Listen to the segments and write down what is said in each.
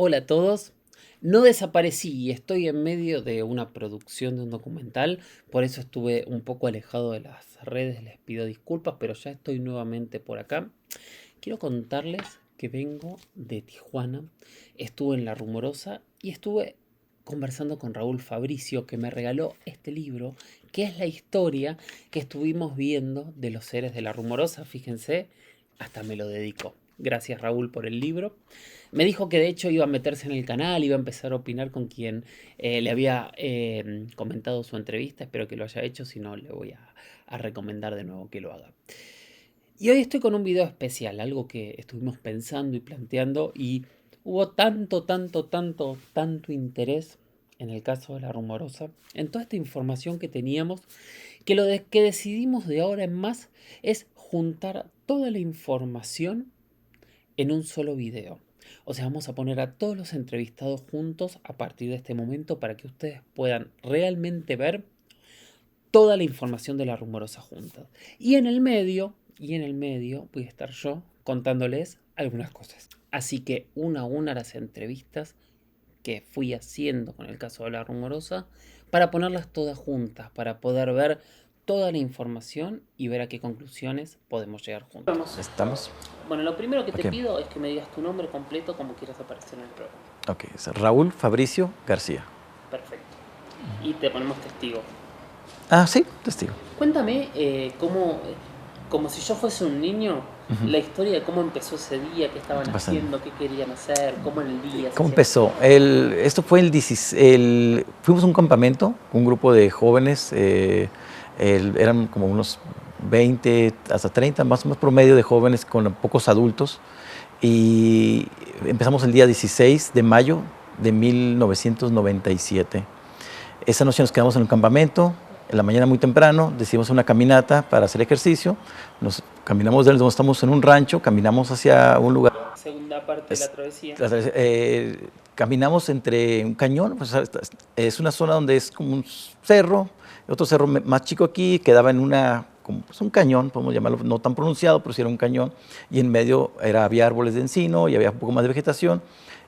Hola a todos. No desaparecí, estoy en medio de una producción de un documental, por eso estuve un poco alejado de las redes, les pido disculpas, pero ya estoy nuevamente por acá. Quiero contarles que vengo de Tijuana, estuve en La Rumorosa y estuve conversando con Raúl Fabricio, que me regaló este libro, que es la historia que estuvimos viendo de los seres de La Rumorosa. Fíjense, hasta me lo dedicó. Gracias, Raúl, por el libro. Me dijo que de hecho iba a meterse en el canal, iba a empezar a opinar con quien le había comentado su entrevista. Espero que lo haya hecho, si no le voy a recomendar de nuevo que lo haga. Y hoy estoy con un video especial, algo que estuvimos pensando y planteando, y hubo tanto interés en el caso de La Rumorosa, en toda esta información que teníamos, que que decidimos de ahora en más es juntar toda la información en un solo video. O sea, vamos a poner a todos los entrevistados juntos a partir de este momento para que ustedes puedan realmente ver toda la información de La Rumorosa juntas. Y en el medio voy a estar yo contándoles algunas cosas. Así que una a una las entrevistas que fui haciendo con el caso de La Rumorosa para ponerlas todas juntas, para poder ver toda la información y ver a qué conclusiones podemos llegar juntos. ¿Estamos? Bueno, lo primero que te Ok, pido es que me digas tu nombre completo como quieras aparecer en el programa. ok. Es Raúl Fabricio García. Perfecto. Y te ponemos testigo. Ah, sí, testigo. Cuéntame como si yo fuese un niño, Ujú. la historia de cómo empezó ese día, qué estaban Bastante. haciendo, qué querían hacer, cómo en el día se ¿Cómo hacía. empezó? Esto fue fuimos a un campamento, un grupo de jóvenes, eran como unos 20 hasta 30, más o menos promedio de jóvenes con pocos adultos. Y empezamos el día 16 de mayo de 1997. Esa noche nos quedamos en el campamento, en la mañana muy temprano, decidimos una caminata para hacer ejercicio, nos caminamos desde donde estamos en un rancho, caminamos hacia un lugar. Segunda parte de la travesía. Caminamos entre un cañón, pues, es una zona donde es como un cerro, otro cerro más chico aquí, quedaba en como pues un cañón, podemos llamarlo, no tan pronunciado, pero sí era un cañón, y en medio había árboles de encino y había un poco más de vegetación,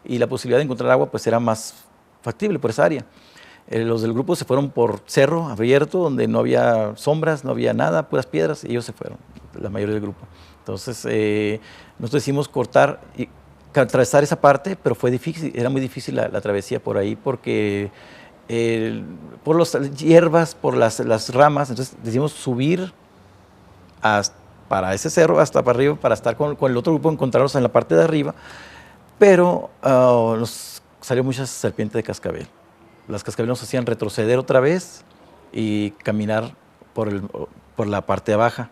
y la posibilidad de encontrar agua pues era más factible por esa área. Los del grupo se fueron por cerro abierto, donde no había sombras, no había nada, puras piedras, y ellos se fueron, la mayoría del grupo. Entonces, nosotros decidimos cortar y atravesar esa parte, pero fue difícil, era muy difícil la travesía por ahí, porque por las hierbas, por las ramas, entonces decidimos subir para ese cerro, hasta para arriba, para estar con el otro grupo, encontrarnos en la parte de arriba, pero nos salió muchas serpientes de cascabel. Las cascabeles nos hacían retroceder otra vez y caminar por la parte baja.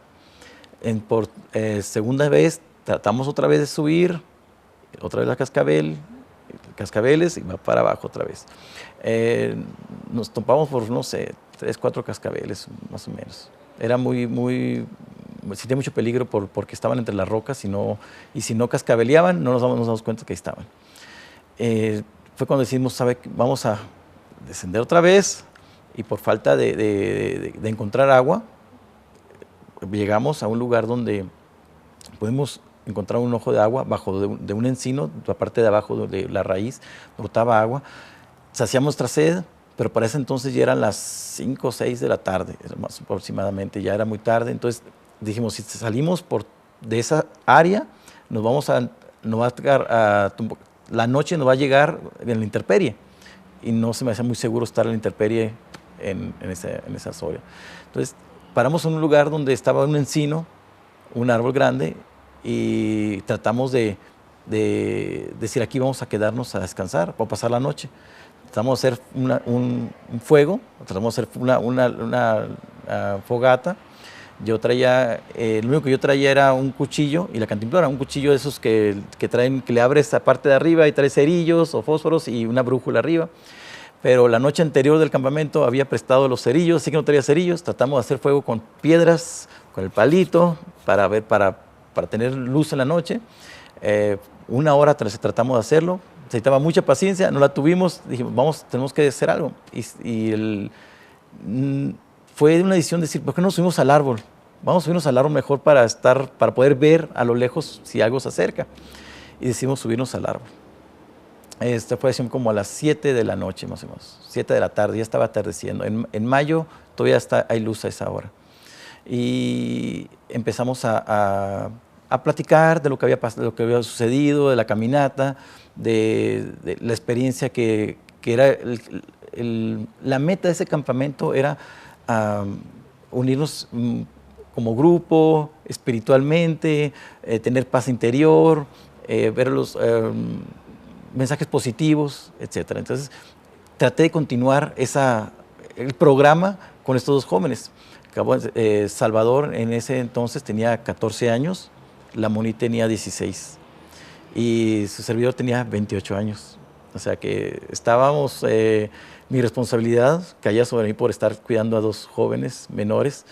Por segunda vez tratamos otra vez de subir, otra vez cascabeles y va para abajo otra vez. Nos topamos por, no sé, 3, 4 cascabeles más o menos. Era sentía mucho peligro porque estaban entre las rocas y si no cascabeleaban no nos damos cuenta que ahí estaban. Fue cuando decidimos, vamos a descender otra vez, y por falta de encontrar agua, llegamos a un lugar donde podemos encontrar un ojo de agua bajo de un encino, la parte de abajo de la raíz, brotaba agua, saciamos nuestra sed, pero para ese entonces ya eran las 5 o 6 de la tarde, más aproximadamente, ya era muy tarde, entonces dijimos, si salimos de esa área, la noche nos va a llegar en la intemperie, y no se me hacía muy seguro estar en la intemperie en esa zona. Entonces, paramos en un lugar donde estaba un encino, un árbol grande, y tratamos de decir, aquí vamos a quedarnos a descansar o pasar la noche. Tratamos de hacer un fuego, tratamos de hacer una fogata. Lo único que yo traía era un cuchillo y la cantimplora, un cuchillo de esos que le abres la parte de arriba y trae cerillos o fósforos y una brújula arriba. Pero la noche anterior del campamento había prestado los cerillos, así que no traía cerillos. Tratamos de hacer fuego con piedras, con el palito, para tener luz en la noche. Una hora tratamos de hacerlo. Necesitaba mucha paciencia, no la tuvimos. Dijimos, tenemos que hacer algo. Fue una decisión de decir, ¿por qué no subimos al árbol? Vamos a subirnos al árbol mejor para poder ver a lo lejos si algo se acerca. Y decidimos subirnos al árbol. Fue así como a las 7 de la noche, más o menos, 7 de la tarde, ya estaba atardeciendo. En mayo todavía hay luz a esa hora. Y empezamos a platicar de lo que de lo que había sucedido, de la caminata, de la experiencia que era la meta de ese campamento era unirnos como grupo, espiritualmente, tener paz interior, ver los mensajes positivos, etcétera. Entonces, traté de continuar el programa con estos dos jóvenes. Salvador en ese entonces tenía 14 años, la Moni tenía 16 y su servidor tenía 28 años. O sea que estábamos, mi responsabilidad caía sobre mí por estar cuidando a dos jóvenes menores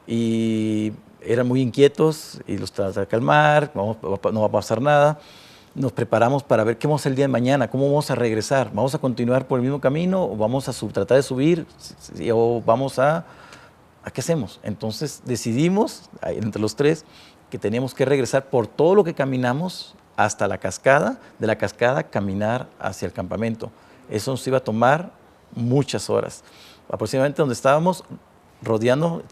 y eran muy inquietos y los traté de calmar, no va a pasar nada. Nos preparamos para ver qué vamos a hacer el día de mañana, cómo vamos a regresar, vamos a continuar por el mismo camino o vamos a tratar de subir o vamos a qué hacemos. Entonces decidimos entre los tres que teníamos que regresar por todo lo que caminamos hasta la cascada, de la cascada caminar hacia el campamento. Eso nos iba a tomar muchas horas. Aproximadamente donde estábamos rodeando,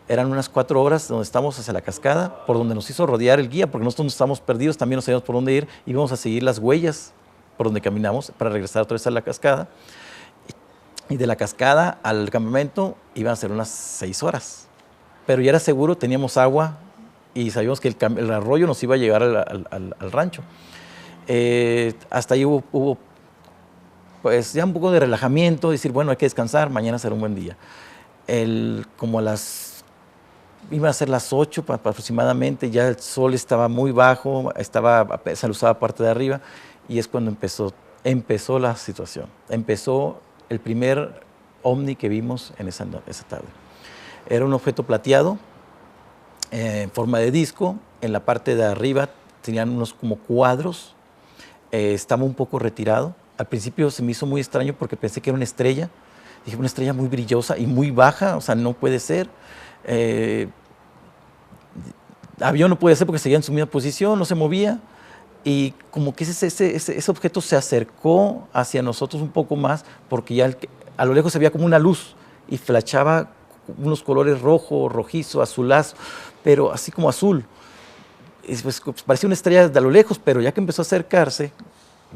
eran unas 4 horas donde estábamos hacia la cascada, por donde nos hizo rodear el guía, porque nosotros no estábamos perdidos, también no sabíamos por dónde ir, íbamos a seguir las huellas por donde caminamos para regresar otra vez a la cascada. Y de la cascada al campamento iban a ser unas 6 horas. Pero ya era seguro, teníamos agua y sabíamos que el arroyo nos iba a llegar al rancho. Hasta ahí hubo pues ya un poco de relajamiento, decir, bueno, hay que descansar, mañana será un buen día. Como iban a ser las 8 aproximadamente, ya el sol estaba muy bajo, se alusaba parte de arriba, y es cuando empezó la situación. Empezó el primer ovni que vimos en esa tarde. Era un objeto plateado, en forma de disco. En la parte de arriba tenían unos como cuadros, estaba un poco retirado. Al principio se me hizo muy extraño porque pensé que era una estrella. Dije, una estrella muy brillosa y muy baja, o sea, no puede ser. Avión no puede ser porque seguía en su misma posición, no se movía. Y como que ese objeto se acercó hacia nosotros un poco más porque ya a lo lejos se veía como una luz y flashaba unos colores rojo, rojizo, azulazo, pero así como azul. Pues, parecía una estrella de a lo lejos, pero ya que empezó a acercarse,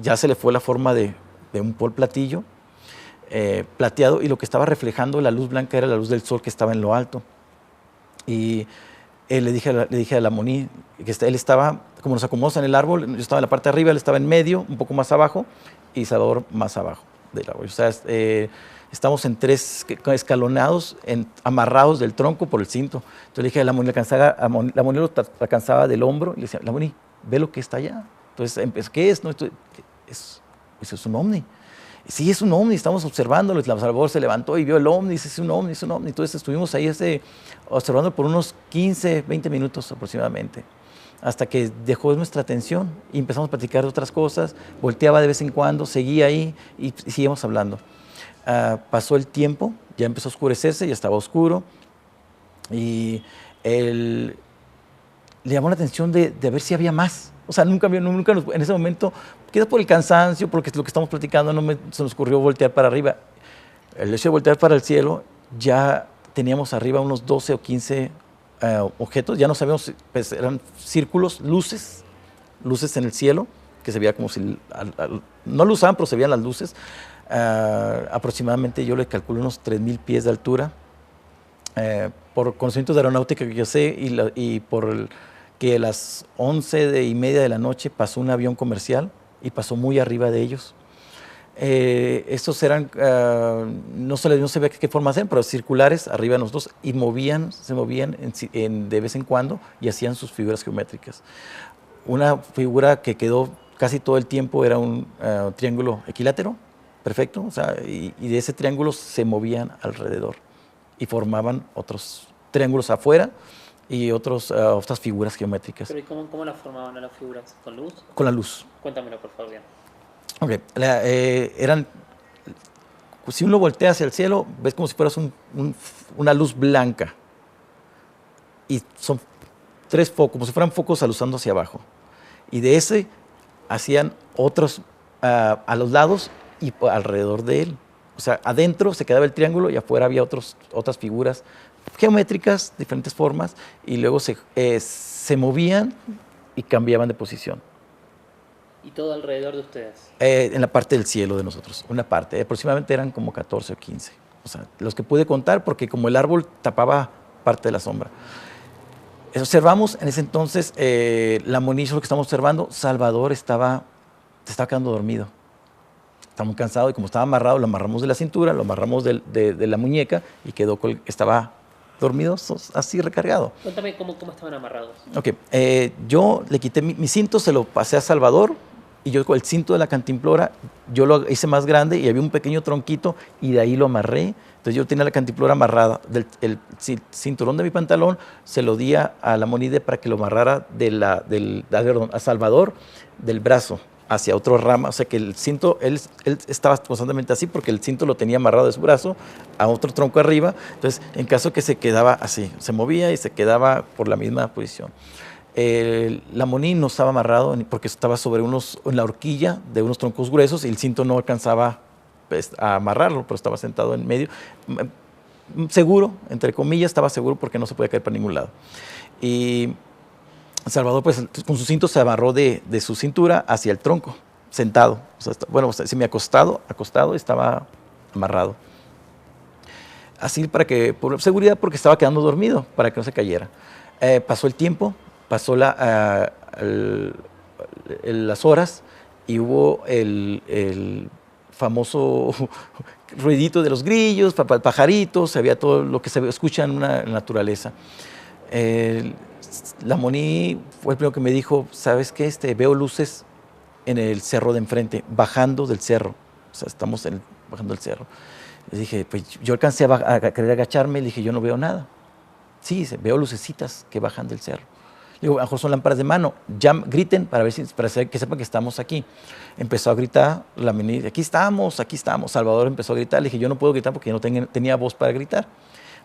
ya se le fue la forma de un platillo plateado, y lo que estaba reflejando la luz blanca era la luz del sol que estaba en lo alto. Y le dije a la Moni que él estaba, como nos acomodamos en el árbol, yo estaba en la parte de arriba, él estaba en medio, un poco más abajo, y Salvador más abajo del árbol. O sea, estamos en 3 escalonados, amarrados del tronco por el cinto. Entonces le dije a la Moni, la Moni lo alcanzaba del hombro, y le decía, la Moni, ve lo que está allá. Entonces, ¿qué es? No, eso es un ovni. Sí, es un ovni, estamos observándolo. El Salvador se levantó y vio el ovni, dice, es un ovni, es un ovni. Entonces estuvimos ahí observando por unos 15, 20 minutos aproximadamente, hasta que dejó nuestra atención y empezamos a platicar de otras cosas. Volteaba de vez en cuando, seguía ahí y seguíamos hablando. Pasó el tiempo, ya empezó a oscurecerse, ya estaba oscuro, y le llamó la atención de ver si había más. O sea, nunca en ese momento, quizás por el cansancio, porque lo que estamos platicando, se nos ocurrió voltear para arriba. El hecho de voltear para el cielo, ya teníamos arriba unos 12 o 15 objetos, ya no sabíamos, pues, eran círculos, luces en el cielo, que se veía como si, no lo usaban, pero se veían las luces. Aproximadamente yo le calculo unos 3,000 pies de altura, por conocimientos de aeronáutica que yo sé, y por que a las 11:30 de la noche pasó un avión comercial y pasó muy arriba de ellos. Estos eran, no se veía qué forma hacían, pero circulares arriba de nosotros, y se movían de vez en cuando y hacían sus figuras geométricas. Una figura que quedó casi todo el tiempo era un triángulo equilátero, perfecto, o sea, y de ese triángulo se movían alrededor y formaban otros triángulos afuera y otras figuras geométricas. ¿Pero y cómo las formaban a las figuras? ¿Con luz? Con la luz. Cuéntamelo, por favor, bien. Ok, si uno voltea hacia el cielo, ves como si fueras una luz blanca, y son 3 focos, como si fueran focos aluzando hacia abajo, y de ese hacían otros a los lados y alrededor de él. O sea, adentro se quedaba el triángulo y afuera había otras figuras geométricas, diferentes formas, y luego se movían y cambiaban de posición. ¿Y todo alrededor de ustedes? En la parte del cielo de nosotros, una parte. Aproximadamente eran como 14 o 15. O sea, los que pude contar, porque como el árbol tapaba parte de la sombra. Observamos en ese entonces, la moniz, lo que estamos observando, Salvador se estaba quedando dormido. Estaba muy cansado y como estaba amarrado, lo amarramos de la cintura, lo amarramos de la muñeca y estaba dormido, así recargado. Cuéntame cómo estaban amarrados. Ok, yo le quité mi cinto, se lo pasé a Salvador y yo con el cinto de la cantimplora, yo lo hice más grande y había un pequeño tronquito y de ahí lo amarré. Entonces yo tenía la cantimplora amarrada, el cinturón de mi pantalón se lo di a la monide para que lo amarrara a Salvador del brazo hacia otra rama, o sea que el cinto, él estaba constantemente así porque el cinto lo tenía amarrado de su brazo a otro tronco arriba, entonces en caso que se quedaba así, se movía y se quedaba por la misma posición. La moní no estaba amarrado porque estaba en la horquilla de unos troncos gruesos y el cinto no alcanzaba a amarrarlo, pero estaba sentado en medio, seguro, entre comillas, estaba seguro porque no se podía caer para ningún lado. Y Salvador, pues, con su cinto se amarró de su cintura hacia el tronco, sentado. O sea, semi-acostado, estaba amarrado. Así por seguridad, porque estaba quedando dormido, para que no se cayera. Pasó el tiempo, pasó las horas y hubo el famoso ruidito de los grillos, pajaritos, había todo lo que se escucha en la naturaleza. La moní fue el primero que me dijo, ¿sabes qué? Veo luces en el cerro de enfrente, bajando del cerro. O sea, estamos bajando del cerro. Le dije, pues yo alcancé a querer agacharme y le dije, yo no veo nada. Sí, dice, veo lucecitas que bajan del cerro. Le digo, a lo mejor son lámparas de mano. Griten para que sepan que estamos aquí. Empezó a gritar la moní, aquí estamos, aquí estamos. Salvador empezó a gritar. Le dije, yo no puedo gritar porque no tenía voz para gritar.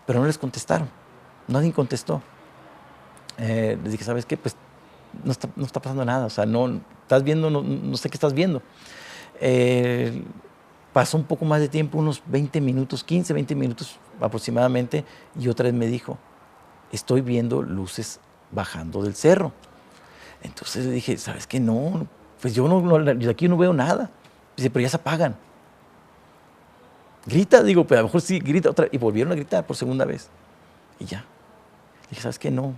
Pero no les contestaron. Nadie contestó. Les dije, ¿sabes qué? Pues no está pasando nada, o sea, no estás viendo, no sé qué estás viendo. Pasó un poco más de tiempo, unos 20 minutos, 15, 20 minutos aproximadamente, y otra vez me dijo, estoy viendo luces bajando del cerro. Entonces le dije, ¿sabes qué? No, pues yo de aquí no veo nada. Dice, pero ya se apagan. Grita, digo, pero a lo mejor sí, grita otra, y volvieron a gritar por segunda vez. Y ya. Dije, ¿sabes qué? No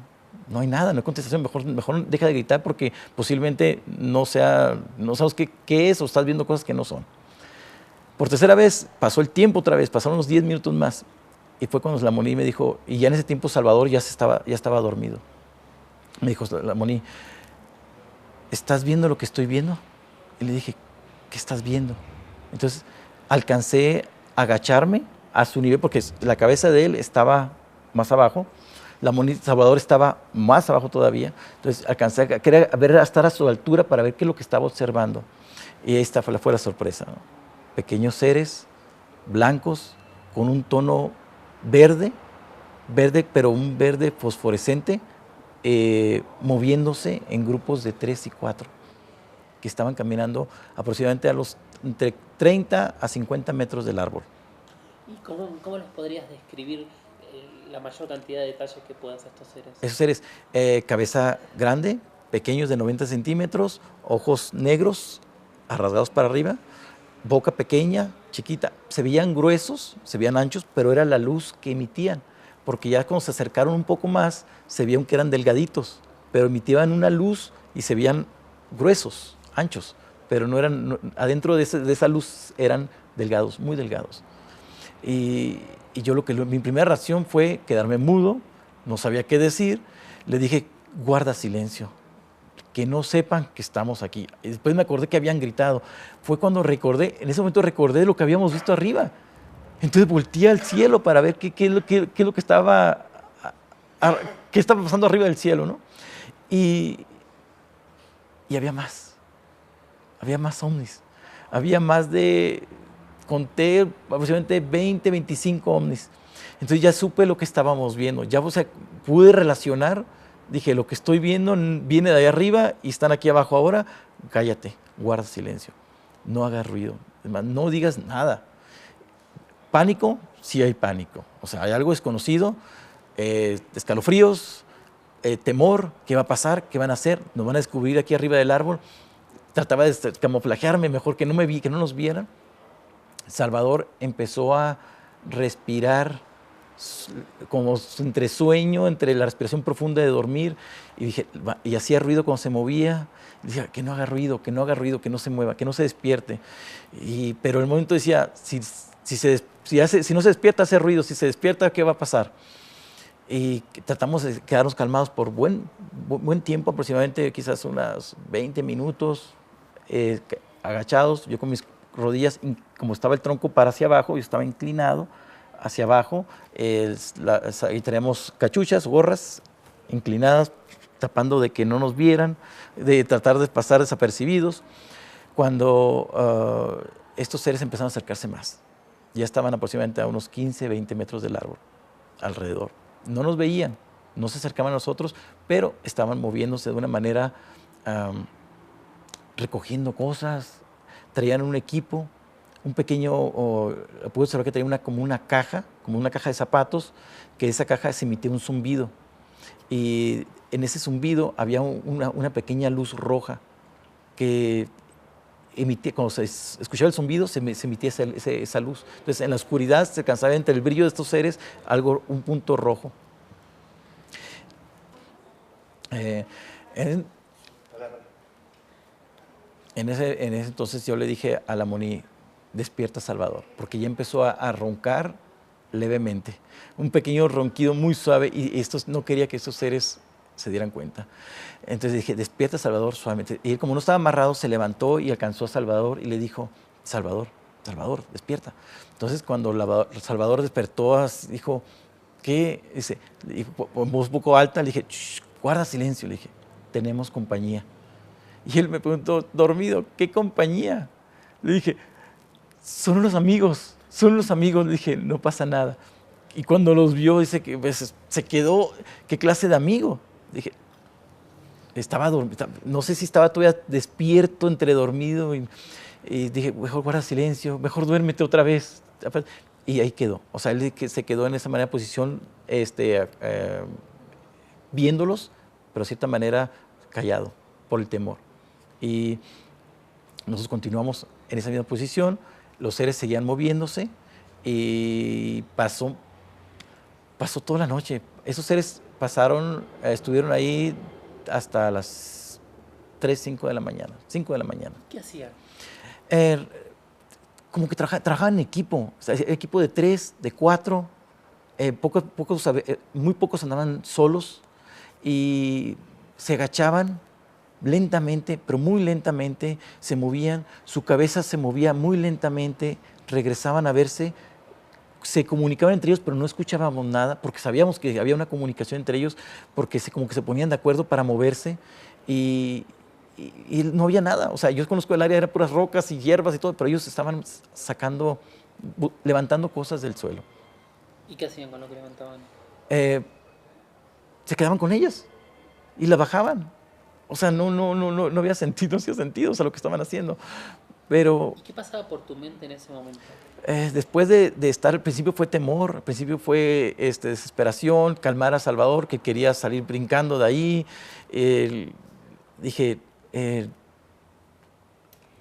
hay nada, no hay contestación, mejor deja de gritar porque posiblemente no sabes qué es o estás viendo cosas que no son. Por tercera vez, pasó el tiempo otra vez, pasaron unos 10 minutos más y fue cuando la moní me dijo, y ya en ese tiempo Salvador ya estaba dormido. Me dijo la moní, ¿estás viendo lo que estoy viendo? Y le dije, ¿qué estás viendo? Entonces alcancé a agacharme a su nivel porque la cabeza de él estaba más abajo. La moní Salvador estaba más abajo todavía, entonces alcancé a querer estar a su altura para ver qué es lo que estaba observando. Y esta fue la sorpresa, ¿no? Pequeños seres blancos con un tono verde, pero un verde fosforescente, moviéndose en grupos de 3 y 4, que estaban caminando aproximadamente entre 30 a 50 metros del árbol. ¿Y cómo los podrías describir? La mayor cantidad de detalles que puedas estos seres. Esos seres, cabeza grande, pequeños de 90 centímetros, ojos negros, rasgados para arriba, boca pequeña, chiquita. Se veían gruesos, se veían anchos, pero era la luz que emitían. Porque ya cuando se acercaron un poco más, se vieron que eran delgaditos, pero emitían una luz y se veían gruesos, anchos, pero no eran, adentro de esa luz eran delgados, muy delgados. Y mi primera reacción fue quedarme mudo, no sabía qué decir. Le dije, guarda silencio, que no sepan que estamos aquí. Y después me acordé que habían gritado. Fue cuando en ese momento recordé lo que habíamos visto arriba. Entonces volteé al cielo para ver qué es lo que estaba pasando arriba del cielo, ¿no? Y había más ovnis. Había conté aproximadamente 20, 25 ovnis. Entonces ya supe lo que estábamos viendo. Ya, o sea, pude relacionar. Dije, lo que estoy viendo viene de ahí arriba y están aquí abajo ahora. Cállate, guarda silencio. no hagas ruido, es más, no digas nada. Pánico, sí hay pánico. O sea, hay algo desconocido, escalofríos, temor, ¿qué va a pasar? ¿Qué van a hacer? ¿Nos van a descubrir aquí arriba del árbol? Trataba de camuflajearme, mejor que que no nos vieran. Salvador empezó a respirar como entre sueño, entre la respiración profunda de dormir, y dije, y hacía ruido cuando se movía. Y decía, que no haga ruido, que no haga ruido, que no se mueva, que no se despierte. Pero en el momento decía, si no se despierta, hace ruido, si se despierta, ¿qué va a pasar? Y tratamos de quedarnos calmados por buen tiempo, aproximadamente quizás unas 20 minutos, agachados, yo con mis rodillas, como estaba el tronco para hacia abajo, yo estaba inclinado hacia abajo, y teníamos cachuchas, gorras inclinadas, tapando de que no nos vieran, de tratar de pasar desapercibidos. Cuando estos seres empezaron a acercarse más, ya estaban aproximadamente a unos 15, 20 metros del árbol, alrededor. No nos veían, no se acercaban a nosotros, pero estaban moviéndose de una manera, recogiendo cosas, traían un equipo, un pequeño, pude observar que traía como una caja de zapatos, que esa caja se emitía un zumbido, y en ese zumbido había una pequeña luz roja que emitía, cuando se escuchaba el zumbido, se emitía esa luz. Entonces, en la oscuridad se alcanzaba entre el brillo de estos seres un punto rojo. En ese entonces yo le dije a la Moni, despierta Salvador, porque ya empezó a roncar levemente, un pequeño ronquido muy suave, y no quería que estos seres se dieran cuenta. Entonces dije, despierta Salvador suavemente. Y él, como no estaba amarrado, se levantó y alcanzó a Salvador y le dijo, Salvador, despierta. Entonces cuando Salvador despertó, dijo, ¿qué? Dice, con voz un poco alta, le dije, guarda silencio, le dije, tenemos compañía. Y él me preguntó, dormido, ¿qué compañía? Le dije, son unos amigos. Le dije, no pasa nada. Y cuando los vio, dice que se quedó, ¿qué clase de amigo? Dije, estaba dormido, no sé si estaba todavía despierto, entre dormido, y dije, mejor guarda silencio, mejor duérmete otra vez. Y ahí quedó. O sea, él se quedó en esa manera, posición, viéndolos, pero de cierta manera callado por el temor. Y nosotros continuamos en esa misma posición, los seres seguían moviéndose, y pasó toda la noche. Esos seres estuvieron ahí hasta las 3, 5 de la mañana. ¿Qué hacían? Como que trabajaban en equipo, o sea, equipo de 3, de 4, muy pocos andaban solos, y se agachaban lentamente, pero muy lentamente, se movían, su cabeza se movía muy lentamente, regresaban a verse, se comunicaban entre ellos, pero no escuchábamos nada, porque sabíamos que había una comunicación entre ellos, porque como que se ponían de acuerdo para moverse, y no había nada. O sea, yo conozco el área, eran puras rocas y hierbas y todo, pero ellos estaban levantando cosas del suelo. ¿Y qué hacían con lo que levantaban? Se quedaban con ellas y la bajaban. O sea, no había sentido, o sea, lo que estaban haciendo. Pero, ¿y qué pasaba por tu mente en ese momento? Después de estar, al principio fue temor, al principio fue desesperación, calmar a Salvador, que quería salir brincando de ahí. Dije,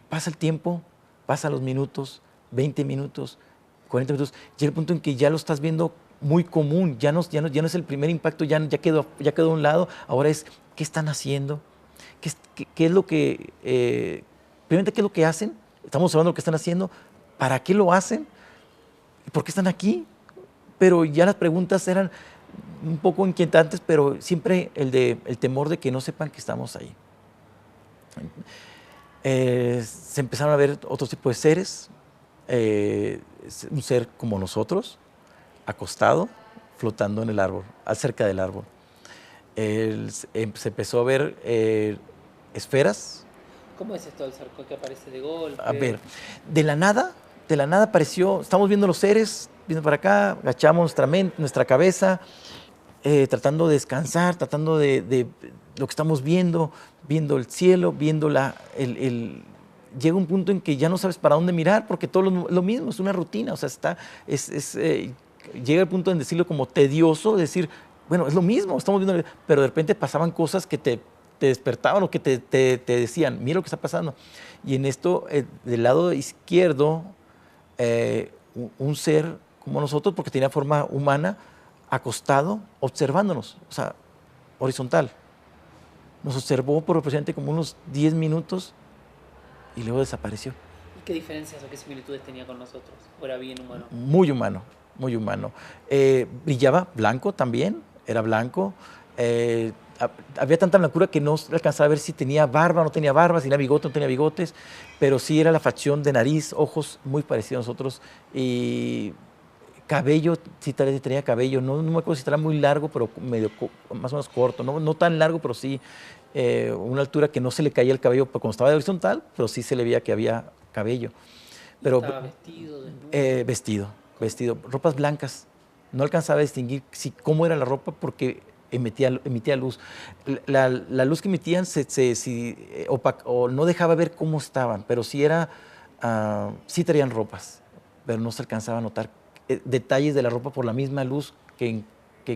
pasa el tiempo, pasan los minutos, 20 minutos, 40 minutos, llega el punto en que ya lo estás viendo muy común, ya no es el primer impacto, ya quedó a un lado, ahora es, ¿qué están haciendo? ¿Qué es lo que, primeramente, qué es lo que hacen? Estamos hablando de lo que están haciendo, ¿para qué lo hacen? ¿Por qué están aquí? Pero ya las preguntas eran un poco inquietantes, pero siempre el temor de que no sepan que estamos ahí. Se empezaron a ver otro tipo de seres, un ser como nosotros, acostado, flotando en el árbol, cerca del árbol. Se empezó a ver esferas. ¿Cómo es esto del cerco que aparece de golpe? A ver, de la nada apareció, estamos viendo los seres, viendo para acá, agachamos nuestra cabeza, tratando de descansar, tratando de lo que estamos viendo el cielo, viendo llega un punto en que ya no sabes para dónde mirar, porque todo lo mismo, es una rutina, o sea, llega el punto en decirlo como tedioso, decir, bueno, es lo mismo, estamos viendo, pero de repente pasaban cosas que te despertaban o que te decían, mira lo que está pasando. Y en esto, del lado izquierdo, un ser como nosotros, porque tenía forma humana, acostado, observándonos, o sea, horizontal. Nos observó por aproximadamente como unos 10 minutos y luego desapareció. ¿Y qué diferencias o qué similitudes tenía con nosotros? ¿O era bien humano? Muy humano, muy humano. Brillaba blanco también, era blanco. Eh, Había tanta blancura que no alcanzaba a ver si tenía barba o no tenía barba, si tenía bigote o no tenía bigotes, pero sí era la facción de nariz, ojos muy parecidos a nosotros y cabello, sí tenía cabello, no me acuerdo si estaba muy largo, pero medio, más o menos corto, no tan largo, pero sí una altura que no se le caía el cabello cuando estaba de horizontal, pero sí se le veía que había cabello. Pero, ¿Estaba vestido, desnudo? vestido, ropas blancas. No alcanzaba a distinguir cómo era la ropa porque emitía luz. La luz que emitían o no dejaba ver cómo estaban, pero sí traían ropas, pero no se alcanzaba a notar detalles de la ropa por la misma luz que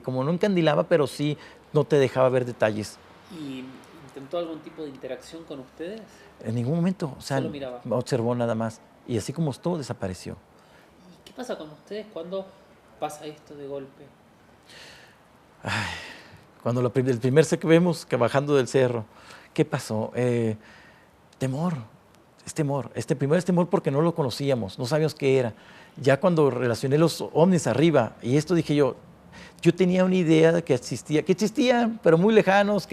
como no encandilaba, pero sí no te dejaba ver detalles. ¿Y intentó algún tipo de interacción con ustedes? En ningún momento, o sea, Solo miraba. observó nada más. Y así como estuvo, desapareció. ¿Y qué pasa con ustedes cuando pasa esto de golpe? Cuando el primer ser que vemos que bajando del cerro, ¿qué pasó? Temor, es temor. Primero es temor porque no lo conocíamos, no sabíamos qué era. Ya cuando relacioné los ovnis arriba, y esto dije yo tenía una idea de que existían, pero muy lejanos,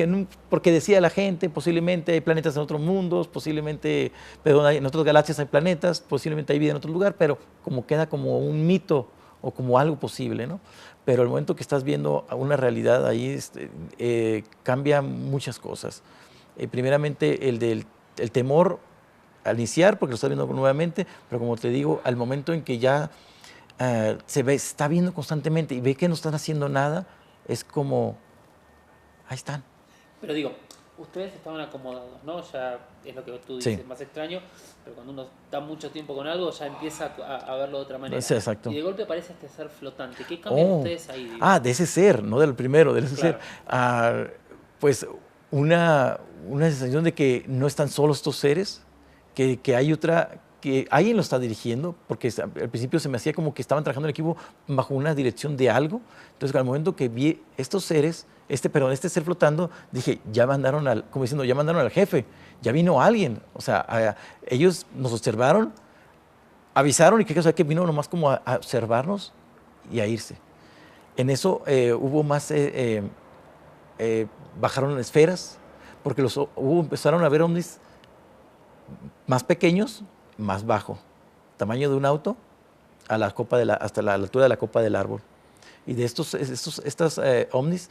porque decía la gente, posiblemente hay planetas en otros mundos, posiblemente, pero en otras galaxias hay planetas, posiblemente hay vida en otro lugar, pero como queda como un mito o como algo posible, ¿no? Pero al momento que estás viendo una realidad ahí, cambia muchas cosas. Primeramente, el temor al iniciar, porque lo estás viendo nuevamente, pero como te digo, al momento en que ya está viendo constantemente y ve que no están haciendo nada, es como, ahí están. Pero digo, ustedes estaban acomodados, ¿no? Ya es lo que tú dices, Sí. más extraño, pero cuando uno está mucho tiempo con algo ya empieza a verlo de otra manera. Sí, exacto. Y de golpe aparece este ser flotante. ¿Qué cambian ustedes ahí? Digo? De ese ser, no del primero, de ese Claro. ser. Pues una sensación de que no están solos estos seres, que hay que alguien lo está dirigiendo, porque al principio se me hacía como que estaban trabajando en equipo bajo una dirección de algo. Entonces, al momento que vi estos seres, este ser flotando, dije, ya mandaron ya mandaron al jefe, ya vino alguien. O sea, ellos nos observaron, avisaron y que vino nomás como a observarnos y a irse. En eso hubo más, bajaron esferas, porque empezaron a ver ovnis más pequeños, más bajo, tamaño de un auto, hasta la altura de la copa del árbol. Y de estas ovnis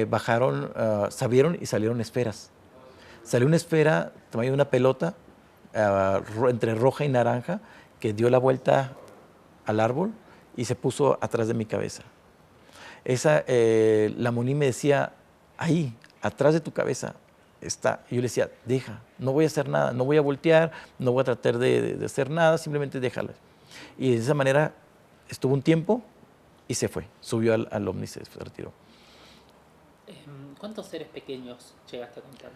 bajaron, sabieron y salieron esferas. Salió una esfera, tamaño de una pelota, entre roja y naranja, que dio la vuelta al árbol y se puso atrás de mi cabeza. La Moni me decía, ahí, atrás de tu cabeza está. Y yo le decía, deja, no voy a hacer nada, no voy a voltear, no voy a tratar de hacer nada, simplemente déjala. Y de esa manera estuvo un tiempo y se fue, subió al ovni, se retiró. ¿Cuántos seres pequeños llegaste a contar?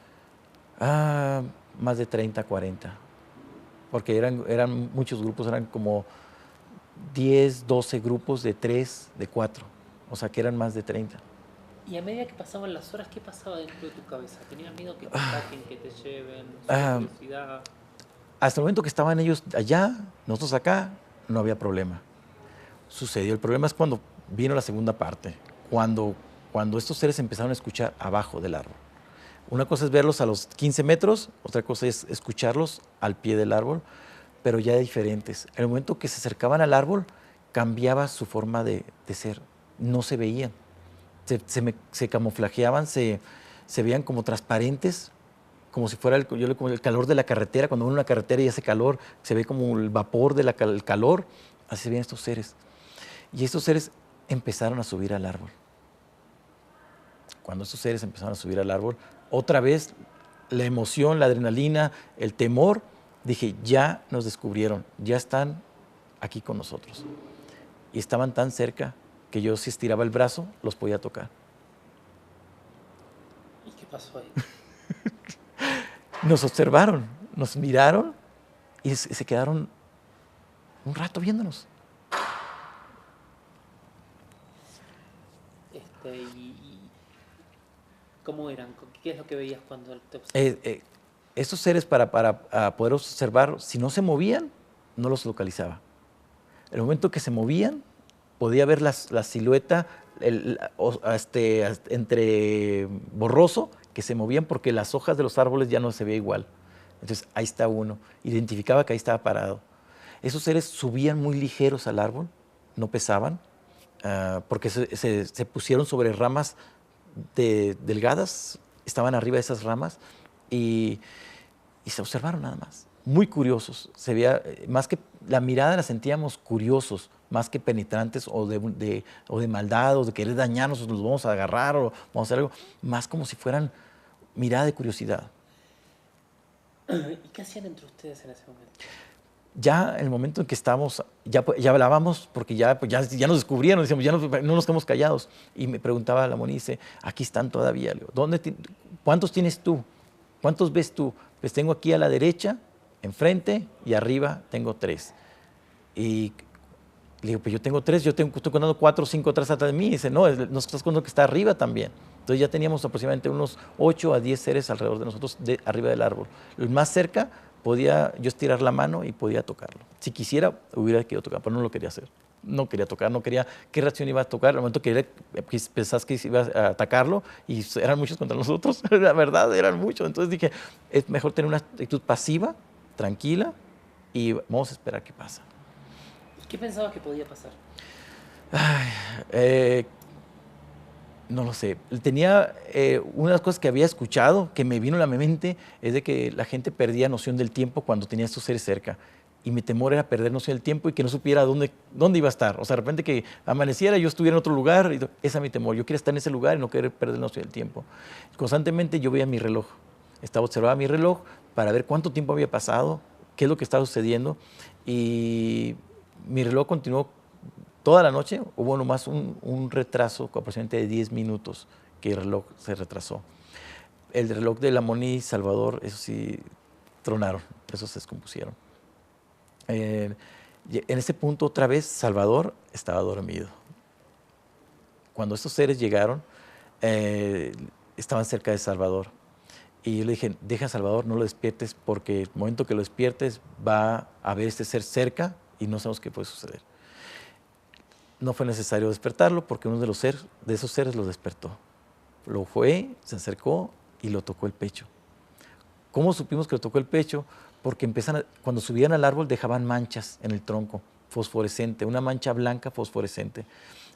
Más de 30, 40. Porque eran muchos grupos, eran como 10, 12 grupos de 3, de 4. O sea que eran más de 30. Y a medida que pasaban las horas, ¿qué pasaba dentro de tu cabeza? ¿Tenías miedo que te ataquen, que te lleven? ¿Curiosidad? Hasta el momento que estaban ellos allá, nosotros acá, no había problema. Sucedió. El problema es cuando vino la segunda parte, cuando estos seres empezaron a escuchar abajo del árbol. Una cosa es verlos a los 15 metros, otra cosa es escucharlos al pie del árbol, pero ya diferentes. En el momento que se acercaban al árbol, cambiaba su forma de ser. No se veían. Se camuflajeaban, se veían como transparentes, como si fuera el calor de la carretera. Cuando uno en una carretera y hace calor, se ve como el vapor del calor. Así se veían estos seres. Y estos seres empezaron a subir al árbol. Cuando estos seres empezaron a subir al árbol, otra vez la emoción, la adrenalina, el temor Dije, ya nos descubrieron, ya están aquí con nosotros. Y estaban tan cerca que yo si estiraba el brazo, los podía tocar. ¿Y qué pasó ahí? Nos observaron, nos miraron y se quedaron un rato viéndonos. ¿Y cómo eran? ¿Qué es lo que veías cuando te observaban? Estos seres para poder observar, si no se movían, no los localizaba. En el momento que se movían, podía ver la silueta entre borroso, que se movían porque las hojas de los árboles ya no se veía igual. Entonces, ahí está uno. Identificaba que ahí estaba parado. Esos seres subían muy ligeros al árbol, no pesaban, porque se pusieron sobre ramas delgadas, estaban arriba de esas ramas y se observaron nada más. Muy curiosos. Se veía, más que la mirada la sentíamos curiosos, más que penetrantes o de maldad o de querer dañarnos, o nos vamos a agarrar o vamos a hacer algo, más como si fueran mirada de curiosidad. ¿Y qué hacían entre ustedes en ese momento? Ya en el momento en que estábamos, ya hablábamos, porque pues ya nos descubrieron, decíamos, ya no nos quedamos callados. Y me preguntaba la Moni, dice, aquí están todavía. Le digo, ¿cuántos tienes tú? ¿Cuántos ves tú? Pues tengo aquí a la derecha, enfrente, y arriba tengo 3. Y le digo, pues yo tengo 3, estoy contando 4 o 5 atrás de mí. Y dice, no, nos estás contando que está arriba también. Entonces ya teníamos aproximadamente unos 8 a 10 seres alrededor de nosotros, arriba del árbol. El más cerca podía yo estirar la mano y podía tocarlo. Si quisiera, hubiera querido tocar, pero no lo quería hacer. No quería tocar, no quería qué reacción iba a tocar. En el momento que pensás que iba a atacarlo, y eran muchos contra nosotros, la verdad, eran muchos. Entonces dije, es mejor tener una actitud pasiva, tranquila, y vamos a esperar qué pasa. ¿Qué pensabas que podía pasar? No lo sé. Tenía una de las cosas que había escuchado, que me vino a la mente, es de que la gente perdía noción del tiempo cuando tenía estos seres cerca. Y mi temor era perder noción del tiempo y que no supiera dónde iba a estar. O sea, de repente que amaneciera y yo estuviera en otro lugar. Ese es mi temor. Yo quería estar en ese lugar y no querer perder noción del tiempo. Constantemente yo veía mi reloj. Observaba mi reloj para ver cuánto tiempo había pasado, qué es lo que estaba sucediendo. Y mi reloj continuó toda la noche. Hubo nomás un retraso aproximadamente de 10 minutos que el reloj se retrasó. El reloj de la Moni Salvador, eso sí, tronaron, esos se descompusieron. En ese punto, otra vez, Salvador estaba dormido. Cuando estos seres llegaron, estaban cerca de Salvador. Y yo le dije, deja a Salvador, no lo despiertes, porque el momento que lo despiertes va a haber este ser cerca y no sabemos qué puede suceder. No fue necesario despertarlo porque uno de esos seres lo despertó. Lo fue, se acercó y lo tocó el pecho. ¿Cómo supimos que lo tocó el pecho? Porque cuando subían al árbol dejaban manchas en el tronco, fosforescente, una mancha blanca fosforescente.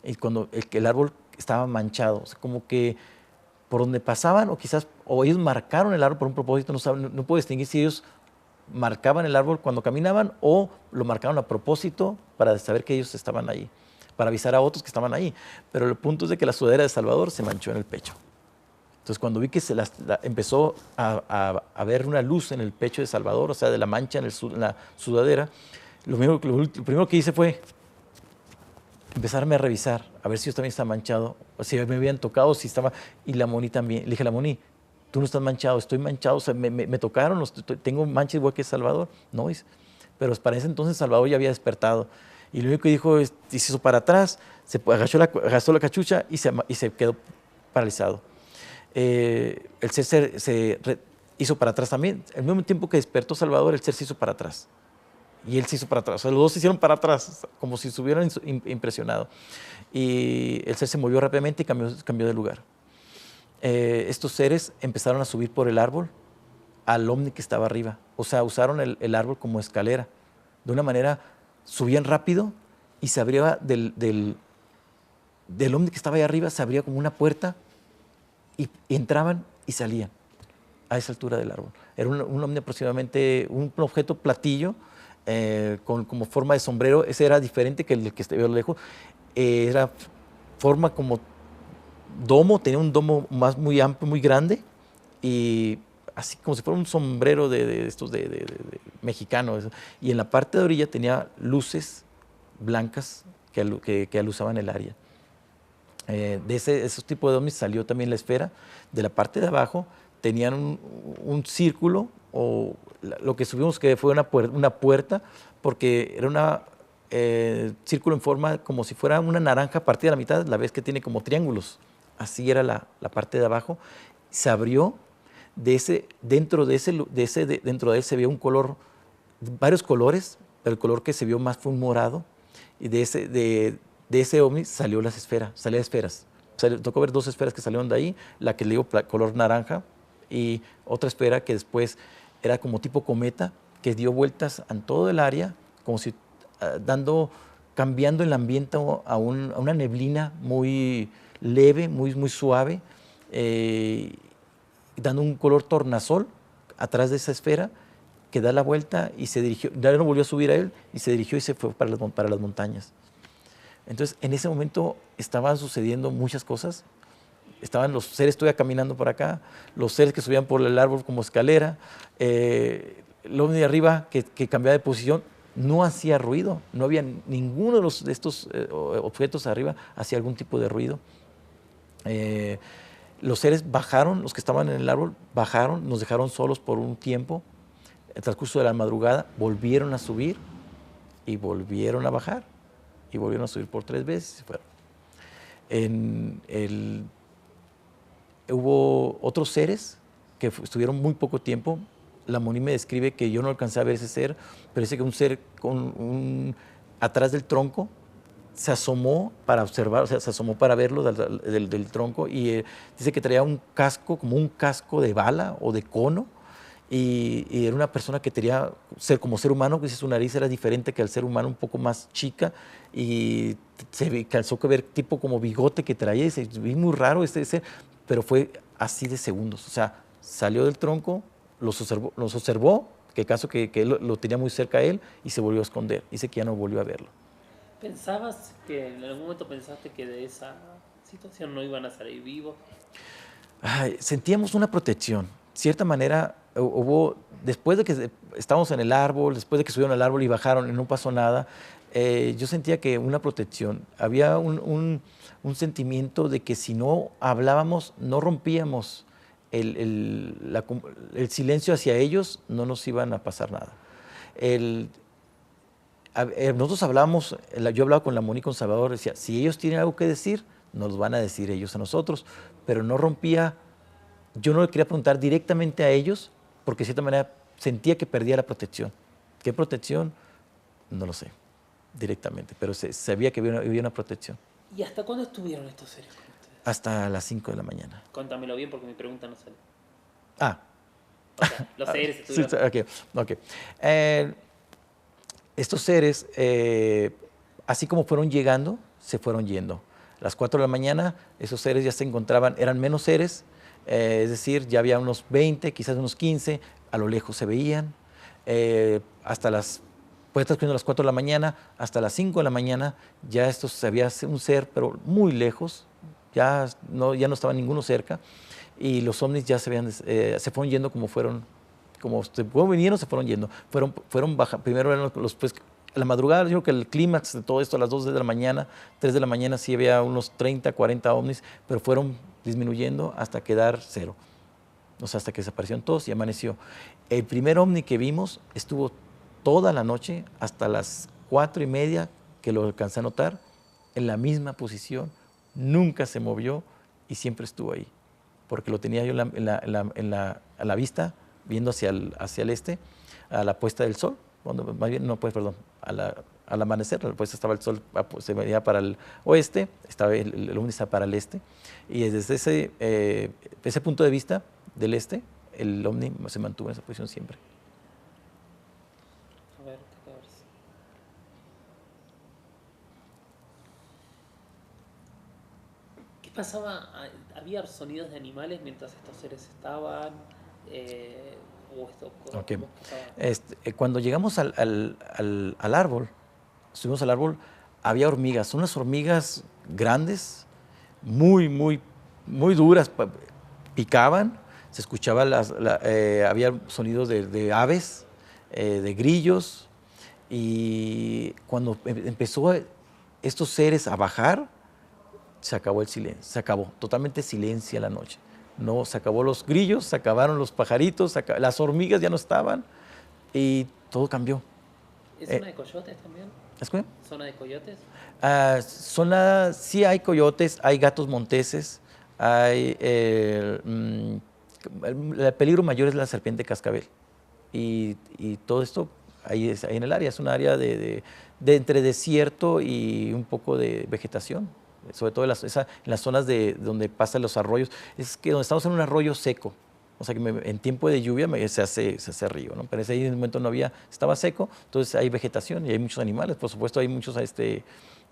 Y cuando el árbol estaba manchado, o sea, como que por donde pasaban, o ellos marcaron el árbol por un propósito, no puedo distinguir si ellos marcaban el árbol cuando caminaban o lo marcaron a propósito para saber que ellos estaban ahí, para avisar a otros que estaban ahí. Pero el punto es de que la sudadera de Salvador se manchó en el pecho. Entonces, cuando vi que empezó a ver una luz en el pecho de Salvador, o sea, de la mancha en la sudadera, lo primero que hice fue empezarme a revisar, a ver si yo también estaba manchado, o si me habían tocado, si estaba. Y la Moni también. Le dije, la Moni, tú no estás manchado, estoy manchado, o sea, me tocaron, tengo mancha igual que Salvador. No, pero para ese entonces Salvador ya había despertado. Y lo único que dijo es, se hizo para atrás, agachó la cachucha y se quedó paralizado. El ser se hizo para atrás también. Al mismo tiempo que despertó Salvador, el ser se hizo para atrás. Y él se hizo para atrás. O sea, los dos se hicieron para atrás, como si se hubieran impresionado. Y el ser se movió rápidamente y cambió de lugar. Estos seres empezaron a subir por el árbol al ovni que estaba arriba. O sea, usaron el árbol como escalera. De una manera, subían rápido y se abría del ovni que estaba ahí arriba, se abría como una puerta y entraban y salían a esa altura del árbol. Era un ovni aproximadamente, un objeto platillo con como forma de sombrero. Ese era diferente que el que veo a lo lejos. Era forma como domo, tenía un domo muy amplio, muy grande, y así como si fuera un sombrero de estos mexicano. Y en la parte de orilla tenía luces blancas que alusaban el área. De esos tipos de ovnis salió también la esfera. De la parte de abajo tenían un círculo, o lo que supimos que fue una puerta, porque era un círculo en forma como si fuera una naranja partida a la mitad, la vez que tiene como triángulos. Así era la parte de abajo. Se abrió, dentro de él se vio un color, varios colores, pero el color que se vio más fue un morado, y de ese ovni salieron esferas. Tocó ver 2 esferas que salieron de ahí, la que le digo color naranja, y otra esfera que después era como tipo cometa, que dio vueltas en todo el área, como si cambiando el ambiente a una neblina muy leve, muy suave, dando un color tornasol atrás de esa esfera, que da la vuelta y se dirigió, ya no volvió a subir a él, y se dirigió y se fue para las montañas. Entonces, en ese momento estaban sucediendo muchas cosas. Estaban los seres todavía caminando por acá, los seres que subían por el árbol como escalera, el ovni de arriba que cambiaba de posición, no hacía ruido, no había ninguno de estos objetos arriba hacía algún tipo de ruido. Los seres bajaron, los que estaban en el árbol bajaron, nos dejaron solos por un tiempo. En el transcurso de la madrugada volvieron a subir y volvieron a bajar y volvieron a subir por 3 veces. Hubo otros seres que estuvieron muy poco tiempo. La Moni me describe que yo no alcancé a ver ese ser, pero dice que un ser atrás del tronco se asomó para observar, o sea, se asomó para verlo del tronco, y dice que traía un casco, como un casco de bala o de cono, y era una persona que quería ser como ser humano, que su nariz era diferente que al ser humano, un poco más chica, y se alcanzó a ver tipo como bigote que traía, y se vi muy raro ese, pero fue así de segundos. O sea, salió del tronco, los observó, que caso que él lo tenía muy cerca a él, y se volvió a esconder. Dice que ya no volvió a verlo. ¿Pensabas que en algún momento pensaste que de esa situación no iban a salir vivos? Sentíamos una protección. Cierta manera, después de que estábamos en el árbol, después de que subieron al árbol y bajaron y no pasó nada, yo sentía que una protección. Había un sentimiento de que si no hablábamos, no rompíamos el silencio hacia ellos, no nos iban a pasar nada. Nosotros hablábamos, yo hablaba con la Moni, con Salvador, decía, si ellos tienen algo que decir, nos van a decir ellos a nosotros, pero no rompía. Yo no le quería preguntar directamente a ellos, porque de cierta manera sentía que perdía la protección. ¿Qué protección? No lo sé directamente, pero sabía que había una protección. ¿Y hasta cuándo estuvieron estos seres con ustedes? Hasta las 5 de la mañana. Contámelo bien porque mi pregunta no sale. O sea, los seres estuvieron. Sí, ok. Estos seres, así como fueron llegando, se fueron yendo. A las 4 de la mañana, esos seres ya se encontraban, eran menos seres, es decir, ya había unos 20, quizás unos 15, a lo lejos se veían. Puede estar escribiendo a las 4 de la mañana, hasta las 5 de la mañana, ya había un ser, pero muy lejos, ya no estaba ninguno cerca, y los ovnis ya se fueron yendo como vinieron, se fueron yendo. Fueron bajando, primero eran pues, a la madrugada, yo creo que el clímax de todo esto, a las 2 de la mañana, 3 de la mañana, sí había unos 30, 40 ovnis, pero fueron disminuyendo hasta quedar 0. O sea, hasta que desaparecieron todos y amaneció. El primer ovni que vimos estuvo toda la noche, hasta las 4:30, que lo alcancé a notar, en la misma posición, nunca se movió y siempre estuvo ahí, porque lo tenía yo a la vista, viendo hacia el este, a la puesta del sol, al amanecer, pues estaba el sol, se venía para el oeste, el ovni estaba para el este, y desde ese punto de vista del este, el ovni se mantuvo en esa posición siempre. A ver, ¿qué te parece? ¿Qué pasaba? ¿Había sonidos de animales mientras estos seres estaban? Okay. Cuando llegamos al árbol, subimos al árbol, había hormigas, unas hormigas grandes, muy, muy, muy duras, picaban, Se escuchaba, había sonidos de aves, de grillos, y cuando empezó estos seres a bajar, se acabó el silencio, se acabó, totalmente silencio la noche. No, se acabó los grillos, se acabaron los pajaritos, las hormigas ya no estaban y todo cambió. ¿Es zona de coyotes también? ¿Es qué? ¿Zona de coyotes? Sí hay coyotes, hay gatos monteses, hay, el peligro mayor es la serpiente cascabel. Y todo esto ahí en el área, es un área de entre desierto y un poco de vegetación, sobre todo en las zonas donde pasan los arroyos. Es que donde estamos en un arroyo seco, o sea que en tiempo de lluvia se hace río, ¿no? Pero en ese momento no había, estaba seco, entonces hay vegetación y hay muchos animales, por supuesto hay muchos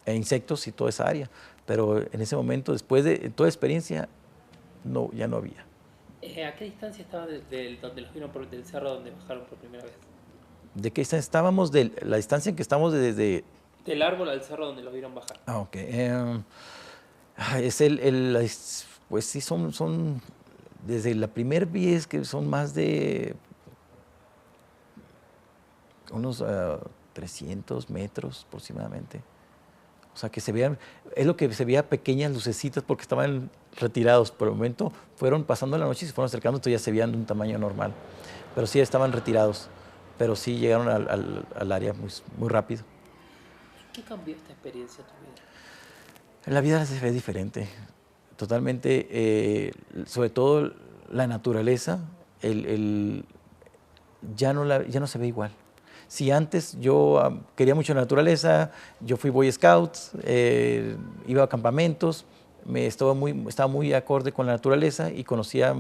insectos y toda esa área, pero en ese momento, después de toda experiencia, no, ya no había. ¿A qué distancia estaban donde los vieron del cerro donde bajaron por primera vez? ¿De qué distancia estábamos? De la distancia en que estamos desde... Del árbol al cerro donde los vieron bajar. Ah, ok. Pues sí, son desde la primera vez que son más de unos 300 metros aproximadamente. O sea, que se vean, es lo que se veía pequeñas lucecitas porque estaban retirados. Por el momento fueron pasando la noche y se fueron acercando, entonces ya se veían de un tamaño normal. Pero sí estaban retirados, pero sí llegaron al área muy rápido. ¿Qué cambió esta experiencia en tu vida? La vida se ve diferente, totalmente, sobre todo la naturaleza, ya no se ve igual. Si antes yo quería mucho la naturaleza, yo fui Boy Scouts, iba a campamentos, estaba muy acorde con la naturaleza y conocía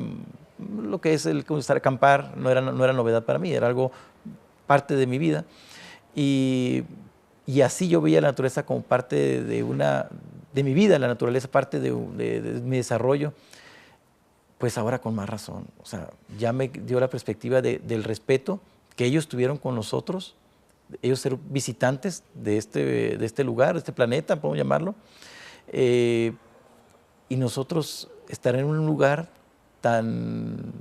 lo que es el estar a acampar, no era novedad para mí, era algo parte de mi vida. Y así yo veía la naturaleza como parte de mi vida, la naturaleza parte de mi desarrollo. Pues ahora con más razón, o sea, ya me dio la perspectiva del respeto que ellos tuvieron con nosotros, ellos ser visitantes de este lugar, de este planeta, podemos llamarlo, y nosotros estar en un lugar tan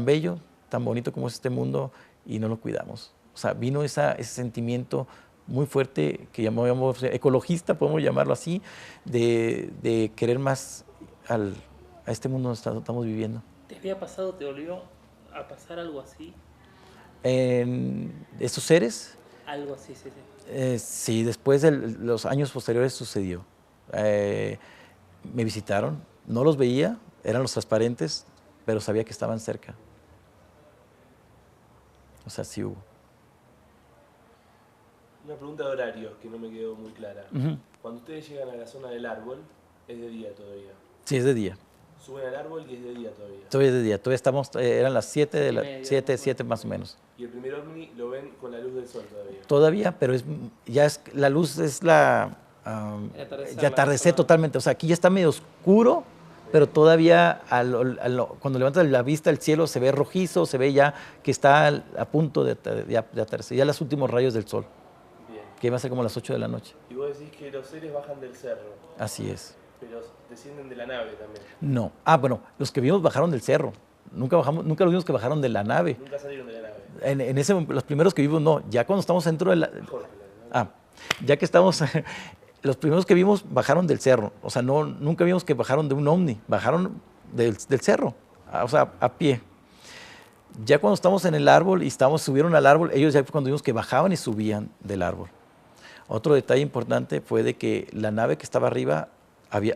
bello, tan bonito como es este mundo y no lo cuidamos. O sea, vino ese sentimiento muy fuerte que llamamos ecologista, podemos llamarlo así, de querer más a este mundo donde estamos viviendo. ¿Te había pasado, te volvió a pasar algo así? En estos seres, Algo así, sí. sí, después de los años posteriores sucedió. Me visitaron, no los veía, eran los transparentes, pero sabía que estaban cerca. O sea, sí hubo. Una pregunta de horarios que no me quedó muy clara. Cuando ustedes llegan a la zona del árbol, ¿es de día todavía? Sí, es de día. Suben al árbol y es de día todavía. Todavía es de día, todavía estamos, eran las 7 más o menos. ¿Y el primer ovni lo ven con la luz del sol todavía? Todavía, pero la luz es ya atardecer totalmente. O sea, aquí ya está medio oscuro, pero todavía cuando levantas la vista al cielo se ve rojizo, se ve ya que está a punto de atardecer, ya los últimos rayos del sol. Bien. Que va a ser como las 8 de la noche. Y vos decís que los seres bajan del cerro. Así es. Pero descienden de la nave también. No. Bueno, los que vimos bajaron del cerro. Nunca los vimos que bajaron de la nave. Nunca salieron de la nave. Los primeros que vimos no. Ya cuando estamos dentro de la... ya que estamos... Los primeros que vimos bajaron del cerro. O sea, nunca vimos que bajaron de un ovni. Bajaron del cerro. O sea, a pie. Ya cuando estamos en el árbol y subieron al árbol, ellos ya fue cuando vimos que bajaban y subían del árbol. Otro detalle importante fue de que la nave que estaba arriba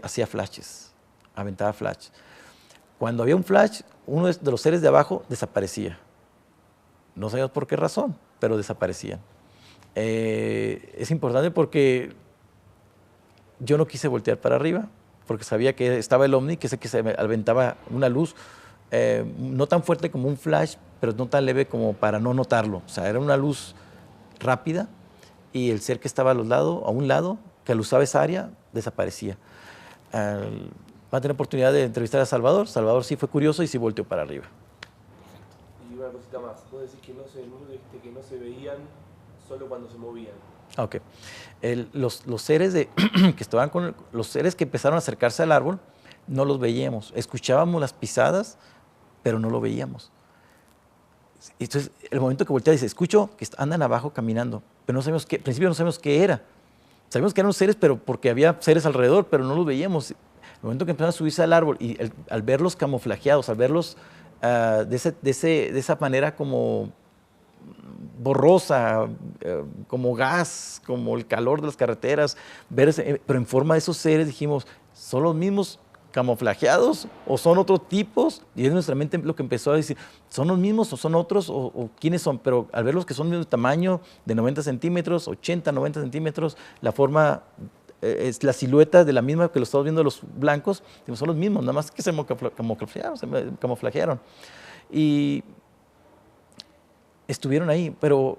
hacía flashes, aventaba flash. Cuando había un flash, uno de los seres de abajo desaparecía. No sabíamos por qué razón, pero desaparecían. Es importante porque yo no quise voltear para arriba, porque sabía que estaba el ovni, que se aventaba una luz, no tan fuerte como un flash, pero no tan leve como para no notarlo. O sea, era una luz rápida y el ser que estaba a un lado, que alusaba esa área, desaparecía. Van a tener oportunidad de entrevistar a Salvador. Salvador sí fue curioso y sí volteó para arriba. Y una cosita más, vos decís que no se veían solo cuando se movían. Ok. Los seres los seres que empezaron a acercarse al árbol, no los veíamos. Escuchábamos las pisadas, pero no lo veíamos. Entonces, el momento que voltea dice, escucho que andan abajo caminando, pero no sabemos qué, al principio no sabemos qué era. Sabíamos que eran seres, pero porque había seres alrededor, pero no los veíamos. El momento que empezaron a subirse al árbol y al verlos camuflajeados, al verlos de esa manera como borrosa, como gas, como el calor de las carreteras, pero en forma de esos seres, dijimos, ¿son los mismos camuflajeados o son otros tipos? Y es nuestra mente lo que empezó a decir, ¿son los mismos o son otros o quiénes son? Pero al verlos que son del mismo tamaño, de 90 centímetros, 80, 90 centímetros, la forma, es la silueta de la misma que lo estamos viendo los blancos, son los mismos, nada más que se camuflajearon. Y estuvieron ahí, pero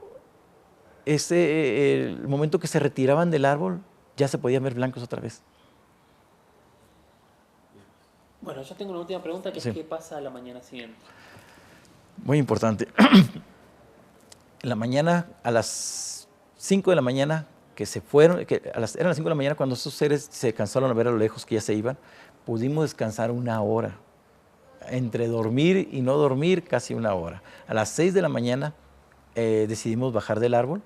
el momento que se retiraban del árbol, ya se podían ver blancos otra vez. Bueno, yo tengo una última pregunta que Sí. es ¿qué pasa a la mañana siguiente? Muy importante. En la mañana, a las 5 de la mañana, que se fueron, eran las 5 de la mañana cuando esos seres se cansaron a ver a lo lejos que ya se iban, pudimos descansar una hora. Entre dormir y no dormir, casi una hora. A las 6 de la mañana decidimos bajar del árbol.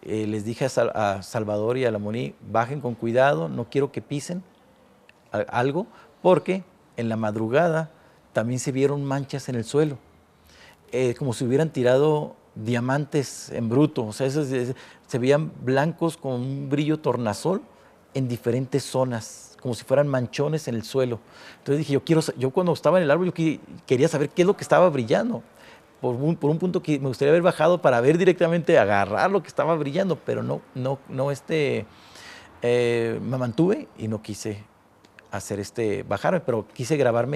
Les dije a Salvador y a la Moni, bajen con cuidado, no quiero que pisen algo, porque en la madrugada también se vieron manchas en el suelo, como si hubieran tirado diamantes en bruto, o sea, se veían blancos con un brillo tornasol en diferentes zonas, como si fueran manchones en el suelo. Entonces dije, yo cuando estaba en el árbol, yo quería saber qué es lo que estaba brillando. Por un punto que me gustaría haber bajado para ver directamente, agarrar lo que estaba brillando, pero me mantuve y no quise hacer bajarme, pero quise grabar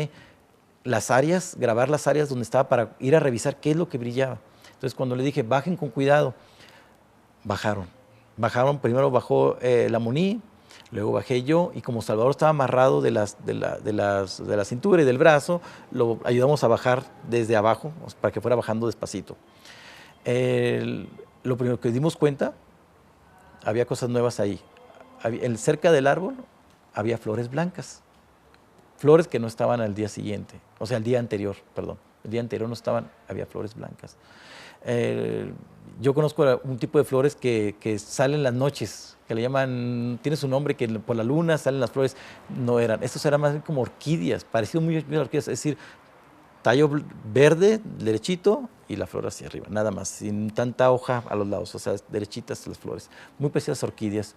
las áreas donde estaba para ir a revisar qué es lo que brillaba. Entonces cuando le dije, bajen con cuidado, bajaron. Primero bajó la Moni, luego bajé yo, y como Salvador estaba amarrado de la cintura y del brazo, lo ayudamos a bajar desde abajo, para que fuera bajando despacito. Lo primero que dimos cuenta, había cosas nuevas ahí. Cerca del árbol había flores blancas, flores que no estaban al día siguiente, o sea, el día anterior, perdón. El día anterior no estaban, había flores blancas. Yo conozco un tipo de flores que salen las noches, que le llaman, tiene su nombre, que por la luna salen las flores. No eran, estos eran más bien como orquídeas, parecido muy a orquídeas, es decir, tallo verde, derechito, y la flor hacia arriba, nada más, sin tanta hoja a los lados, o sea, derechitas las flores, muy parecidas a orquídeas.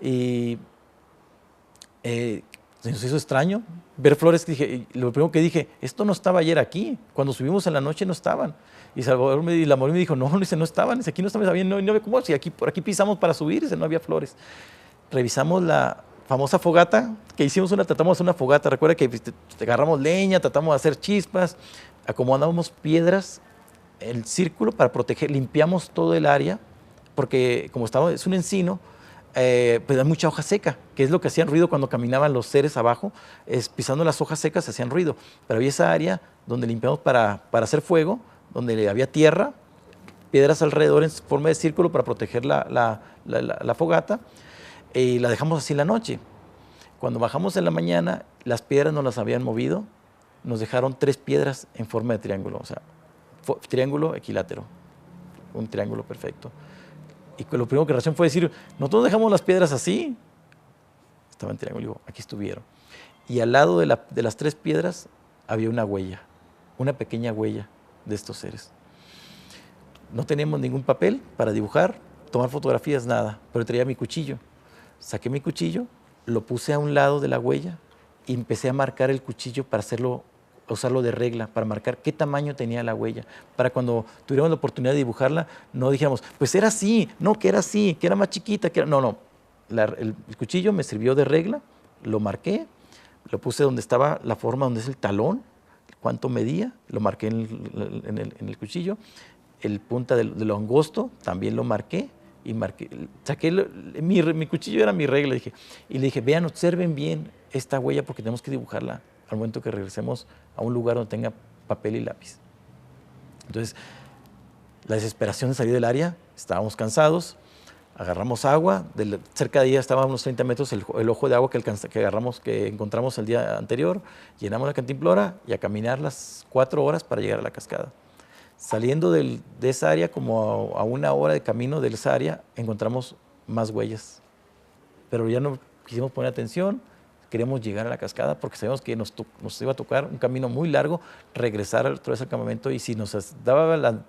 Y se nos hizo extraño ver flores, lo primero que dije, esto no estaba ayer aquí, cuando subimos en la noche no estaban. Y Salvador y la Moni me dijo, no estaban, aquí no estaban, no había cómo, si por aquí pisamos para subir, no había flores. Revisamos la famosa fogata que tratamos de hacer una fogata, recuerda que agarramos leña, tratamos de hacer chispas, acomodamos piedras, el círculo para proteger, limpiamos todo el área, porque como es un encino, pues hay mucha hoja seca, que es lo que hacían ruido cuando caminaban los seres abajo, pisando las hojas secas hacían ruido, pero había esa área donde limpiamos para hacer fuego, donde había tierra, piedras alrededor en forma de círculo para proteger la fogata, y la dejamos así en la noche. Cuando bajamos en la mañana, las piedras no las habían movido, nos dejaron 3 piedras en forma de triángulo, o sea, triángulo equilátero, un triángulo perfecto. Y lo primero que reaccionó fue decir, nosotros dejamos las piedras así, estaba en triángulo, digo, aquí estuvieron. Y al lado de las 3 piedras había una huella, una pequeña huella de estos seres. No teníamos ningún papel para dibujar, tomar fotografías, nada, pero traía mi cuchillo. Saqué mi cuchillo, lo puse a un lado de la huella y empecé a marcar el cuchillo para usarlo de regla, para marcar qué tamaño tenía la huella, para cuando tuviéramos la oportunidad de dibujarla, no dijéramos, pues era así, no, que era así, que era más chiquita, no. El cuchillo me sirvió de regla, lo marqué, lo puse donde estaba la forma, donde es el talón, cuánto medía, lo marqué en el cuchillo, el punta del angosto también lo marqué, y saqué mi cuchillo era mi regla, y le dije, vean, observen bien esta huella porque tenemos que dibujarla al momento que regresemos a un lugar donde tenga papel y lápiz. Entonces, la desesperación de salir del área, estábamos cansados, Agarramos agua, cerca de ella estaba a unos 30 metros el ojo de agua que encontramos el día anterior, llenamos la cantimplora y a caminar las 4 horas para llegar a la cascada. Saliendo de esa área, como a 1 hora de camino de esa área, encontramos más huellas. Pero ya no quisimos poner atención, queríamos llegar a la cascada porque sabíamos que nos iba a tocar un camino muy largo, regresar otra vez al campamento, y si nos daba la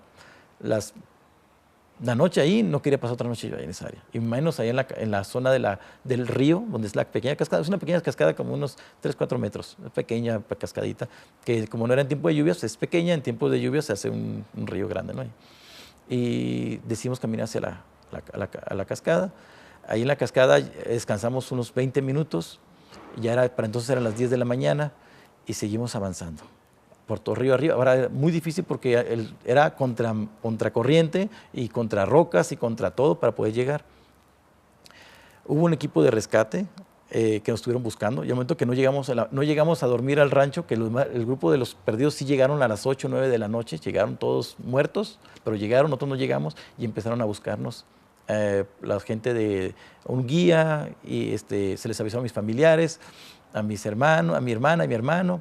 noche ahí, no quería pasar otra noche yo ahí en esa área. Y menos ahí en la zona del río, donde es la pequeña cascada. Es una pequeña cascada como unos 3, 4 metros. Es pequeña cascadita, que como no era en tiempo de lluvias, es pequeña. En tiempo de lluvias se hace un río grande, ¿no? Y decidimos caminar hacia la cascada. Ahí en la cascada descansamos unos 20 minutos. Para entonces eran las 10 de la mañana y seguimos avanzando por todo río arriba. Ahora era muy difícil porque era contracorriente y contra rocas y contra todo para poder llegar. Hubo un equipo de rescate que nos estuvieron buscando, y al momento que no llegamos a dormir al rancho, que el grupo de los perdidos sí llegaron a las 8 o 9 de la noche, llegaron todos muertos, pero llegaron, nosotros no llegamos, y empezaron a buscarnos. La gente de un guía, y se les avisó a mis familiares, a mis hermanos, a mi hermana y mi hermano,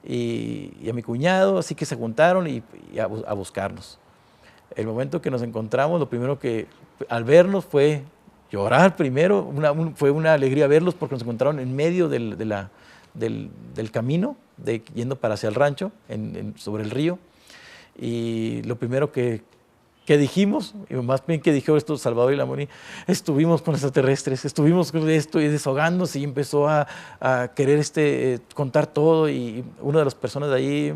y a mi cuñado, así que se juntaron y a buscarnos. El momento que nos encontramos, lo primero que al vernos fue llorar primero, fue una alegría verlos porque nos encontraron en medio del camino, yendo para hacia el rancho, sobre el río, y lo primero que dijimos, y más bien que dijeron estos Salvador y Lamoni, estuvimos con extraterrestres, estuvimos con esto, y desahogándose, y empezó a querer contar todo, y una de las personas de ahí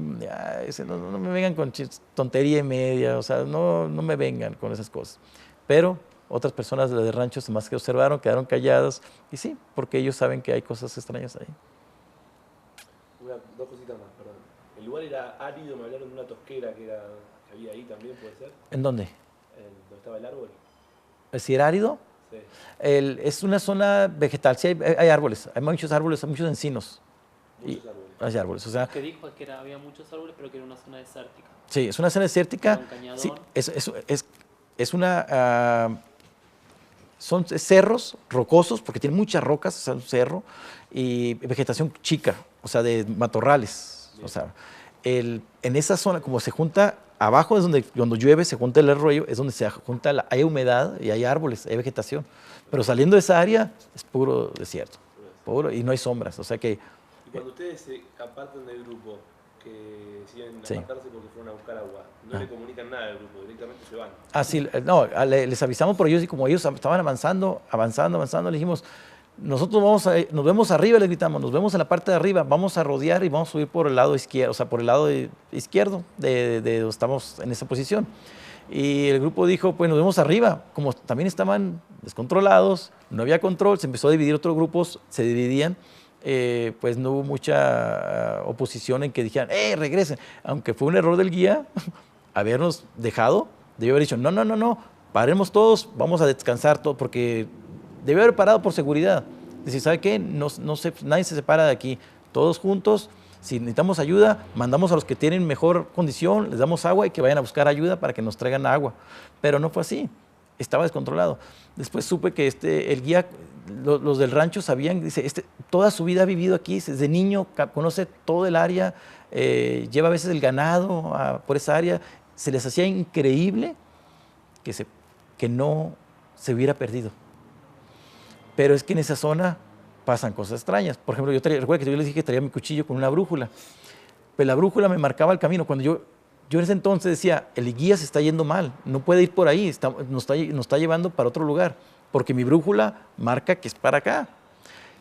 dice, no me vengan con tontería y media, o sea, no me vengan con esas cosas. Pero otras personas de ranchos más que observaron, quedaron calladas, y sí, porque ellos saben que hay cosas extrañas ahí. Dos cositas más, perdón. El lugar era árido, me hablaron de una tosquera que había ahí también, ¿puede ser? ¿En dónde? ¿Dónde estaba el árbol? ¿Es decir, árido? Sí. Es una zona vegetal, sí hay árboles, hay muchos árboles, hay muchos encinos. Muchos árboles. Hay árboles, o sea. Lo que dijo es que había muchos árboles, pero que era una zona desértica. Sí, es una zona desértica. Un cañadón. Sí, son cerros rocosos, porque tiene muchas rocas, o sea, un cerro, y vegetación chica, o sea, de matorrales. Bien. O sea, en esa zona, como se junta, abajo es donde cuando llueve se junta el arroyo, es donde se junta, hay humedad y hay árboles, hay vegetación. Pero saliendo de esa área es puro desierto, puro, y no hay sombras, o sea que. Y cuando ustedes se apartan del grupo, que deciden apartarse porque fueron a buscar agua, no le comunican nada al grupo, directamente se van. Ah, sí, no, les avisamos por ellos, y como ellos estaban avanzando, le dijimos, nosotros nos vemos arriba, les gritamos, nos vemos en la parte de arriba, vamos a rodear y vamos a subir por el lado izquierdo, o sea, por el lado izquierdo de donde estamos en esa posición. Y el grupo dijo, pues nos vemos arriba. Como también estaban descontrolados, no había control, se empezó a dividir, otros grupos se dividían. Pues no hubo mucha oposición en que dijeran, regresen, aunque fue un error del guía habernos dejado, debió haber dicho, no, paremos todos, vamos a descansar todos, porque debió haber parado por seguridad, decir, ¿sabe qué? Nadie se separa de aquí, todos juntos, si necesitamos ayuda, mandamos a los que tienen mejor condición, les damos agua y que vayan a buscar ayuda para que nos traigan agua, pero no fue así, estaba descontrolado. Después supe que el guía, los del rancho sabían, dice, toda su vida ha vivido aquí, desde niño, conoce todo el área, lleva a veces el ganado por esa área, se les hacía increíble que no se hubiera perdido. Pero es que en esa zona pasan cosas extrañas. Por ejemplo, recuerda que yo les dije que traía mi cuchillo con una brújula, pero la brújula me marcaba el camino. Cuando yo en ese entonces decía, el guía se está yendo mal, no puede ir por ahí, nos está llevando para otro lugar, porque mi brújula marca que es para acá.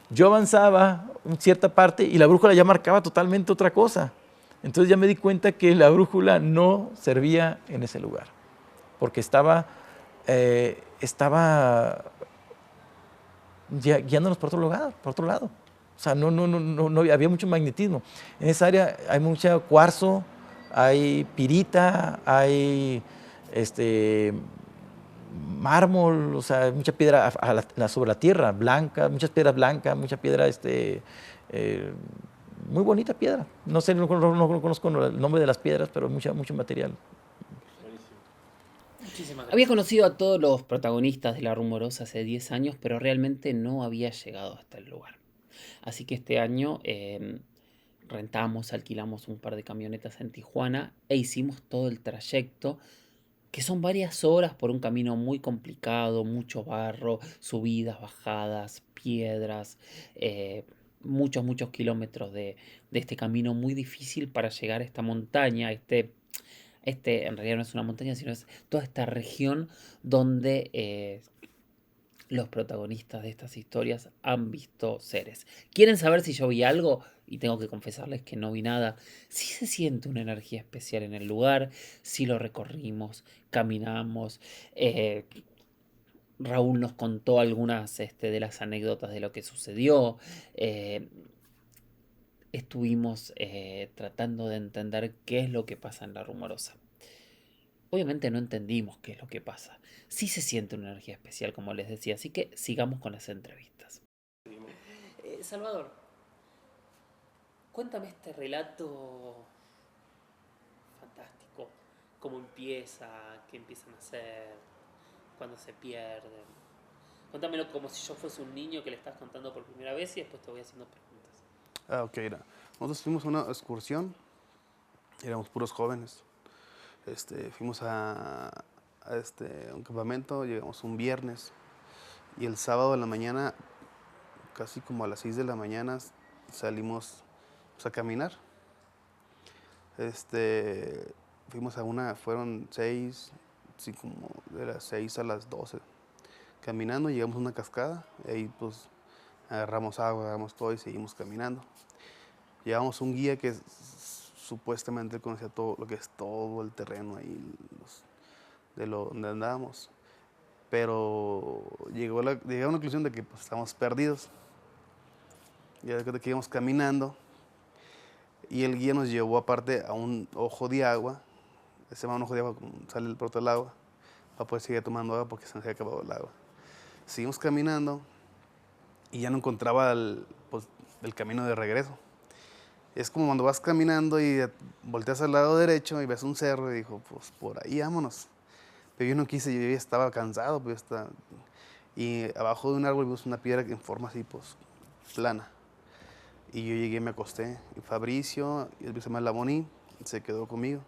Yo avanzaba en cierta parte y la brújula ya marcaba totalmente otra cosa. Entonces ya me di cuenta que la brújula no servía en ese lugar, porque estaba guiándonos por otro lado. O sea, no había mucho magnetismo. En esa área hay mucho cuarzo, hay pirita, hay mármol, o sea, mucha piedra sobre la tierra, blanca, muchas piedras blancas, mucha piedra, muy bonita piedra. No conozco el nombre de las piedras, pero mucho material. Muchísimas Había gracias. conocido a todos los protagonistas de La Rumorosa hace 10 años, pero realmente no había llegado hasta el lugar. Así que este año rentamos, alquilamos un par de camionetas en Tijuana e hicimos todo el trayecto, que son varias horas por un camino muy complicado, mucho barro, subidas, bajadas, piedras, eh, muchos kilómetros de este camino muy difícil para llegar a esta montaña, en realidad no es una montaña, sino es toda esta región donde los protagonistas de estas historias han visto seres. ¿Quieren saber si yo vi algo? Y tengo que confesarles que no vi nada. Sí se siente una energía especial en el lugar, sí lo recorrimos, caminamos. eh, Raúl nos contó algunas de las anécdotas de lo que sucedió. eh, Estuvimos tratando de entender qué es lo que pasa en La Rumorosa. Obviamente no entendimos qué es lo que pasa. Sí se siente una energía especial, como les decía, así que sigamos con las entrevistas. Salvador, cuéntame este relato fantástico. ¿Cómo empieza? ¿Qué empiezan a hacer? ¿Cuándo se pierden? Cuéntamelo como si yo fuese un niño que le estás contando por primera vez y después te voy haciendo preguntas. Ok, mira. Nosotros fuimos a una excursión, éramos puros jóvenes. Fuimos a un campamento, llegamos un viernes y el sábado en la mañana, casi como a las 6 de la mañana, salimos pues, a caminar. Fuimos fueron 6, sí, como de las 6 a las 12. Caminando, llegamos a una cascada, y ahí pues agarramos agua, agarramos todo y seguimos caminando. Llevamos un guía que supuestamente conocía todo lo que es todo el terreno ahí, donde andábamos. Pero llegué a una conclusión de que pues, estábamos perdidos. Ya de que íbamos caminando y el guía nos llevó aparte a un ojo de agua. Se llama un ojo de agua, como sale el broto del agua, para poder seguir tomando agua porque se nos había acabado el agua. Seguimos caminando y ya no encontraba pues, el camino de regreso. Es como cuando vas caminando y volteas al lado derecho y ves un cerro y dijo, pues por ahí vámonos. Pero yo no quise, yo ya estaba cansado, pues y abajo de un árbol vimos una piedra en forma así, pues, plana. Y yo llegué y me acosté. Y Fabricio, y el se llama Lamoni, se quedó conmigo.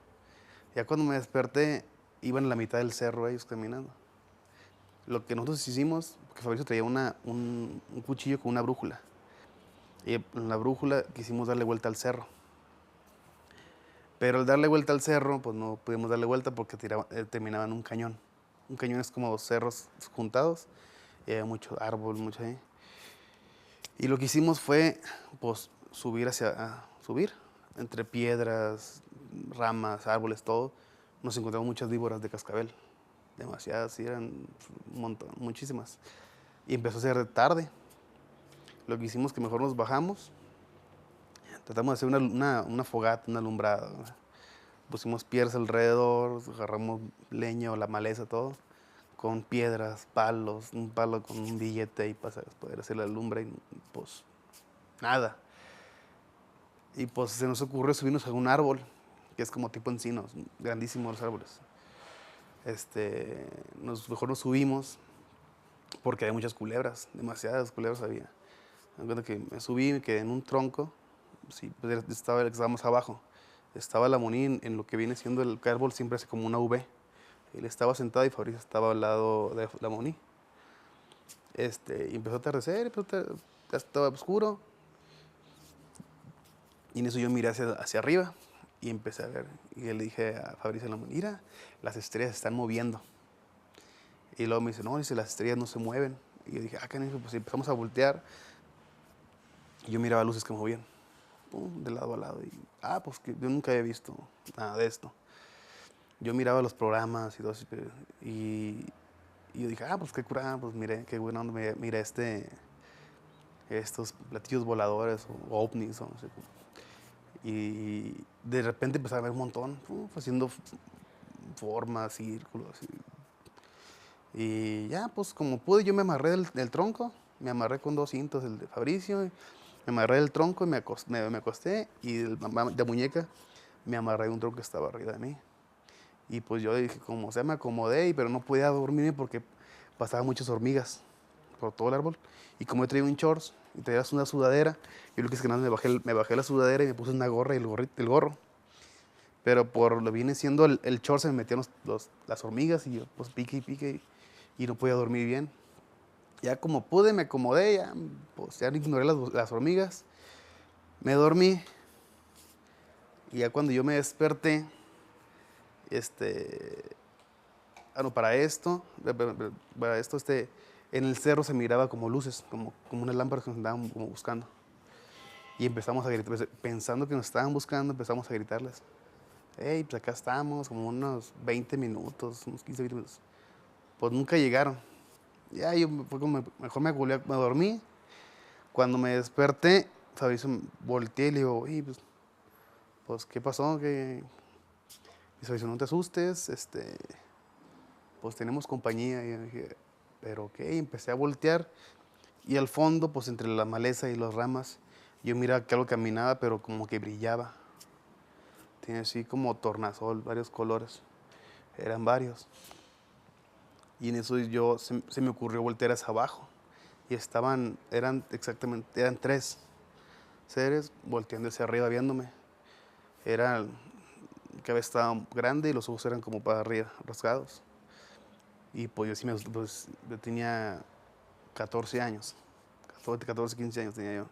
Ya cuando me desperté, iban en la mitad del cerro ellos caminando. Lo que nosotros hicimos, porque Fabricio traía un cuchillo con una brújula. Y en la brújula quisimos darle vuelta al cerro. Pero al darle vuelta al cerro, pues no pudimos darle vuelta porque terminaba en un cañón. Un cañón es como dos cerros juntados y hay mucho árbol, mucho ahí. Y lo que hicimos fue, pues, subir entre piedras, ramas, árboles, todo. Nos encontramos muchas víboras de cascabel. Demasiadas, sí, eran un montón, muchísimas. Y empezó a ser tarde. Lo que hicimos que mejor nos bajamos. Tratamos de hacer una fogata, una alumbrada. Pusimos piedras alrededor, agarramos leña o la maleza, todo, con piedras, palos, un palo con un billete y para poder hacer la lumbre y pues nada. Y pues se nos ocurrió subirnos a un árbol, que es como tipo encinos, grandísimos los árboles. Mejor nos subimos porque había muchas culebras, demasiadas culebras había. Me acuerdo que me subí, me quedé en un tronco, sí, pues estábamos abajo. Estaba Lamoni en lo que viene siendo el árbol, siempre hace como una V. Él estaba sentado y Fabricio estaba al lado de Lamoni. Y empezó a atardecer, ya estaba oscuro. Y en eso yo miré hacia arriba y empecé a ver. Y le dije a Fabricio Lamoni, mira, las estrellas se están moviendo. Y luego me dice, no, dice, las estrellas no se mueven. Y yo dije, canijo, pues empezamos a voltear. Y yo miraba luces que movían, pum, de lado a lado. Y, pues que yo nunca había visto nada de esto. Yo miraba los programas y todo así, y yo dije, pues qué curada, pues miré, qué bueno, mira estos platillos voladores o ovnis, o no sé. Y de repente empecé a ver un montón, haciendo formas, círculos. Y ya, pues como pude, yo me amarré del tronco, me amarré con 2 cintos, el de Fabricio, me amarré del tronco y me acosté y de muñeca me amarré un tronco que estaba arriba de mí. Y pues yo dije, como sea, me acomodé, pero no podía dormirme porque pasaban muchas hormigas por todo el árbol. Y como yo traía un shorts y traía una sudadera, yo lo que hice que nada más me bajé la sudadera y me puse una gorra y el gorro. Pero por lo viene siendo el short se me metían las hormigas y yo pues pique y pique y no podía dormir bien. Ya como pude, me acomodé, ya, pues ya ignoré las hormigas, me dormí y ya cuando yo me desperté, no, para esto, en el cerro se miraba como luces, como unas lámparas que nos andaban como buscando. Y empezamos a gritar, pensando que nos estaban buscando, empezamos a gritarles. Hey, pues acá estamos, como unos 20 minutos, unos 15, 20 minutos. Pues nunca llegaron. Ya yo mejor me dormí. Cuando me desperté, Fabricio volteé y le digo, oye, pues ¿qué pasó? Y Fabricio, no te asustes, pues tenemos compañía. Y yo dije, pero ok, empecé a voltear y al fondo, pues entre la maleza y las ramas, yo miraba que algo caminaba, pero como que brillaba. Tiene así como tornasol, varios colores. Eran varios. Y en eso se me ocurrió voltear hacia abajo. Y eran 3 seres volteando hacia arriba viéndome. Era, la cabeza estaba grande y los ojos eran como para arriba, rasgados. Y pues yo sí yo tenía 14 años, 14, 15 años tenía yo.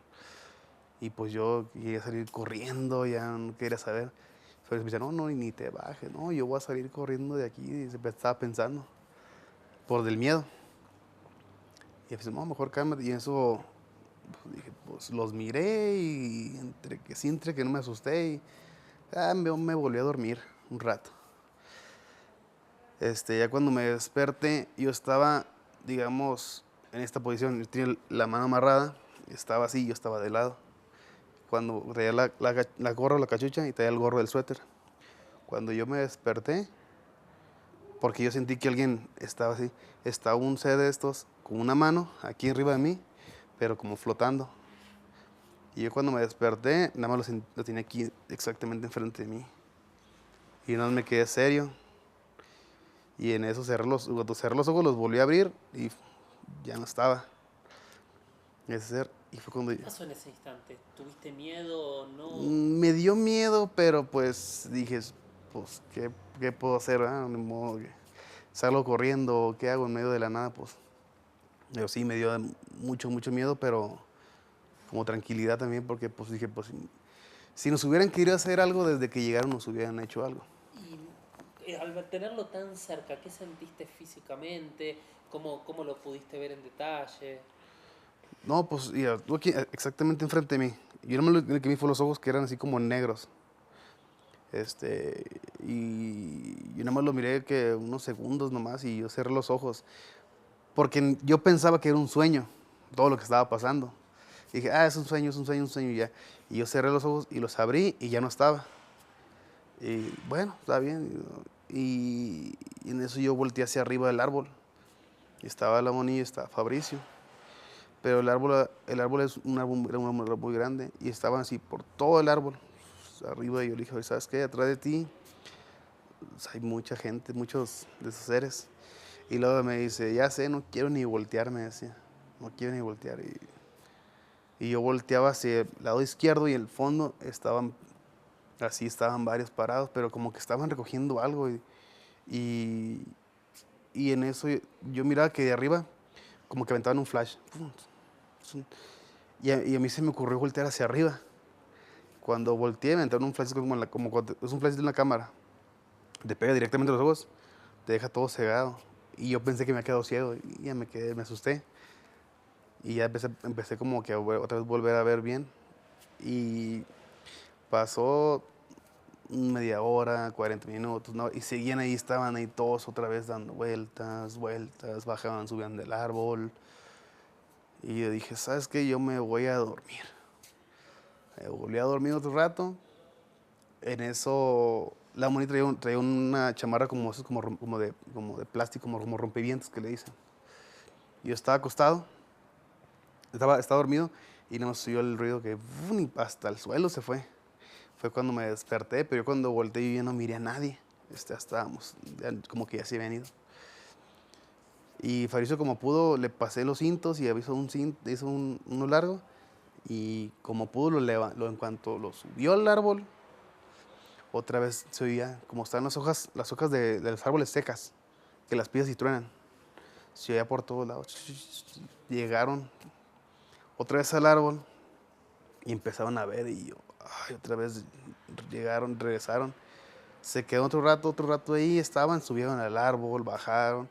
Y pues yo quería salir corriendo, ya no quería saber. Entonces me decía, no, ni te bajes, no, yo voy a salir corriendo de aquí. Y se estaba pensando, por del miedo. Y pues, no, mejor cálmate. Y en eso pues, dije, pues los miré y entre que no me asusté y me volví a dormir un rato. Ya cuando me desperté, yo estaba, digamos, en esta posición, yo tenía la mano amarrada, estaba así, yo estaba de lado. Cuando traía la gorra o la cachucha y traía el gorro del suéter. Cuando yo me desperté, porque yo sentí que alguien estaba así, estaba un ser de estos con una mano aquí arriba de mí, pero como flotando. Y yo cuando me desperté, nada más lo tenía aquí exactamente enfrente de mí. Y nada más me quedé serio. Y en eso cuando cerré los ojos, los volví a abrir y ya no estaba. Ese ser. Y fue cuando ¿Qué pasó en ese instante? ¿Tuviste miedo o no? me dio miedo, pero pues dije, pues, ¿qué puedo hacer? Ni modo que salgo corriendo, ¿qué hago en medio de la nada? Pues, yo sí me dio mucho, mucho miedo, pero como tranquilidad también, porque pues dije, pues, si nos hubieran querido hacer algo desde que llegaron, nos hubieran hecho algo. Y al tenerlo tan cerca, ¿qué sentiste físicamente? ¿Cómo lo pudiste ver en detalle? No, pues, mira, tú aquí exactamente enfrente de mí. Yo no me lo que vi fue los ojos que eran así como negros. Y yo nada más lo miré que unos segundos nomás y yo cerré los ojos. Porque yo pensaba que era un sueño, todo lo que estaba pasando. Y dije, es un sueño, es un sueño, un sueño y ya. Y yo cerré los ojos y los abrí y ya no estaba. Y bueno, está bien. Y en eso yo volteé hacia arriba del árbol. Y estaba la monilla, estaba Fabricio. Pero el árbol era un árbol muy grande y estaban así por todo el árbol. Arriba y yo le dije, ¿sabes qué? Atrás de ti hay mucha gente, muchos de esos seres. Y luego me dice, ya sé, no quiero ni voltear, me decía. No quiero ni voltear. Y yo volteaba hacia el lado izquierdo y el fondo estaban varios parados, pero como que estaban recogiendo algo. Y, y en eso yo miraba que de arriba como que aventaban un flash. Y a mí se me ocurrió voltear hacia arriba. Cuando volteé, me aventaron un flash como cuando es un flash de una cámara. Te pega directamente a los ojos, te deja todo cegado. Y yo pensé que me había quedado ciego y ya me asusté. Y ya empecé como que otra vez volver a ver bien. Y pasó media hora, 40 minutos, ¿no? Y seguían ahí, estaban ahí todos otra vez dando vueltas, bajaban, subían del árbol. Y yo dije, ¿sabes qué? Yo me voy a dormir. Me volví a dormir otro rato. En eso, la Moni traía una chamarra como de plástico, como rompevientos que le dicen. Yo estaba acostado, estaba dormido y no me subió el ruido que hasta el suelo se fue. Fue cuando me desperté, pero yo cuando volteé yo ya no miré a nadie. ya estábamos, como que ya se habían ido. Y Fabricio como pudo, le pasé los cintos y hizo uno largo. Y como pudo, en cuanto lo subió al árbol, otra vez se oía, como están las hojas de los árboles secas, que las pillas y truenan. Se oía por todos lados. Llegaron otra vez al árbol y empezaron a ver y yo, ay, otra vez regresaron. Se quedó otro rato ahí, subieron al árbol, bajaron.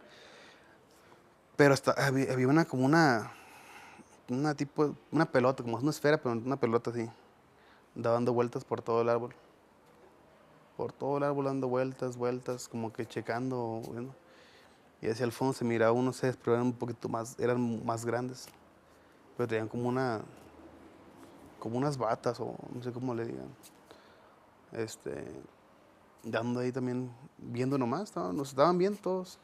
Pero había una pelota, como una esfera, pero una pelota así, dando vueltas por todo el árbol. Por todo el árbol dando vueltas, como que checando, bueno. Y hacia el fondo se miraba unos seres, pero eran un poquito más, eran más grandes. Pero tenían como unas batas, o no sé cómo le digan. Dando ahí también, viendo nomás, nos estaban viendo todos.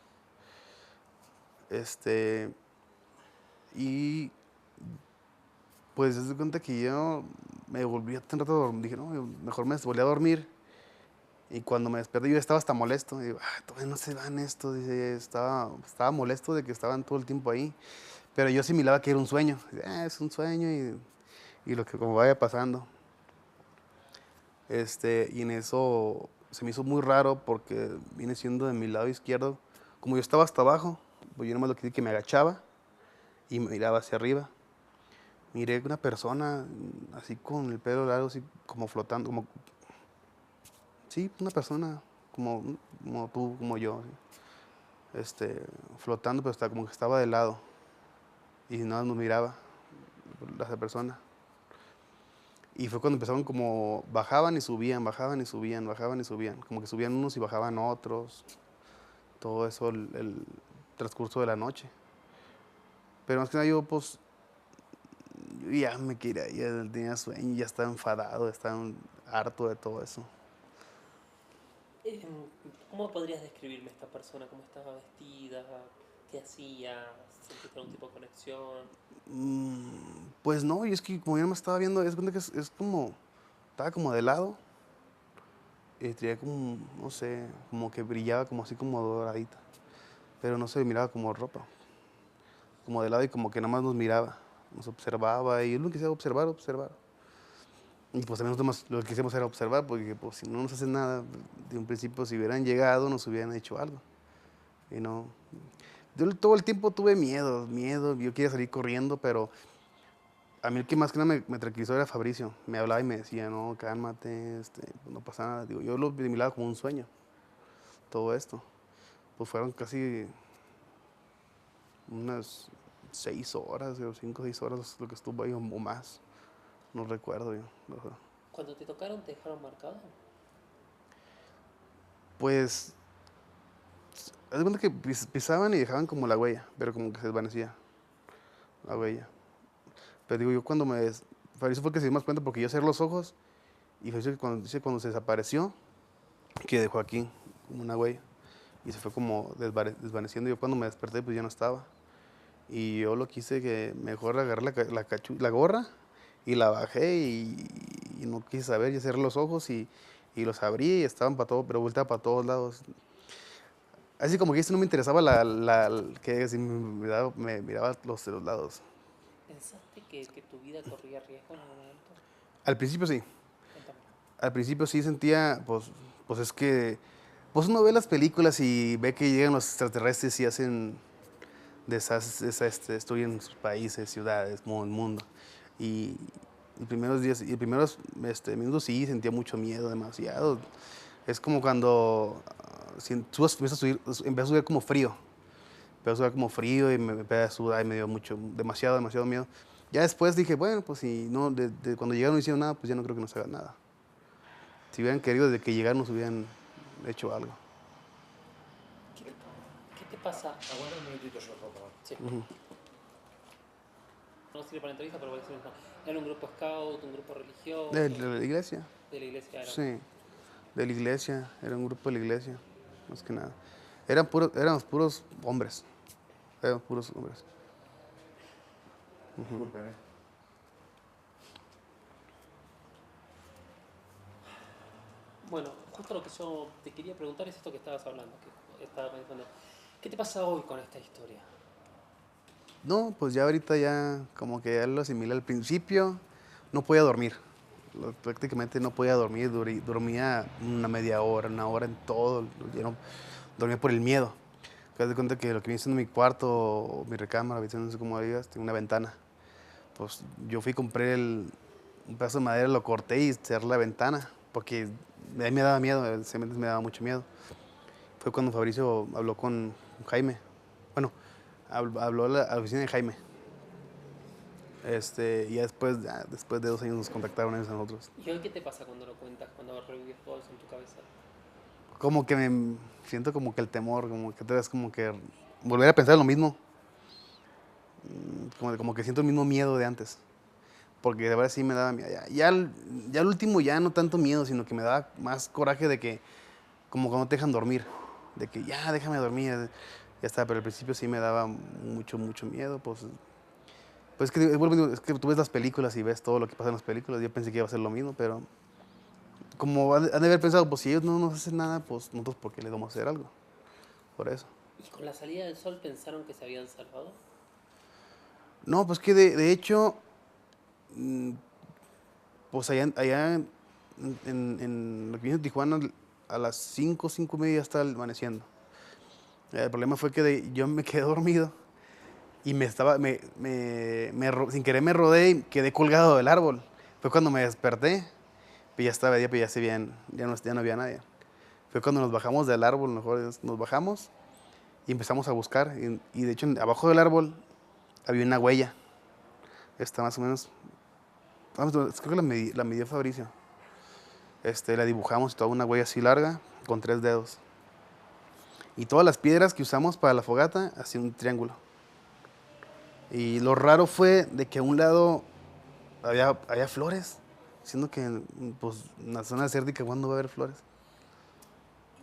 Y pues se cuenta que yo me volví a tener rato a dormir. Dije, no, mejor me volví a dormir. Y cuando me desperté, yo estaba hasta molesto. Y digo, todavía no se van esto. Dice, estaba molesto de que estaban todo el tiempo ahí. Pero yo asimilaba que era un sueño. Dice, es un sueño y lo que como vaya pasando. Y en eso se me hizo muy raro porque viene siendo de mi lado izquierdo. Como yo estaba hasta abajo, pues yo nomás lo que que me agachaba y me miraba hacia arriba. Miré una persona así con el pelo largo, así como flotando, sí, una persona como tú, como yo, flotando, pero hasta como que estaba de lado y nada más nos miraba esa persona. Y fue cuando empezaron como bajaban y subían, bajaban y subían, bajaban y subían, como que subían unos y bajaban otros, todo eso el transcurso de la noche. Pero más que nada yo pues ya me quería, ya tenía sueño, ya estaba enfadado, estaba harto de todo eso. ¿Cómo podrías describirme a esta persona? ¿Cómo estaba vestida? ¿Qué hacía? ¿Sentiste algún tipo de conexión? Pues no, y es que como yo no me estaba viendo, es cuenta que es como, estaba como de lado, y tenía como, no sé, como que brillaba como así como doradita, pero no se miraba como ropa, como de lado y como que nada más nos miraba, nos observaba y uno quisiera observar. Y pues también nosotros lo que quisimos era observar, porque pues si no nos hacen nada, de un principio si hubieran llegado nos hubieran hecho algo. Y no, yo todo el tiempo tuve miedo, yo quería salir corriendo, pero a mí el que más que nada me tranquilizó era Fabricio. Me hablaba y me decía, no, cálmate, no pasa nada. Digo, yo lo miraba como un sueño, todo esto. Pues fueron casi unas 6 horas, o 5 o 6 horas lo que estuvo ahí o más. No recuerdo yo. Ajá. Cuando te tocaron, ¿te dejaron marcado? Pues, haz de cuenta que pisaban y dejaban como la huella, pero como que se desvanecía la huella. Pero digo, yo Fabricio fue el que se dio más cuenta porque yo cerré los ojos y Fabricio dice cuando se desapareció, que dejó aquí como una huella. Y se fue como desvaneciendo. Yo cuando me desperté, pues ya no estaba. Y yo lo quise que mejor agarré la gorra y la bajé y no quise saber. Ya cerré los ojos y los abrí y estaban para todo, pero volteaba para todos lados. Así como que esto no me interesaba que si me miraba de los lados. ¿Pensaste que tu vida corría riesgo en algún momento? Al principio sí. Cuéntame. Al principio sí sentía, pues es que, pues uno ve las películas y ve que llegan los extraterrestres y hacen destruyen sus países, ciudades, el mundo. Y los primeros días, y los primeros minutos sí sentía mucho miedo, demasiado. Es como cuando empecé a subir como frío. Empecé a sudar como frío y me empecé a sudar y me dio demasiado miedo. Ya después dije, bueno, pues si no, cuando llegaron no hicieron nada, pues ya no creo que nos hagan nada. Si hubieran querido desde que llegaron nos hubieran hecho algo. ¿Qué te pasa? Aguarda un minutito yo, por favor. Sí. No sirve para la entrevista, pero voy a decir mismo. ¿Era un grupo scout, un grupo religioso? ¿De la iglesia? De la iglesia era. Sí, de la iglesia, era un grupo de la iglesia, más que nada. Éramos puros hombres, éramos puros hombres. Disculpen, Bueno, justo lo que yo te quería preguntar es esto que estabas hablando, que estaba pensando. ¿Qué te pasa hoy con esta historia? No, pues ya ahorita ya como que ya lo asimilé. Al principio no podía dormir. Prácticamente no podía dormir. Dormía una media hora, una hora en todo. Ya no, dormía por el miedo. Te das cuenta que lo que viene siendo mi cuarto, o mi recámara, no sé cómo digas, tiene una ventana. Pues yo fui y compré un pedazo de madera, lo corté y cerré la ventana. Porque a mí me daba miedo, me daba mucho miedo. Fue cuando Fabricio habló con Jaime. Bueno, habló a la oficina de Jaime. Y ya después de 2 años nos contactaron ellos a nosotros. ¿Y hoy qué te pasa cuando lo cuentas, cuando revives todo eso en tu cabeza? Como que me siento como que el temor, como que otra vez como que volver a pensar lo mismo. Como que siento el mismo miedo de antes. Porque de verdad sí me daba miedo. Ya el último ya no tanto miedo, sino que me daba más coraje de que, como cuando te dejan dormir. De que ya déjame dormir. Ya está, pero al principio sí me daba mucho, mucho miedo. Pues es que tú ves las películas y ves todo lo que pasa en las películas. Yo pensé que iba a ser lo mismo, pero como han de haber pensado, pues si ellos no nos hacen nada, pues nosotros por qué les vamos a hacer algo. Por eso. ¿Y con la salida del sol pensaron que se habían salvado? No, pues que de hecho, mm, pues allá en lo que viene de Tijuana, a las 5, 5:30 ya está amaneciendo. El problema fue que yo me quedé dormido y sin querer me rodé y quedé colgado del árbol. Fue cuando me desperté, pues ya estaba de día, pues ya se veían, ya no había nadie. Fue cuando nos bajamos del árbol, mejor nos bajamos y empezamos a buscar. Y de hecho, abajo del árbol había una huella. Está más o menos, creo que la midió Fabricio. La dibujamos, toda una huella así larga, con 3 dedos. Y todas las piedras que usamos para la fogata, hacían un triángulo. Y lo raro fue de que a un lado había flores, siendo que pues, en la zona desértica, ¿cuándo va a haber flores?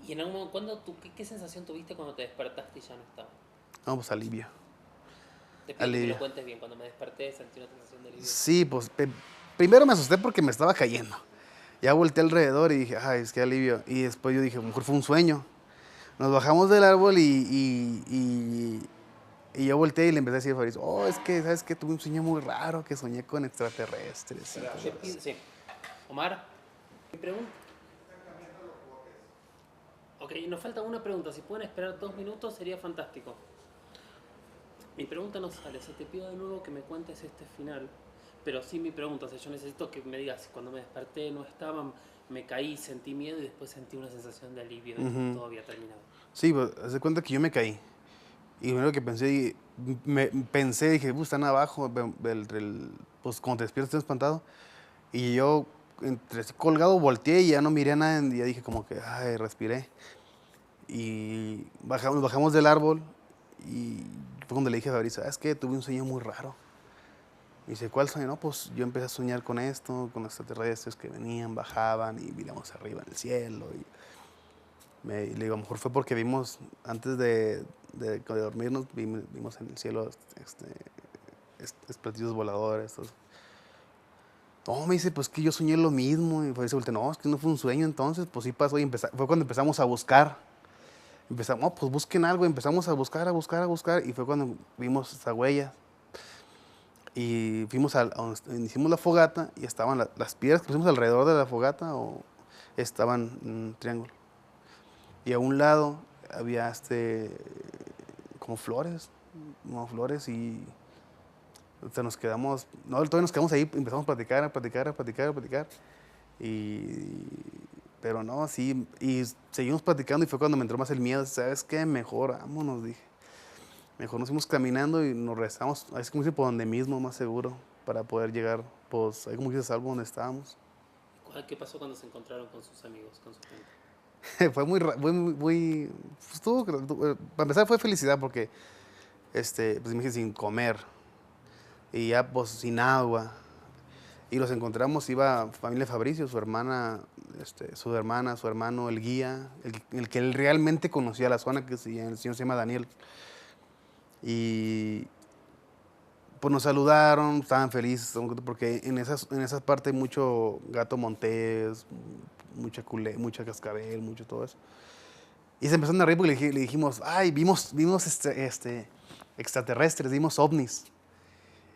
¿Y en algún momento, qué sensación tuviste cuando te despertaste y ya no estaba? No, pues alivio. Te pido que me Alivio. lo cuentes bien. Cuando me desperté sentí una sensación de alivio. Sí, pues primero me asusté porque me estaba cayendo. Ya volteé alrededor y dije, ay, es que alivio. Y después yo dije, a lo mejor fue un sueño. Nos bajamos del árbol y yo volteé y le empecé a decir a Fabricio, oh, es que, ¿sabes qué? Tuve un sueño muy raro, que soñé con extraterrestres. Sí. Omar, mi pregunta. Ok, nos falta una pregunta. Si pueden esperar 2 minutos sería fantástico. Mi pregunta no sale. O sea, te pido de nuevo que me cuentes este final. Pero sí mi pregunta. O sea, yo necesito que me digas, cuando me desperté no estaban, me caí, sentí miedo y después sentí una sensación de alivio de que todo había terminado. Sí, pues, haz de cuenta que yo me caí. Y lo primero que pensé, dije, están abajo, pues cuando te despiertas estás espantado. Y yo, entre así colgado, volteé y ya no miré a nada. Y ya dije como que, ay, respiré. Y bajamos del árbol y fue cuando le dije a Fabricio, es que tuve un sueño muy raro. Y dice, ¿cuál sueño? No, pues yo empecé a soñar con esto, con los extraterrestres que venían, bajaban y miramos arriba en el cielo. Y le digo, a lo mejor fue porque vimos, antes de dormirnos, vimos en el cielo platillos voladores. No, me dice, pues que yo soñé lo mismo. Y Fabricio volteó, no, es que no fue un sueño entonces, pues sí pasó. Y fue cuando empezamos a buscar. Empezamos, no, pues busquen algo. Empezamos a buscar. Y fue cuando vimos esa huella. Y fuimos a donde hicimos la fogata y estaban las piedras que pusimos alrededor de la fogata estaban en un triángulo. Y a un lado había como flores, y nos quedamos, no, todavía nos quedamos ahí, empezamos a platicar. Pero no, sí, y seguimos platicando y fue cuando me entró más el miedo. ¿Sabes qué? Mejor vámonos, dije. Mejor nos fuimos caminando y nos regresamos, es como dice, por donde mismo, más seguro, para poder llegar, pues, ahí como dice, salvo donde estábamos. ¿Qué pasó cuando se encontraron con sus amigos, con su gente? Fue para empezar fue felicidad porque, pues me dije sin comer y ya pues sin agua. Y los encontramos, iba familia Fabricio, su hermana, su hermano, el guía, el que él realmente conocía la zona, que el señor se llama Daniel. Y pues nos saludaron, estaban felices, porque en esas partes hay mucho gato montés, mucha cascabel, mucho todo eso. Y se empezaron a reír porque le dijimos, ay, vimos extraterrestres, vimos ovnis.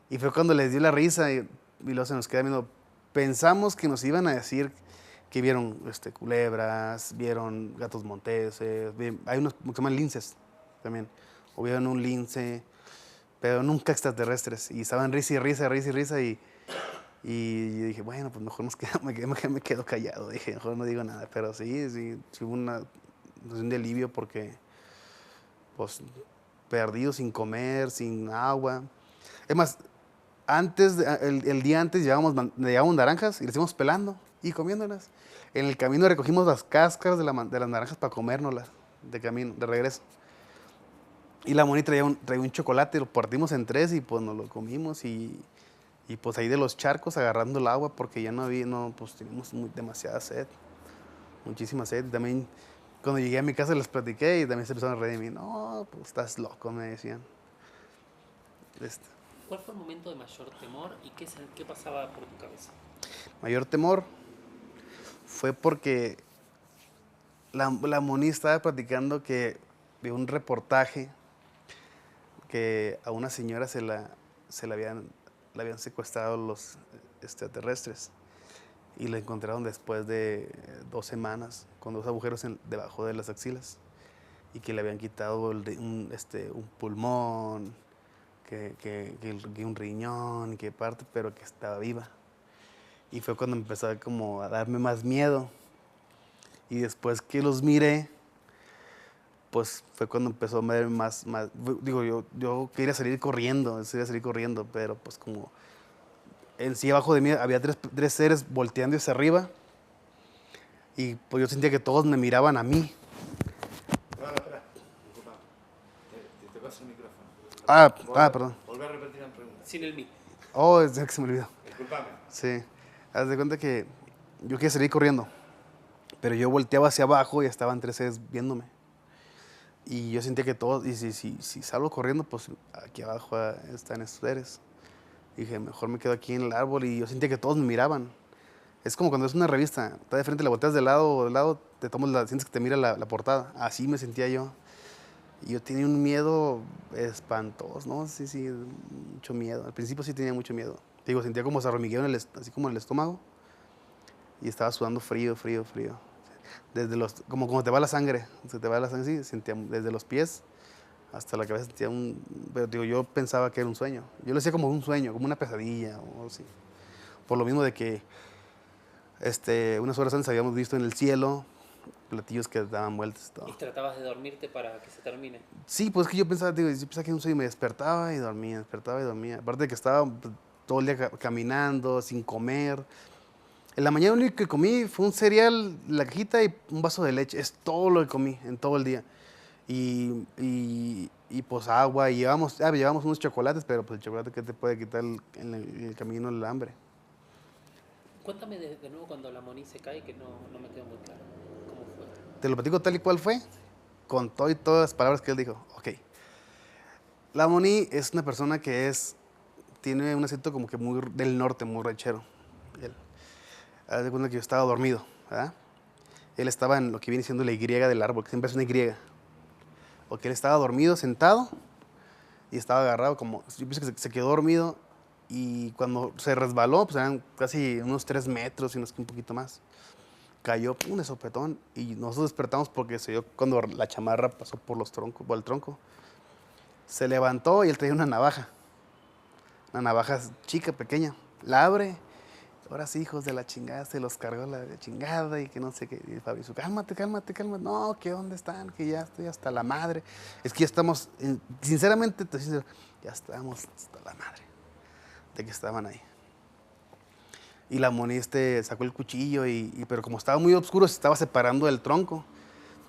Y fue cuando les dio la risa y luego se nos queda viendo. Pensamos que nos iban a decir que vieron culebras, vieron gatos monteses, hay unos que se llaman linces también, o vieron un lince, pero nunca extraterrestres. Y estaban risa y risa. Y yo dije, bueno, pues mejor me quedo callado. Dije, mejor no digo nada. Pero sí hubo una sensación de alivio porque, pues, perdidos, sin comer, sin agua. Es más, el día antes llevábamos naranjas y las íbamos pelando y comiéndolas. En el camino recogimos las cáscaras de las naranjas para comérnoslas de camino, de regreso. Y la Moni traía un chocolate, lo partimos en 3 y pues nos lo comimos y pues ahí de los charcos agarrando el agua porque ya pues teníamos demasiada sed, muchísima sed. Y también cuando llegué a mi casa les platiqué y también se empezaron a reír de mí. No, pues estás loco, me decían. ¿Cuál fue el momento de mayor temor y qué pasaba por tu cabeza? Mayor temor fue porque la Moni estaba platicando que de un reportaje que a una señora le habían secuestrado los extraterrestres y la encontraron después de 2 semanas con 2 agujeros debajo de las axilas y que le habían quitado un pulmón, que un riñón y que parte, pero que estaba viva. Y fue cuando empezó como a darme más miedo. Y después que los miré, pues fue cuando empezó a ver más. Digo, yo quería salir corriendo, pero pues como en sí abajo de mí había 3 seres volteando hacia arriba. Y pues yo sentía que todos me miraban a mí. Espera. Disculpa. Te paso el micrófono. Perdón. Volver a repetir la pregunta. Sin el mí. Oh, es que se me olvidó. Disculpame. Sí. Haz de cuenta que yo quería salir corriendo, pero yo volteaba hacia abajo y estaban 3 seres viéndome. Y yo sentía que todos, y si salgo corriendo, pues aquí abajo están estos seres. Y dije, mejor me quedo aquí en el árbol y yo sentía que todos me miraban. Es como cuando es una revista, está de frente, la volteas de lado, te tomas sientes que te mira la portada. Así me sentía yo. Y yo tenía un miedo espantoso, ¿no? Sí, mucho miedo. Al principio sí tenía mucho miedo. Digo, sentía como se hormigueo así como en el estómago. Y estaba sudando frío. Desde como cuando te va la sangre. Se te va la sangre, sí, sentía desde los pies hasta la cabeza sentía pero digo, yo pensaba que era un sueño. Yo lo hacía como un sueño, como una pesadilla o algo así. Por lo mismo de que unas horas antes habíamos visto en el cielo platillos que daban vueltas y todo. ¿Y tratabas de dormirte para que se termine? Sí, pues es que yo pensaba que era un sueño y me despertaba y dormía. Aparte de que estaba todo el día caminando, sin comer. En la mañana lo único que comí fue un cereal, la cajita y un vaso de leche. Es todo lo que comí en todo el día. Y pues agua, y llevamos unos chocolates, pero pues el chocolate que te puede quitar en el camino el hambre. Cuéntame de nuevo cuando la Moni se cae, que no me quedó muy claro. ¿Cómo fue? Te lo platico tal y cual fue, con todo y todas las palabras que él dijo. Ok. La Moni es una persona que tiene un acento como que muy del norte, muy ranchero. Haz de cuenta que yo estaba dormido, ¿verdad? Él estaba en lo que viene siendo la Y del árbol, que siempre es una Y. Porque él estaba dormido, sentado, y estaba agarrado como, yo pienso que se quedó dormido, y cuando se resbaló, pues eran casi unos 3 metros y un poquito más. Cayó de sopetón, y nosotros despertamos porque se dio cuando la chamarra pasó por el tronco. Se levantó y él traía una navaja chica, pequeña. La abre. Ahora sí, hijos de la chingada, se los cargó la chingada y que no sé qué. Y Fabi dice, cálmate. No, que dónde están, que ya estoy hasta la madre. Es que ya estamos, sinceramente, ya estamos hasta la madre de que estaban ahí. Y la Moni sacó el cuchillo, pero como estaba muy oscuro, se estaba separando del tronco.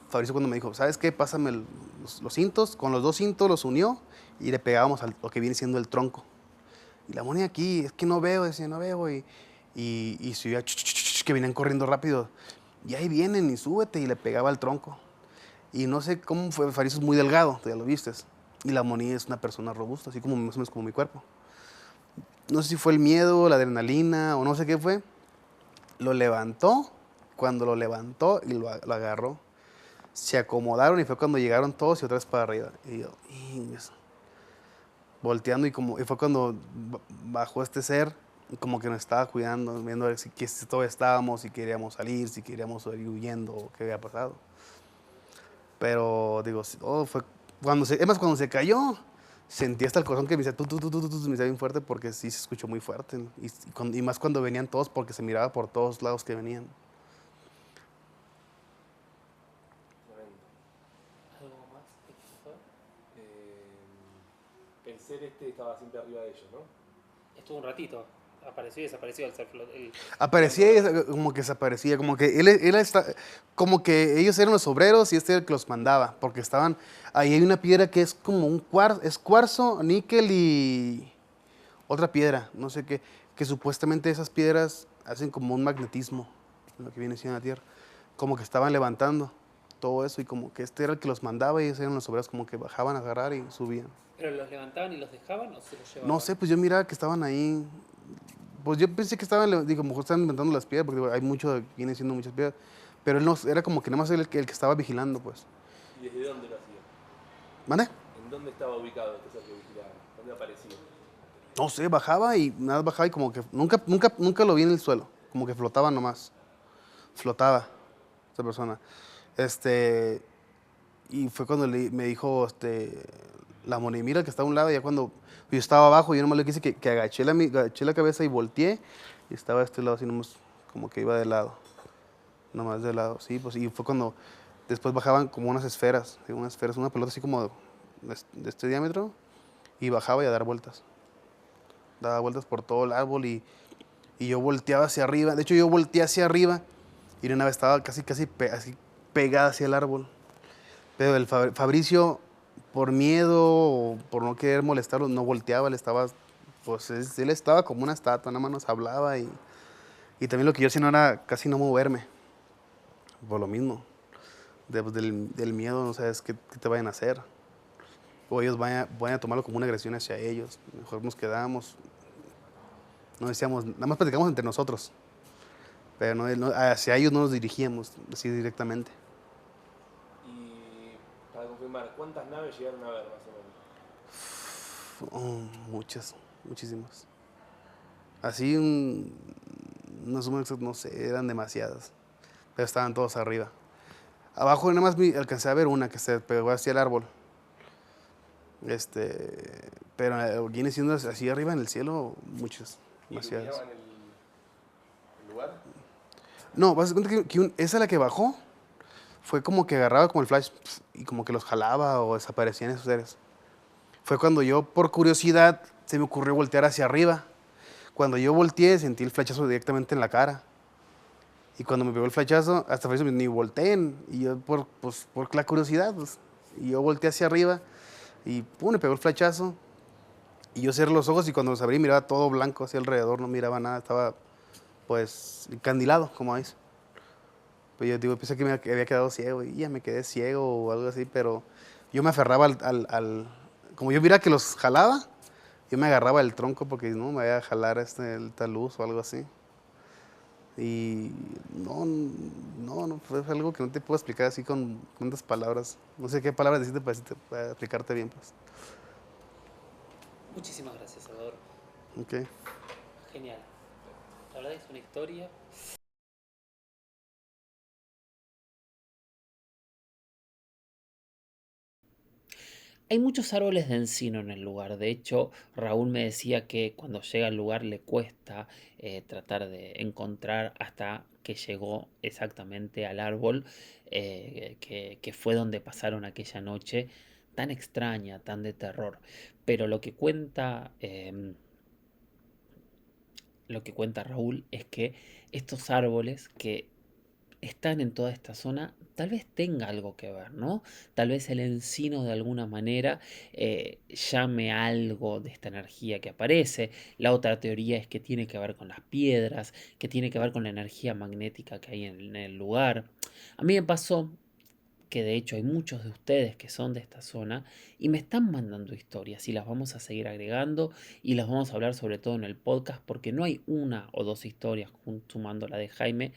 Fabricio cuando me dijo, ¿sabes qué? Pásame los cintos. Con los 2 cintos los unió y le pegábamos a lo que viene siendo el tronco. Y la Moni aquí, es que no veo, decía, no veo. Y se oía que venían corriendo rápido. Y ahí vienen y súbete y le pegaba al tronco. Y no sé cómo fue, Fabricio es muy delgado, ya lo viste. Y la Moni es una persona robusta, así como más o menos como mi cuerpo. no sé si fue el miedo, la adrenalina o no sé qué fue, lo levantó. Cuando lo levantó y lo agarró, se acomodaron y fue cuando llegaron todos y otra vez para arriba. Y yo, "Ingues", volteando y fue cuando bajó este ser y como que nos estaba cuidando, viendo a ver si todos estábamos, si queríamos salir, si queríamos ir huyendo o qué había pasado. Pero digo, fue es más, cuando se cayó, sentí hasta el corazón que me decía, me decía bien fuerte porque sí se escuchó muy fuerte. Y más cuando venían todos porque se miraba por todos lados que venían. Tremendo. ¿Algo más que pasó? El ser este estaba siempre arriba de ellos, ¿no? Estuvo un ratito. Apareció y desapareció el ser Aparecía y como que desaparecía, como que como que ellos eran los obreros y este era el que los mandaba, porque estaban, ahí hay una piedra que es como es cuarzo, níquel y otra piedra, no sé qué, que supuestamente esas piedras hacen como un magnetismo, en lo que viene siendo la Tierra, como que estaban levantando todo eso y como que este era el que los mandaba y ellos eran los obreros como que bajaban a agarrar y subían. ¿Pero los levantaban y los dejaban o se los llevaban? No sé, pues yo miraba que estaban ahí. Pues yo pensé que estaban, digo, a lo mejor estaban inventando las piedras, porque digo, hay mucho, viene siendo muchas piedras. Pero él no, era como que nada más el que estaba vigilando, pues. ¿Y desde dónde lo hacía? ¿Mande? ¿En dónde estaba ubicado este ser que vigilaba? ¿Dónde aparecía? No sé, bajaba y nada, bajaba y como que nunca lo vi en el suelo. Como que flotaba nomás. Flotaba esa persona. Este, y fue cuando me dijo, la Monimira que estaba a un lado, y ya cuando yo estaba abajo, yo nomás le quise que agaché la cabeza y volteé, y estaba a este lado, así nomás, como que iba de lado. Nomás de lado, sí, pues, y fue cuando después bajaban como unas esferas, una pelota así como de este diámetro, y bajaba y a dar vueltas. Daba vueltas por todo el árbol y yo volteaba hacia arriba. De hecho, yo volteé hacia arriba y una vez estaba así pegada hacia el árbol. Pero el Fabricio, por miedo o por no querer molestarlo, no volteaba, pues él estaba como una estatua, nada más nos hablaba y también lo que yo hacía no era casi no moverme, por lo mismo. Pues, del miedo, no sabes qué te vayan a hacer. O ellos vayan a tomarlo como una agresión hacia ellos. Mejor nos quedamos, no decíamos, nada más platicamos entre nosotros. Pero hacia ellos no nos dirigíamos así directamente. Y para confirmar, ¿cuántas naves llegaron a ver más o menos? Muchas, muchísimas. Así, no no sé, eran demasiadas. Pero estaban todos arriba. Abajo nada más alcancé a ver una que se pegó hacia el árbol. Pero viene siendo así arriba en el cielo, muchas, demasiadas. ¿Iluminaban el lugar? No, vas a dar cuenta que esa la que bajó fue como que agarraba como el flash y como que los jalaba o desaparecían esos seres. Fue cuando yo, por curiosidad, se me ocurrió voltear hacia arriba. Cuando yo volteé, sentí el flechazo directamente en la cara. Y cuando me pegó el flechazo, hasta por eso ni volteen. Y yo, por la curiosidad, pues, y yo volteé hacia arriba y pum, me pegó el flechazo. Y yo cerré los ojos y cuando los abrí miraba todo blanco hacia alrededor, no miraba nada, estaba pues encandilado, como dice. Pues yo digo, pensé que que había quedado ciego y ya me quedé ciego o algo así, pero yo me aferraba como yo mira que los jalaba, yo me agarraba el tronco porque no me vaya a jalar esta luz o algo así. Y no, fue algo que no te puedo explicar así con tantas palabras. No sé qué palabras decirte para explicarte bien, pues. Muchísimas gracias, Salvador. Ok. Genial. La verdad es una historia. Hay muchos árboles de encino en el lugar. De hecho, Raúl me decía que cuando llega al lugar le cuesta tratar de encontrar hasta que llegó exactamente al árbol que fue donde pasaron aquella noche tan extraña, tan de terror. Pero lo que cuenta Raúl es que estos árboles que están en toda esta zona, tal vez tenga algo que ver, ¿no? Tal vez el encino de alguna manera llame algo de esta energía que aparece. La otra teoría es que tiene que ver con las piedras, que tiene que ver con la energía magnética que hay en el lugar. A mí me pasó que de hecho hay muchos de ustedes que son de esta zona y me están mandando historias y las vamos a seguir agregando y las vamos a hablar sobre todo en el podcast porque no hay una o dos historias sumando la de Jaime,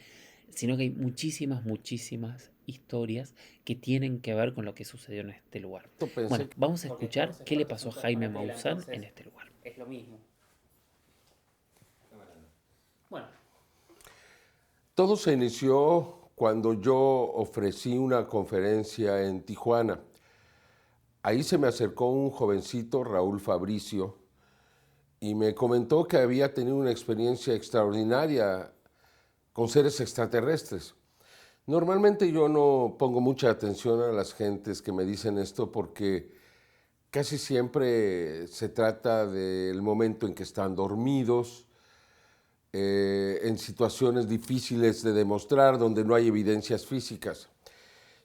sino que hay muchísimas, muchísimas historias que tienen que ver con lo que sucedió en este lugar. Bueno, vamos a escuchar qué le pasó a Jaime Maussan en este lugar. Es lo mismo. Bueno. Todo se inició cuando yo ofrecí una conferencia en Tijuana. Ahí se me acercó un jovencito, Raúl Fabricio, y me comentó que había tenido una experiencia extraordinaria con seres extraterrestres. Normalmente yo no pongo mucha atención a las gentes que me dicen esto porque casi siempre se trata del momento en que están dormidos, en situaciones difíciles de demostrar, donde no hay evidencias físicas.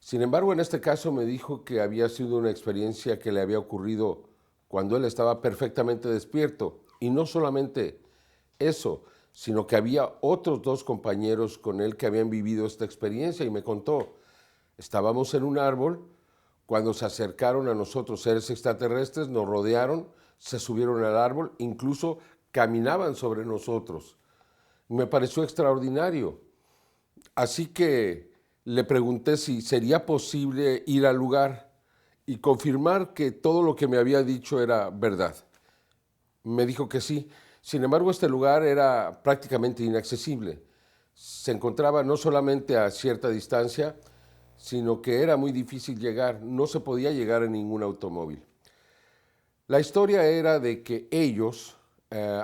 Sin embargo, en este caso me dijo que había sido una experiencia que le había ocurrido cuando él estaba perfectamente despierto. Y no solamente eso, sino que había otros 2 compañeros con él que habían vivido esta experiencia y me contó, estábamos en un árbol, cuando se acercaron a nosotros seres extraterrestres, nos rodearon, se subieron al árbol, incluso caminaban sobre nosotros. Me pareció extraordinario. Así que le pregunté si sería posible ir al lugar y confirmar que todo lo que me había dicho era verdad. Me dijo que sí. Sin embargo, este lugar era prácticamente inaccesible. Se encontraba no solamente a cierta distancia, sino que era muy difícil llegar. No se podía llegar en ningún automóvil. La historia era de que ellos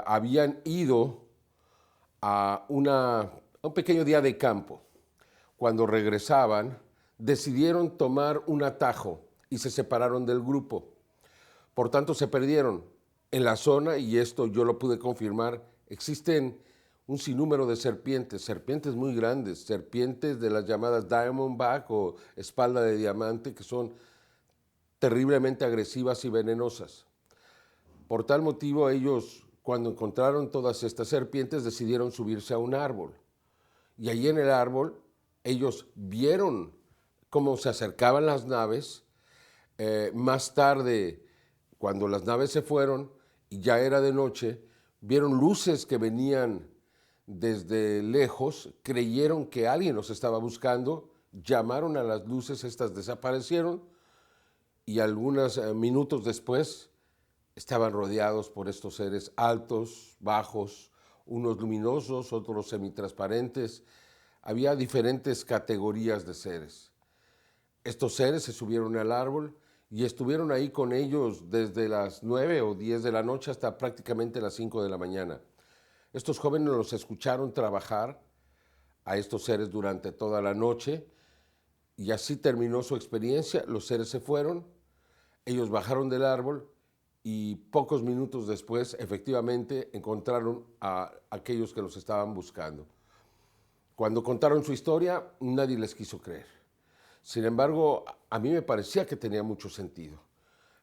habían ido a un pequeño día de campo. Cuando regresaban, decidieron tomar un atajo y se separaron del grupo. Por tanto, se perdieron. En la zona, y esto yo lo pude confirmar, existen un sinnúmero de serpientes, serpientes muy grandes, serpientes de las llamadas Diamondback o espalda de diamante, que son terriblemente agresivas y venenosas. Por tal motivo, ellos, cuando encontraron todas estas serpientes, decidieron subirse a un árbol. Y allí en el árbol, ellos vieron cómo se acercaban las naves. Más tarde, cuando las naves se fueron y ya era de noche, vieron luces que venían desde lejos, creyeron que alguien los estaba buscando, llamaron a las luces, estas desaparecieron y algunos minutos después estaban rodeados por estos seres altos, bajos, unos luminosos, otros semitransparentes. Había diferentes categorías de seres. Estos seres se subieron al árbol y estuvieron ahí con ellos desde las 9 o 10 de la noche hasta prácticamente las 5 de la mañana. Estos jóvenes los escucharon trabajar a estos seres durante toda la noche y así terminó su experiencia. Los seres se fueron, ellos bajaron del árbol y pocos minutos después efectivamente encontraron a aquellos que los estaban buscando. Cuando contaron su historia, nadie les quiso creer. Sin embargo, a mí me parecía que tenía mucho sentido.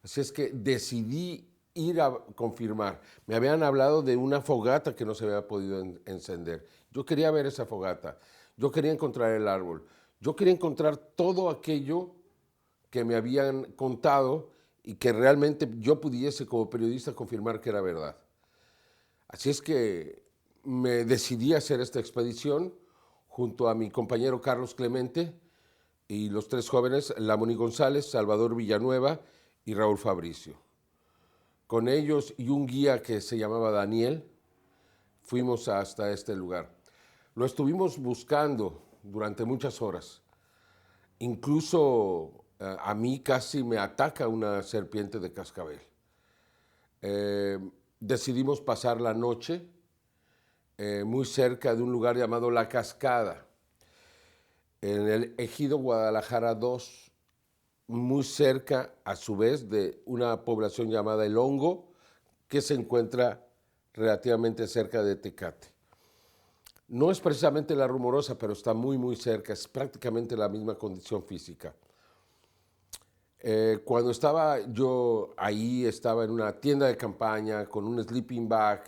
Así es que decidí ir a confirmar. Me habían hablado de una fogata que no se había podido encender. Yo quería ver esa fogata. Yo quería encontrar el árbol. Yo quería encontrar todo aquello que me habían contado y que realmente yo pudiese como periodista confirmar que era verdad. Así es que me decidí a hacer esta expedición junto a mi compañero Carlos Clemente y los 3 jóvenes, Lamoni González, Salvador Villanueva y Raúl Fabricio. Con ellos y un guía que se llamaba Daniel, fuimos hasta este lugar. Lo estuvimos buscando durante muchas horas. Incluso a mí casi me ataca una serpiente de cascabel. Decidimos pasar la noche muy cerca de un lugar llamado La Cascada, en el ejido Guadalajara 2, muy cerca, a su vez, de una población llamada El Hongo, que se encuentra relativamente cerca de Tecate. No es precisamente La Rumorosa, pero está muy, muy cerca, es prácticamente la misma condición física. Cuando estaba yo ahí, estaba en una tienda de campaña con un sleeping bag,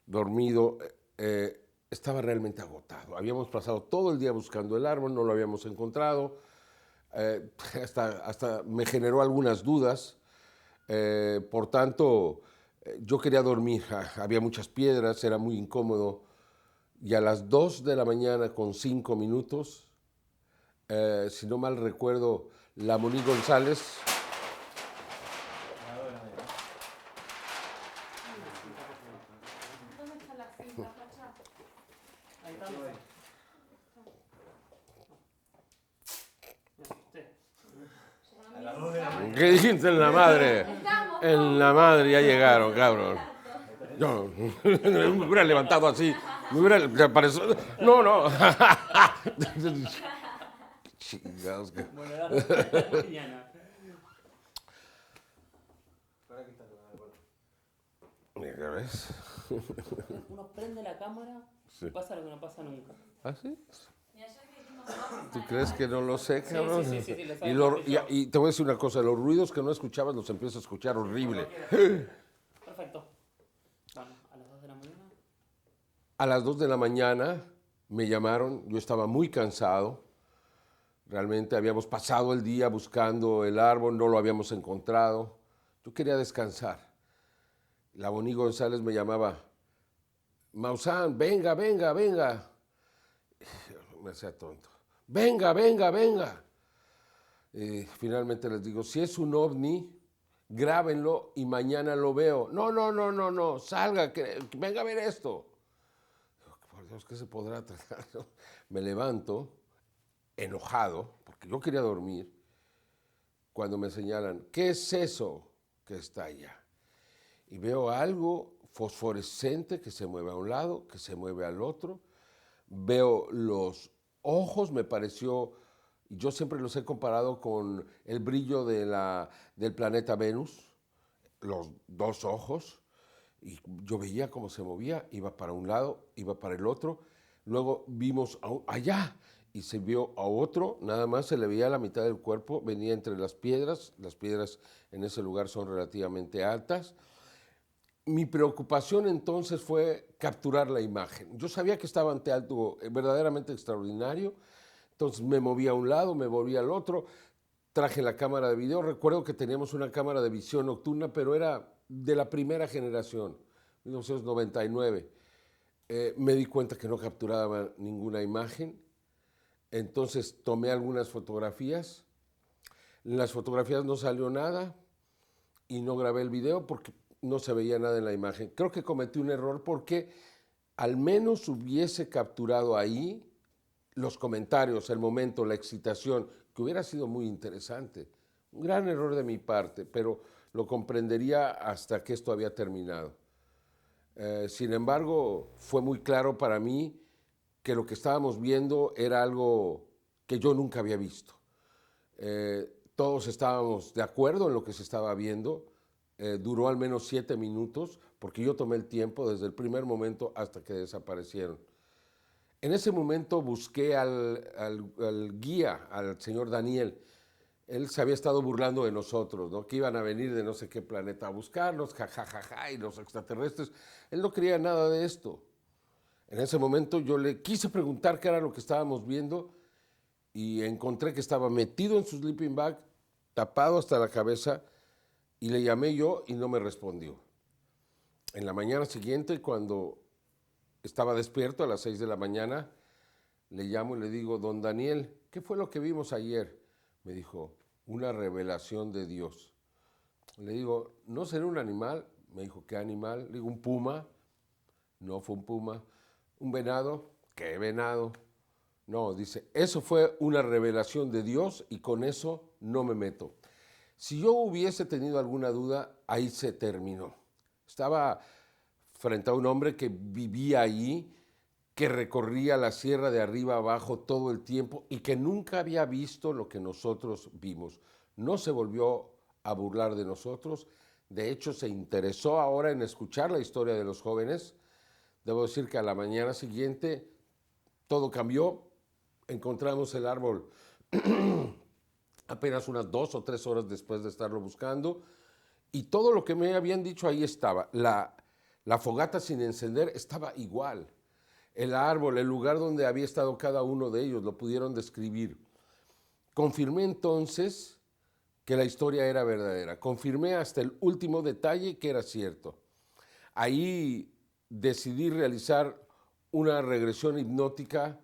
dormido, estaba realmente agotado. Habíamos pasado todo el día buscando el árbol, no lo habíamos encontrado. hasta me generó algunas dudas. Por tanto, yo quería dormir. Había muchas piedras, era muy incómodo. Y a las 2 de la mañana con 5 minutos, si no mal recuerdo, la Moni González... ¿Qué dijiste en la madre? En la madre ya llegaron, cabrón. Yo me hubiera levantado así. Me hubiera parecido. No, no. Chingados. Mira, ¿ves? Uno prende la cámara y pasa lo que no pasa nunca. ¿Ah, sí? ¿Tú crees que no lo sé, cabrón? Sí, lo sabes. Y te voy a decir una cosa, los ruidos que no escuchabas los empiezo a escuchar horrible. Perfecto. Bueno, a las 2 de la mañana. A las 2 de la mañana me llamaron, yo estaba muy cansado. Realmente habíamos pasado el día buscando el árbol, no lo habíamos encontrado. Yo quería descansar. La Moni González me llamaba, Maussan, venga, venga, venga. Me hacía tonto. Venga, venga, venga. Finalmente les digo, si es un ovni, grábenlo y mañana lo veo. No, salga, que venga a ver esto. Por Dios, ¿qué se podrá tratar? Me levanto, enojado, porque yo quería dormir, cuando me señalan, ¿qué es eso que está allá? Y veo algo fosforescente que se mueve a un lado, que se mueve al otro. Veo los ojos, me pareció, yo siempre los he comparado con el brillo del planeta Venus, los dos ojos, y yo veía cómo se movía, iba para un lado, iba para el otro, luego vimos allá, y se vio a otro, nada más se le veía la mitad del cuerpo, venía entre las piedras en ese lugar son relativamente altas. Mi preocupación entonces fue capturar la imagen. Yo sabía que estaba ante algo verdaderamente extraordinario, entonces me movía a un lado, me volvía al otro, traje la cámara de video. Recuerdo que teníamos una cámara de visión nocturna, pero era de la primera generación, 1999. Me di cuenta que no capturaba ninguna imagen, entonces tomé algunas fotografías. En las fotografías no salió nada y no grabé el video porque no se veía nada en la imagen. Creo que cometí un error porque al menos hubiese capturado ahí los comentarios, el momento, la excitación, que hubiera sido muy interesante. Un gran error de mi parte, pero lo comprendería hasta que esto había terminado. Sin embargo, fue muy claro para mí que lo que estábamos viendo era algo que yo nunca había visto. Todos estábamos de acuerdo en lo que se estaba viendo. Duró al menos 7 minutos, porque yo tomé el tiempo desde el primer momento hasta que desaparecieron. En ese momento busqué al guía, al señor Daniel. Él se había estado burlando de nosotros, ¿no? Que iban a venir de no sé qué planeta a buscarnos, jajajaja, y los extraterrestres. Él no creía nada de esto. En ese momento yo le quise preguntar qué era lo que estábamos viendo y encontré que estaba metido en su sleeping bag, tapado hasta la cabeza, y le llamé yo y no me respondió. En la mañana siguiente, cuando estaba despierto a las 6 de la mañana, le llamo y le digo, don Daniel, ¿qué fue lo que vimos ayer? Me dijo, una revelación de Dios. Le digo, ¿no será un animal? Me dijo, ¿qué animal? Le digo, un puma. No fue un puma. ¿Un venado? ¿Qué venado? No, dice, eso fue una revelación de Dios y con eso no me meto. Si yo hubiese tenido alguna duda, ahí se terminó. Estaba frente a un hombre que vivía allí, que recorría la sierra de arriba abajo todo el tiempo y que nunca había visto lo que nosotros vimos. No se volvió a burlar de nosotros, de hecho se interesó ahora en escuchar la historia de los jóvenes. Debo decir que a la mañana siguiente todo cambió, encontramos el árbol apenas unas 2 o 3 horas después de estarlo buscando, y todo lo que me habían dicho ahí estaba. La fogata sin encender estaba igual. El árbol, el lugar donde había estado cada uno de ellos, lo pudieron describir. confirmé entonces que la historia era verdadera. Confirmé hasta el último detalle que era cierto. Ahí decidí realizar una regresión hipnótica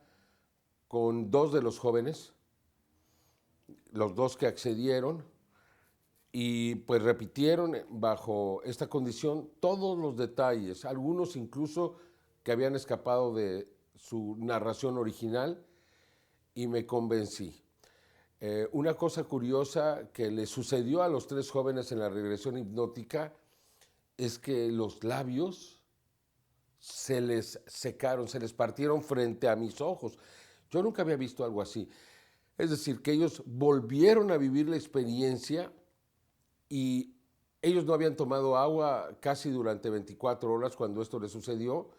con 2 de los jóvenes, los 2 que accedieron, y pues repitieron bajo esta condición todos los detalles, algunos incluso que habían escapado de su narración original, y me convencí. Una cosa curiosa que le sucedió a los 3 jóvenes en la regresión hipnótica es que los labios se les secaron, se les partieron frente a mis ojos. Yo nunca había visto algo así. Es decir, que ellos volvieron a vivir la experiencia y ellos no habían tomado agua casi durante 24 horas cuando esto les sucedió.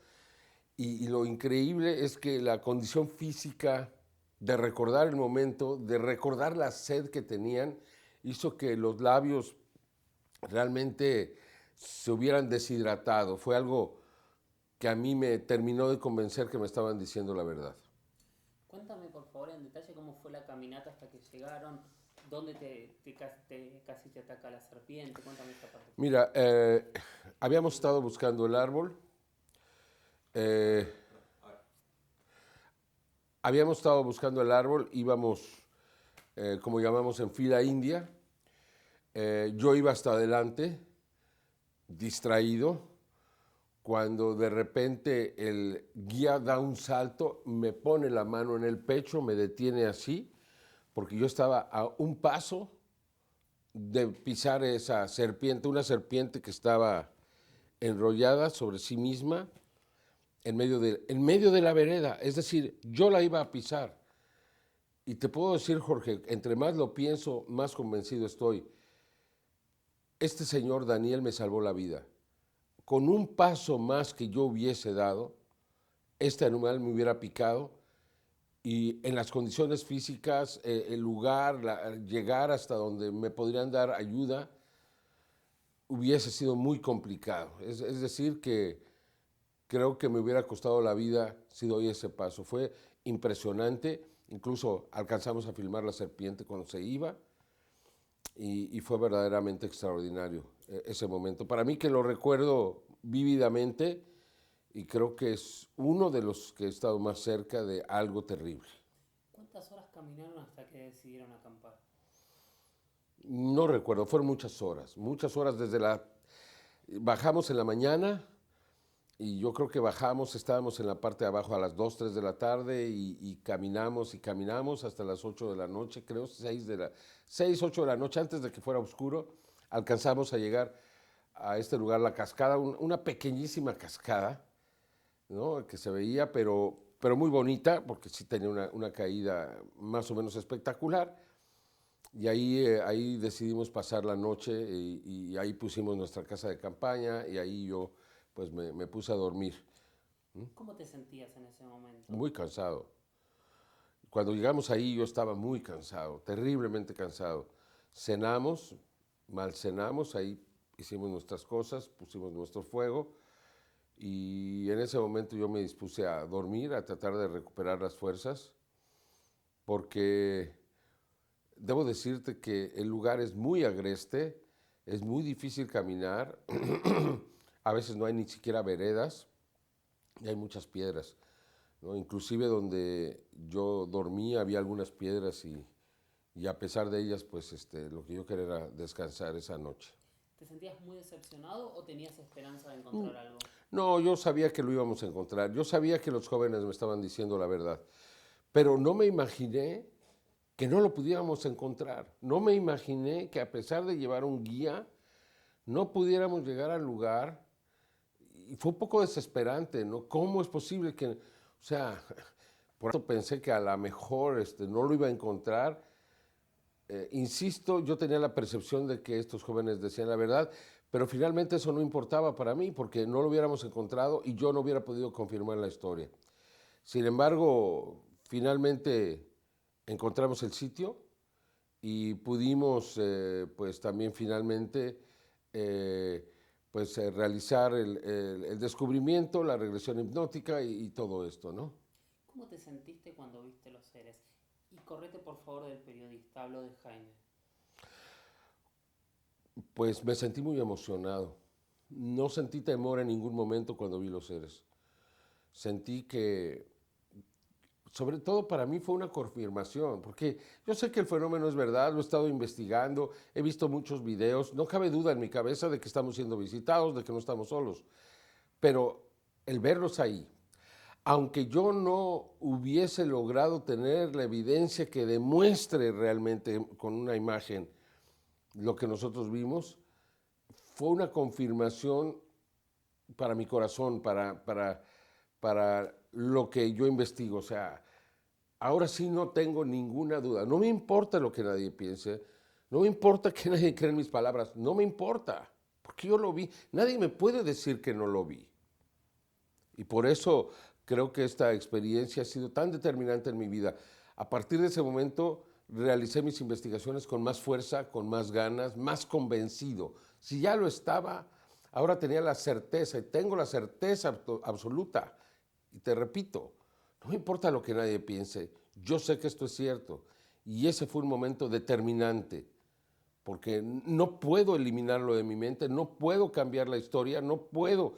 Y lo increíble es que la condición física de recordar el momento, de recordar la sed que tenían, hizo que los labios realmente se hubieran deshidratado. Fue algo que a mí me terminó de convencer que me estaban diciendo la verdad. Cuéntame por favor en detalle cómo fue la caminata hasta que llegaron, dónde casi te ataca la serpiente, cuéntame esta parte. Mira, habíamos estado buscando el árbol, íbamos, como llamamos, en fila india. Yo iba hasta adelante, distraído, cuando de repente el guía da un salto, me pone la mano en el pecho, me detiene así, porque yo estaba a un paso de pisar esa serpiente, una serpiente que estaba enrollada sobre sí misma en medio de la vereda, es decir, yo la iba a pisar. Y te puedo decir, Jorge, entre más lo pienso, más convencido estoy. Este señor Daniel me salvó la vida. Con un paso más que yo hubiese dado, este animal me hubiera picado y en las condiciones físicas, el lugar, llegar hasta donde me podrían dar ayuda, hubiese sido muy complicado. Es decir, que creo que me hubiera costado la vida si doy ese paso. Fue impresionante, incluso alcanzamos a filmar la serpiente cuando se iba y fue verdaderamente extraordinario ese momento. Para mí, que lo recuerdo vívidamente, y creo que es uno de los que he estado más cerca de algo terrible. ¿Cuántas horas caminaron hasta que decidieron acampar? No recuerdo, fueron muchas horas bajamos en la mañana y yo creo que estábamos en la parte de abajo a las 2, 3 de la tarde y caminamos hasta las 8 de la noche, creo, 6, 8 de la noche, antes de que fuera oscuro, alcanzamos a llegar a este lugar, la cascada, una pequeñísima cascada, ¿no?, que se veía, pero muy bonita, porque sí tenía una caída más o menos espectacular. Y ahí decidimos pasar la noche y ahí pusimos nuestra casa de campaña y ahí yo pues me puse a dormir. ¿Cómo te sentías en ese momento? Muy cansado. Cuando llegamos ahí yo estaba muy cansado, terriblemente cansado. Cenamos, mal cenamos, ahí hicimos nuestras cosas, pusimos nuestro fuego y en ese momento yo me dispuse a dormir, a tratar de recuperar las fuerzas, porque debo decirte que el lugar es muy agreste, es muy difícil caminar, a veces no hay ni siquiera veredas y hay muchas piedras, ¿no? Inclusive donde yo dormía había algunas piedras y a pesar de ellas, pues lo que yo quería era descansar esa noche. ¿Te sentías muy decepcionado o tenías esperanza de encontrar algo? No, yo sabía que lo íbamos a encontrar, yo sabía que los jóvenes me estaban diciendo la verdad, pero no me imaginé que no lo pudiéramos encontrar. No me imaginé que a pesar de llevar un guía, no pudiéramos llegar al lugar. Y fue un poco desesperante, ¿no? ¿Cómo es posible que, o sea, por eso pensé que a lo mejor no lo iba a encontrar? Insisto, yo tenía la percepción de que estos jóvenes decían la verdad, pero finalmente eso no importaba para mí, porque no lo hubiéramos encontrado y yo no hubiera podido confirmar la historia. Sin embargo, finalmente encontramos el sitio y pudimos pues también finalmente realizar el descubrimiento, la regresión hipnótica y todo esto, ¿no? ¿Cómo te sentiste cuando viste los seres? Y correte por favor del periodista, hablo de Jaime. Pues me sentí muy emocionado. No sentí temor en ningún momento cuando vi los seres. Sentí que, sobre todo para mí fue una confirmación, porque yo sé que el fenómeno es verdad, lo he estado investigando, he visto muchos videos, no cabe duda en mi cabeza de que estamos siendo visitados, de que no estamos solos, pero el verlos ahí, aunque yo no hubiese logrado tener la evidencia que demuestre realmente con una imagen lo que nosotros vimos, fue una confirmación para mi corazón, para lo que yo investigo. O sea, ahora sí no tengo ninguna duda. No me importa lo que nadie piense, no me importa que nadie crea en mis palabras, no me importa, porque yo lo vi. Nadie me puede decir que no lo vi. Y por eso creo que esta experiencia ha sido tan determinante en mi vida. A partir de ese momento realicé mis investigaciones con más fuerza, con más ganas, más convencido. Si ya lo estaba, ahora tenía la certeza y tengo la certeza absoluta. Y te repito, no me importa lo que nadie piense, yo sé que esto es cierto. Y ese fue un momento determinante, porque no puedo eliminarlo de mi mente, no puedo cambiar la historia, no puedo,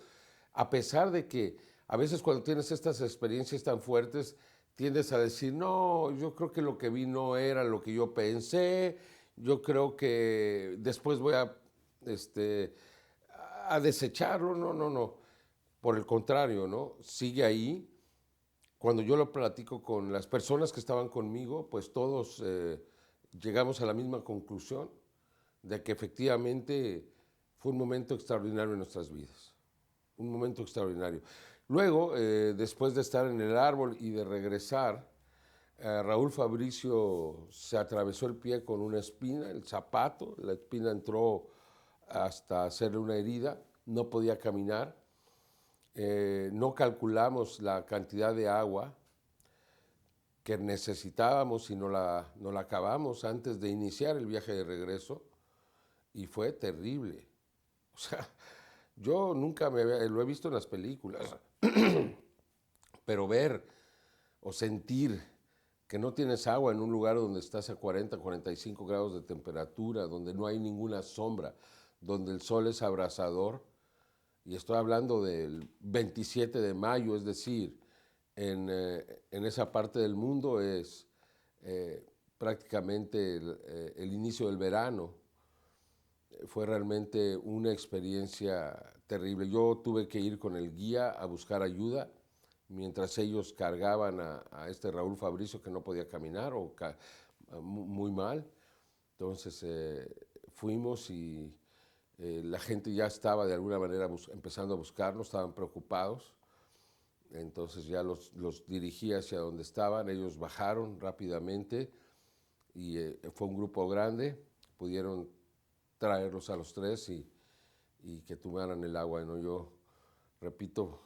a pesar de que a veces cuando tienes estas experiencias tan fuertes, tiendes a decir, no, yo creo que lo que vi no era lo que yo pensé, yo creo que después voy a desecharlo, no. Por el contrario, ¿no? Sigue ahí. Cuando yo lo platico con las personas que estaban conmigo, pues todos llegamos a la misma conclusión de que efectivamente fue un momento extraordinario en nuestras vidas. Un momento extraordinario. Luego, después de estar en el árbol y de regresar, Raúl Fabricio se atravesó el pie con una espina, el zapato, la espina entró hasta hacerle una herida, no podía caminar, no calculamos la cantidad de agua que necesitábamos y no la acabamos antes de iniciar el viaje de regreso y fue terrible. O sea, yo nunca lo he visto en las películas, pero ver o sentir que no tienes agua en un lugar donde estás a 40, 45 grados de temperatura, donde no hay ninguna sombra, donde el sol es abrasador, y estoy hablando del 27 de mayo, es decir, en esa parte del mundo es prácticamente el inicio del verano. Fue realmente una experiencia terrible. Yo tuve que ir con el guía a buscar ayuda mientras ellos cargaban a este Raúl Fabricio que no podía caminar o muy mal. Entonces fuimos y la gente ya estaba de alguna manera empezando a buscarnos, estaban preocupados. Entonces ya los dirigí hacia donde estaban, ellos bajaron rápidamente y fue un grupo grande, pudieron traerlos a los tres y que tomaran el agua. ¿No? Yo repito,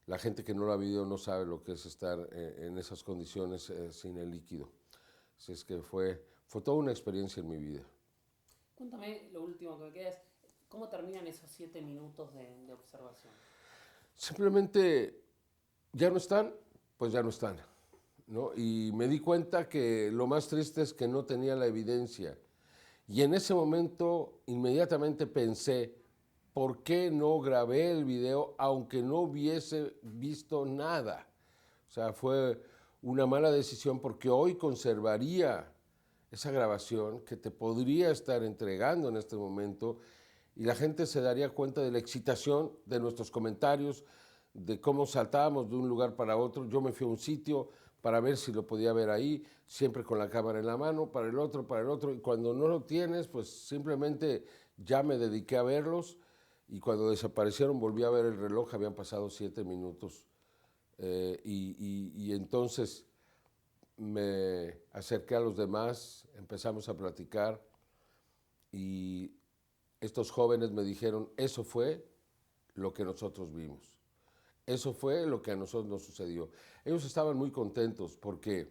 la gente que no lo ha vivido no sabe lo que es estar en esas condiciones sin el líquido. Así es que fue toda una experiencia en mi vida. Cuéntame, lo último que me queda es, ¿cómo terminan esos 7 minutos de observación? Simplemente ya no están, pues ya no están, ¿no? Y me di cuenta que lo más triste es que no tenía la evidencia. Y en ese momento inmediatamente pensé, ¿por qué no grabé el video aunque no hubiese visto nada? O sea, fue una mala decisión porque hoy conservaría esa grabación que te podría estar entregando en este momento y la gente se daría cuenta de la excitación de nuestros comentarios, de cómo saltábamos de un lugar para otro. Yo me fui a un sitio para ver si lo podía ver ahí, siempre con la cámara en la mano, para el otro, y cuando no lo tienes, pues simplemente ya me dediqué a verlos, y cuando desaparecieron volví a ver el reloj, habían pasado 7 minutos, y entonces me acerqué a los demás, empezamos a platicar, y estos jóvenes me dijeron, eso fue lo que nosotros vimos. Eso fue lo que a nosotros nos sucedió. Ellos estaban muy contentos porque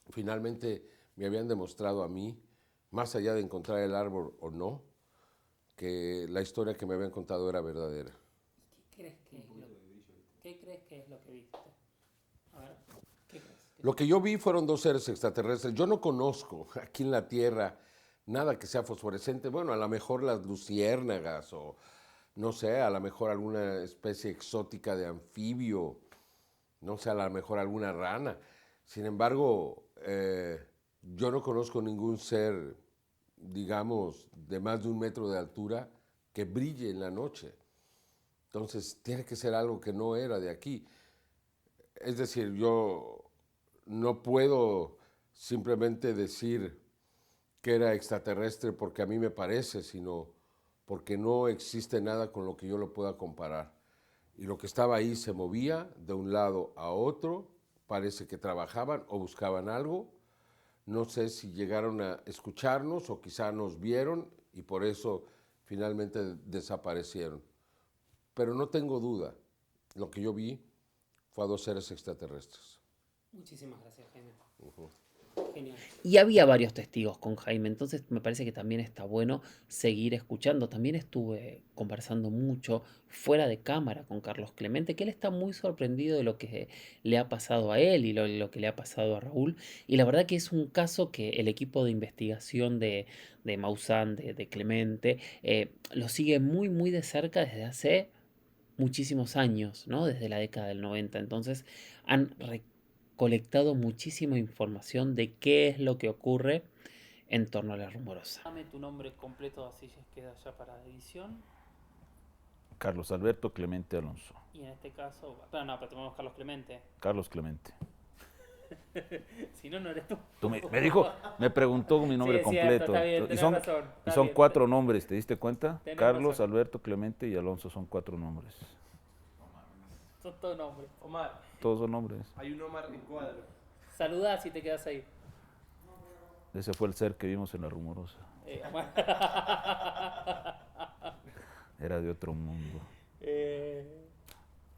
finalmente me habían demostrado a mí, más allá de encontrar el árbol o no, que la historia que me habían contado era verdadera. ¿Qué crees que es lo que viste? A ver, ¿qué crees? Lo que yo vi fueron 2 seres extraterrestres. Yo no conozco aquí en la Tierra nada que sea fosforescente. Bueno, a lo mejor las luciérnagas o no sé, a lo mejor alguna especie exótica de anfibio, no sé, a lo mejor alguna rana. Sin embargo, yo no conozco ningún ser, digamos, de más de 1 metro de altura que brille en la noche. Entonces, tiene que ser algo que no era de aquí. Es decir, yo no puedo simplemente decir que era extraterrestre porque a mí me parece, sino porque no existe nada con lo que yo lo pueda comparar. Y lo que estaba ahí se movía de un lado a otro, parece que trabajaban o buscaban algo. No sé si llegaron a escucharnos o quizá nos vieron y por eso finalmente desaparecieron. Pero no tengo duda, lo que yo vi fue a 2 seres extraterrestres. Muchísimas gracias, Jaime. Genial. Y había varios testigos con Jaime, entonces me parece que también está bueno seguir escuchando. También estuve conversando mucho fuera de cámara con Carlos Clemente, que él está muy sorprendido de lo que le ha pasado a él y lo que le ha pasado a Raúl. Y la verdad que es un caso que el equipo de investigación de Maussan, de Clemente, lo sigue muy, muy de cerca desde hace muchísimos años, ¿no? Desde la década del 90. Entonces han colectado muchísima información de qué es lo que ocurre en torno a la rumorosa. Dame tu nombre completo, así ya queda ya para edición. Carlos Alberto Clemente Alonso. Y en este caso, pero tomamos Carlos Clemente. Carlos Clemente. Si no, no eres tú. Me preguntó mi nombre Sí, es cierto, completo. está bien, tenés razón, y está son bien. 4 nombres, ¿te diste cuenta? Tenés Carlos, razón. Alberto, Clemente y Alonso son 4 nombres. Son todos nombres. Omar, Todos son nombres. hay un Omar en cuadro. Saludá si te quedas ahí. Ese fue el ser que vimos en la rumorosa. Omar. Era de otro mundo.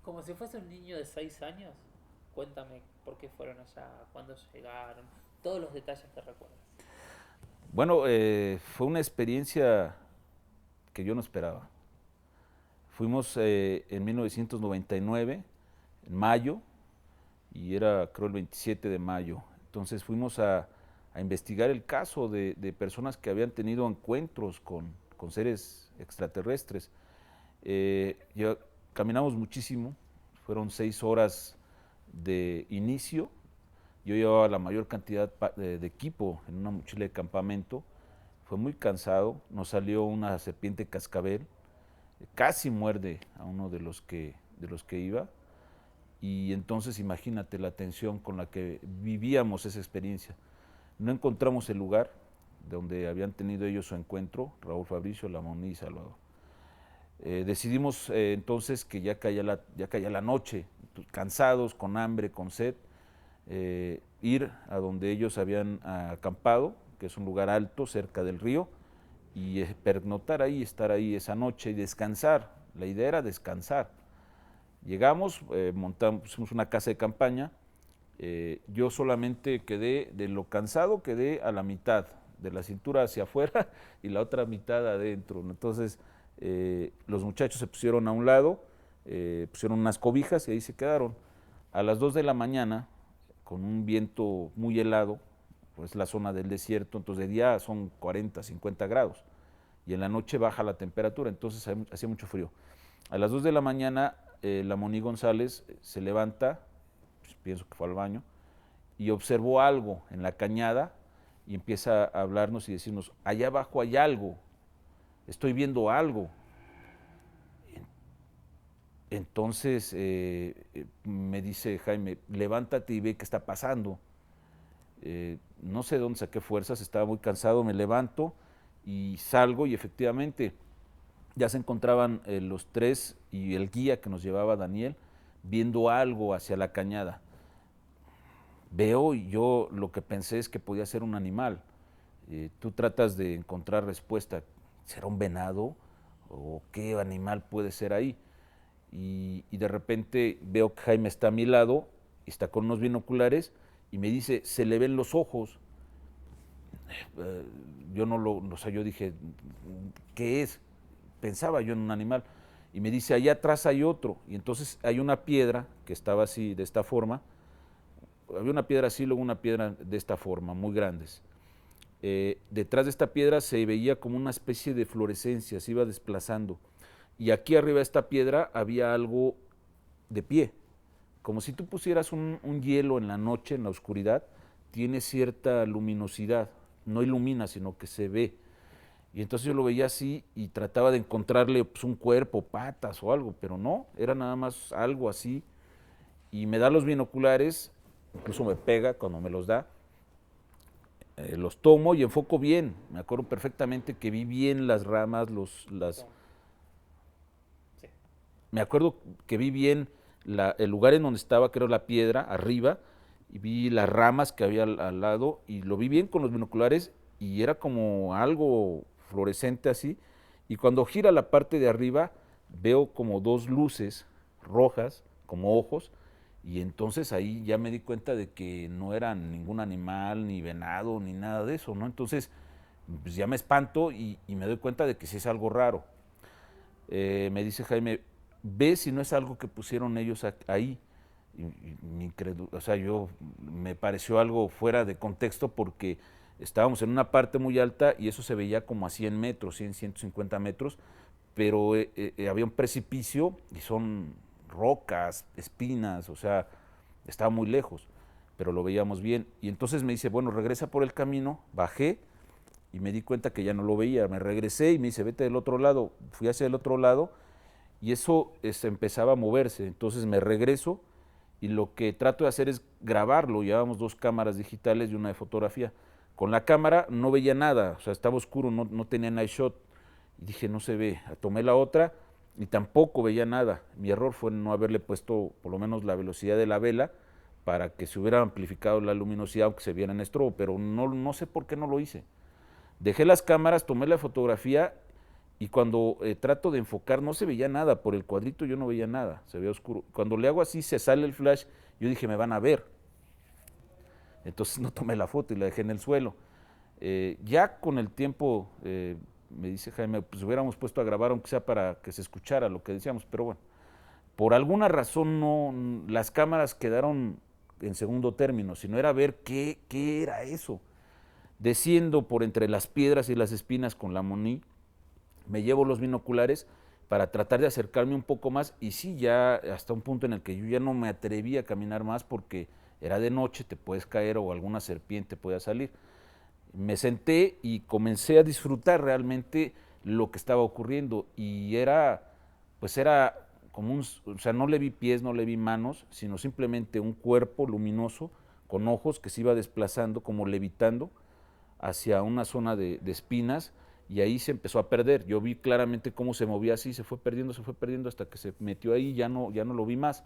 Como si fuese un niño de 6 años, cuéntame por qué fueron allá, cuándo llegaron, todos los detalles que recuerdas. Bueno, fue una experiencia que yo no esperaba. Fuimos en 1999, en mayo, y era creo el 27 de mayo. Entonces fuimos a investigar el caso de personas que habían tenido encuentros con seres extraterrestres. Caminamos muchísimo, fueron 6 horas de inicio. Yo llevaba la mayor cantidad de equipo en una mochila de campamento. Fue muy cansado, nos salió una serpiente cascabel, casi muerde a uno de los que iba. Y entonces imagínate la tensión con la que vivíamos esa experiencia. No encontramos el lugar donde habían tenido ellos su encuentro, Raúl Fabricio, Lamoní y Salvador. Decidimos entonces que ya caía la noche, cansados, con hambre, con sed, ir a donde ellos habían acampado, que es un lugar alto cerca del río, y pernoctar ahí, estar ahí esa noche y descansar. La idea era descansar. Llegamos, pusimos una casa de campaña. Yo solamente quedé, de lo cansado, quedé a la mitad, de la cintura hacia afuera y la otra mitad adentro. Entonces, los muchachos se pusieron a un lado, pusieron unas cobijas y ahí se quedaron. A las 2 de la mañana, con un viento muy helado, pues la zona del desierto, entonces de día son 40, 50 grados y en la noche baja la temperatura, entonces hacía mucho frío. A las 2 de la mañana, Lamoní González se levanta, pues pienso que fue al baño, y observó algo en la cañada y empieza a hablarnos y decirnos, allá abajo hay algo, estoy viendo algo. Entonces me dice Jaime, levántate y ve qué está pasando. No sé de dónde saqué fuerzas, estaba muy cansado, me levanto y salgo y efectivamente ya se encontraban los 3 y el guía que nos llevaba, Daniel, viendo algo hacia la cañada. Veo y yo lo que pensé es que podía ser un animal. Tú tratas de encontrar respuesta, ¿será un venado o qué animal puede ser ahí? Y de repente veo que Jaime está a mi lado, está con unos binoculares y me dice, se le ven los ojos. Yo dije, ¿qué es? Pensaba yo en un animal. Y me dice, allá atrás hay otro. Y entonces hay una piedra que estaba así, de esta forma, había una piedra así, luego una piedra de esta forma, muy grandes. Detrás de esta piedra se veía como una especie de fluorescencia, se iba desplazando. Y aquí arriba de esta piedra había algo de pie, como si tú pusieras un hielo en la noche, en la oscuridad, tiene cierta luminosidad, no ilumina, sino que se ve. Y entonces yo lo veía así y trataba de encontrarle pues, un cuerpo, patas o algo, pero no, era nada más algo así. Y me da los binoculares, incluso me pega cuando me los da, los tomo y enfoco bien. Me acuerdo perfectamente que vi bien las ramas, me acuerdo que vi bien el lugar en donde estaba, creo, la piedra, arriba, y vi las ramas que había al lado, y lo vi bien con los binoculares, y era como algo fluorescente así, y cuando gira la parte de arriba, veo como dos luces rojas, como ojos, y entonces ahí ya me di cuenta de que no era ningún animal, ni venado, ni nada de eso, ¿no? Entonces, pues ya me espanto y me doy cuenta de que sí es algo raro. Me dice Jaime, ve si no es algo que pusieron ellos ahí. O sea, me pareció algo fuera de contexto porque estábamos en una parte muy alta y eso se veía como a 100 metros, 100, 150 metros, pero había un precipicio y son rocas, espinas, o sea, estaba muy lejos, pero lo veíamos bien. Y entonces me dice, bueno, regresa por el camino, bajé y me di cuenta que ya no lo veía, me regresé y me dice, vete del otro lado, fui hacia el otro lado y eso empezaba a moverse, entonces me regreso y lo que trato de hacer es grabarlo, llevábamos 2 cámaras digitales y una de fotografía. Con la cámara no veía nada, o sea, estaba oscuro, no tenía night shot, y dije, no se ve, tomé la otra y tampoco veía nada. Mi error fue no haberle puesto por lo menos la velocidad de la vela para que se hubiera amplificado la luminosidad aunque se viera en estrobo, pero no sé por qué no lo hice. Dejé las cámaras, tomé la fotografía y cuando trato de enfocar no se veía nada, por el cuadrito yo no veía nada, se veía oscuro. Cuando le hago así se sale el flash, yo dije me van a ver. Entonces no tomé la foto y la dejé en el suelo. Ya con el tiempo me dice Jaime, pues hubiéramos puesto a grabar aunque sea para que se escuchara lo que decíamos, pero bueno, por alguna razón no, las cámaras quedaron en segundo término, sino era ver qué era eso. Desciendo por entre las piedras y las espinas con la Moni, me llevo los binoculares para tratar de acercarme un poco más y sí, ya hasta un punto en el que yo ya no me atreví a caminar más porque era de noche, te puedes caer o alguna serpiente pueda salir. Me senté y comencé a disfrutar realmente lo que estaba ocurriendo y era como o sea, no le vi pies, no le vi manos, sino simplemente un cuerpo luminoso con ojos que se iba desplazando, como levitando hacia una zona de espinas y ahí se empezó a perder. Yo vi claramente cómo se movía así, se fue perdiendo hasta que se metió ahí, ya no lo vi más.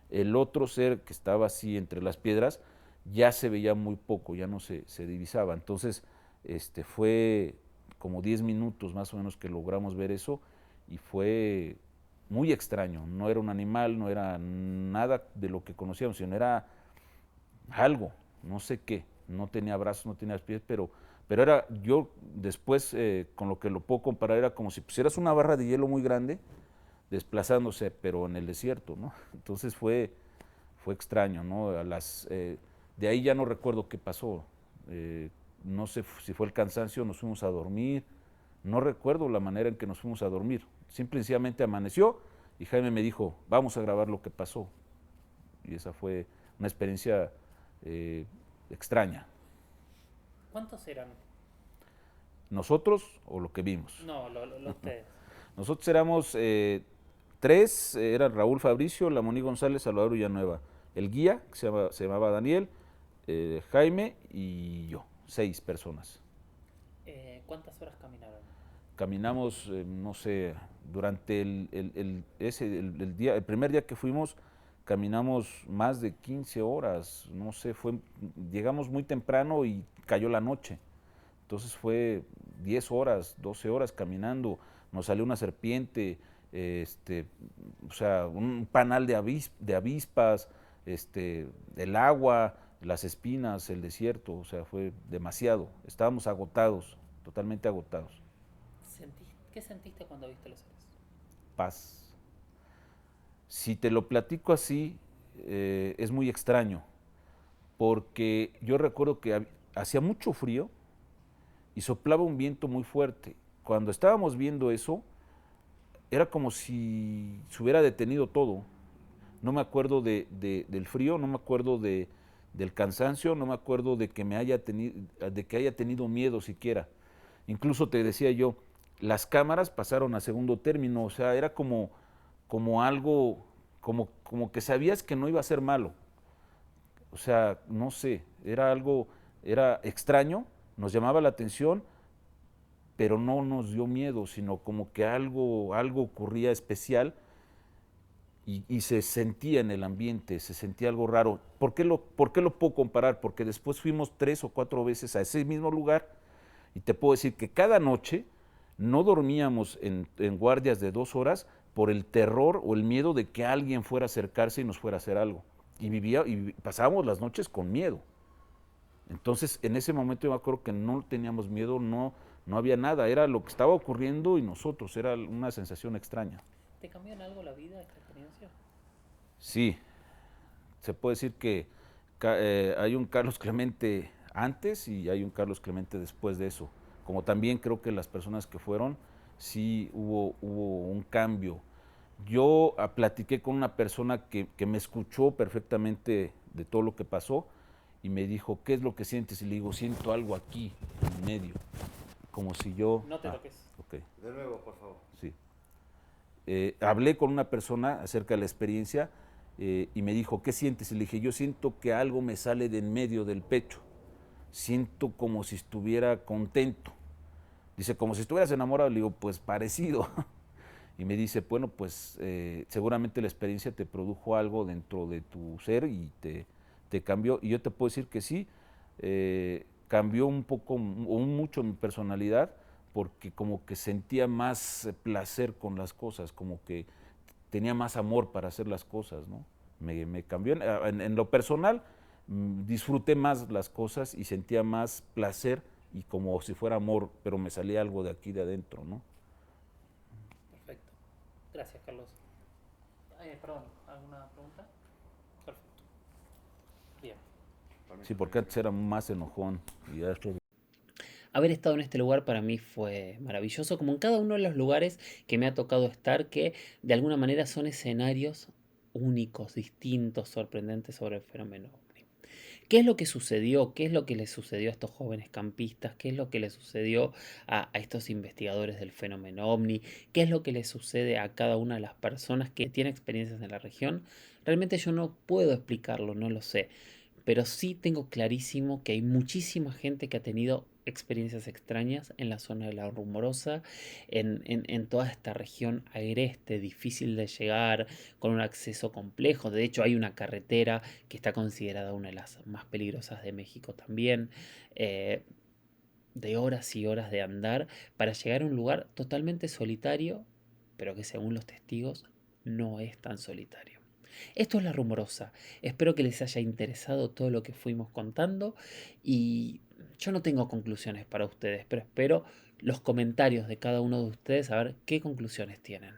El otro ser que estaba así entre las piedras ya se veía muy poco, ya no se divisaba. Entonces fue como 10 minutos más o menos que logramos ver eso y fue muy extraño. No era un animal, no era nada de lo que conocíamos, sino era algo, no sé qué. No tenía brazos, no tenía pies, pero era, yo después con lo que lo puedo comparar, era como si pusieras una barra de hielo muy grande desplazándose, pero en el desierto, ¿no? Entonces fue extraño, ¿no? De ahí ya no recuerdo qué pasó, no sé si fue el cansancio, nos fuimos a dormir, no recuerdo la manera en que nos fuimos a dormir, simplemente amaneció y Jaime me dijo, vamos a grabar lo que pasó. Y esa fue una experiencia extraña. ¿Cuántos eran? ¿Nosotros o lo que vimos? No, ustedes. Nosotros éramos 3, eran Raúl Fabricio, Lamoni González, Salvador Villanueva, el guía, que se llamaba Daniel, Jaime y yo, 6 personas. ¿Cuántas horas caminaron? Caminamos, no sé, durante el primer día que fuimos, caminamos más de 15 horas, no sé, llegamos muy temprano y cayó la noche. Entonces fue 10 horas, 12 horas caminando, nos salió una serpiente, o sea, un panal de avispas, el agua, las espinas, el desierto, o sea, fue demasiado. Estábamos agotados, totalmente agotados. ¿Qué sentiste cuando viste los seres? Paz. Si te lo platico así, es muy extraño, porque yo recuerdo que hacía mucho frío y soplaba un viento muy fuerte. Cuando estábamos viendo eso, era como si se hubiera detenido todo. No me acuerdo del frío, no me acuerdo del cansancio, no me acuerdo de que haya tenido miedo siquiera. Incluso te decía yo, las cámaras pasaron a segundo término, o sea, era como algo, como que sabías que no iba a ser malo. O sea, no sé, era extraño, nos llamaba la atención, pero no nos dio miedo, sino como que algo ocurría especial y se sentía en el ambiente, se sentía algo raro. ¿Por qué lo puedo comparar? Porque después fuimos 3 o 4 veces a ese mismo lugar y te puedo decir que cada noche no dormíamos en guardias de 2 horas por el terror o el miedo de que alguien fuera a acercarse y nos fuera a hacer algo. Y pasábamos las noches con miedo. Entonces, en ese momento yo me acuerdo que no teníamos miedo, no había nada, era lo que estaba ocurriendo y nosotros, era una sensación extraña. ¿Te cambió en algo la vida esta experiencia? Sí, se puede decir que hay un Carlos Clemente antes y hay un Carlos Clemente después de eso. Como también creo que las personas que fueron, sí hubo un cambio. Yo platiqué con una persona que me escuchó perfectamente de todo lo que pasó y me dijo, ¿qué es lo que sientes? Y le digo, siento algo aquí, en medio, como si yo... No te toques. Okay. De nuevo, por favor. Sí. Hablé con una persona acerca de la experiencia y me dijo, ¿qué sientes? Y le dije, yo siento que algo me sale de en medio del pecho. Siento como si estuviera contento. Dice, como si estuvieras enamorado. Le digo, pues parecido. Y me dice, bueno, pues seguramente la experiencia te produjo algo dentro de tu ser y te cambió. Y yo te puedo decir que sí, cambió un poco o mucho mi personalidad, porque como que sentía más placer con las cosas, como que tenía más amor para hacer las cosas, ¿no? Me cambió. En lo personal, disfruté más las cosas y sentía más placer y como si fuera amor, pero me salía algo de aquí de adentro, ¿no? Perfecto. Gracias, Carlos. Perdón, ¿alguna pregunta? Perfecto. Bien. Sí, porque antes era más enojón y ya estoy... Haber estado en este lugar para mí fue maravilloso, como en cada uno de los lugares que me ha tocado estar, que de alguna manera son escenarios únicos, distintos, sorprendentes sobre el fenómeno ovni. ¿Qué es lo que sucedió? ¿Qué es lo que le sucedió a estos jóvenes campistas? ¿Qué es lo que le sucedió a estos investigadores del fenómeno ovni? ¿Qué es lo que le sucede a cada una de las personas que tienen experiencias en la región? Realmente yo no puedo explicarlo, no lo sé, pero sí tengo clarísimo que hay muchísima gente que ha tenido experiencias extrañas en la zona de la Rumorosa, en toda esta región agreste, difícil de llegar, con un acceso complejo. De hecho, hay una carretera que está considerada una de las más peligrosas de México también, de horas y horas de andar para llegar a un lugar totalmente solitario, pero que según los testigos no es tan solitario. Esto es La Rumorosa. Espero que les haya interesado todo lo que fuimos contando y yo no tengo conclusiones para ustedes, pero espero los comentarios de cada uno de ustedes a ver qué conclusiones tienen.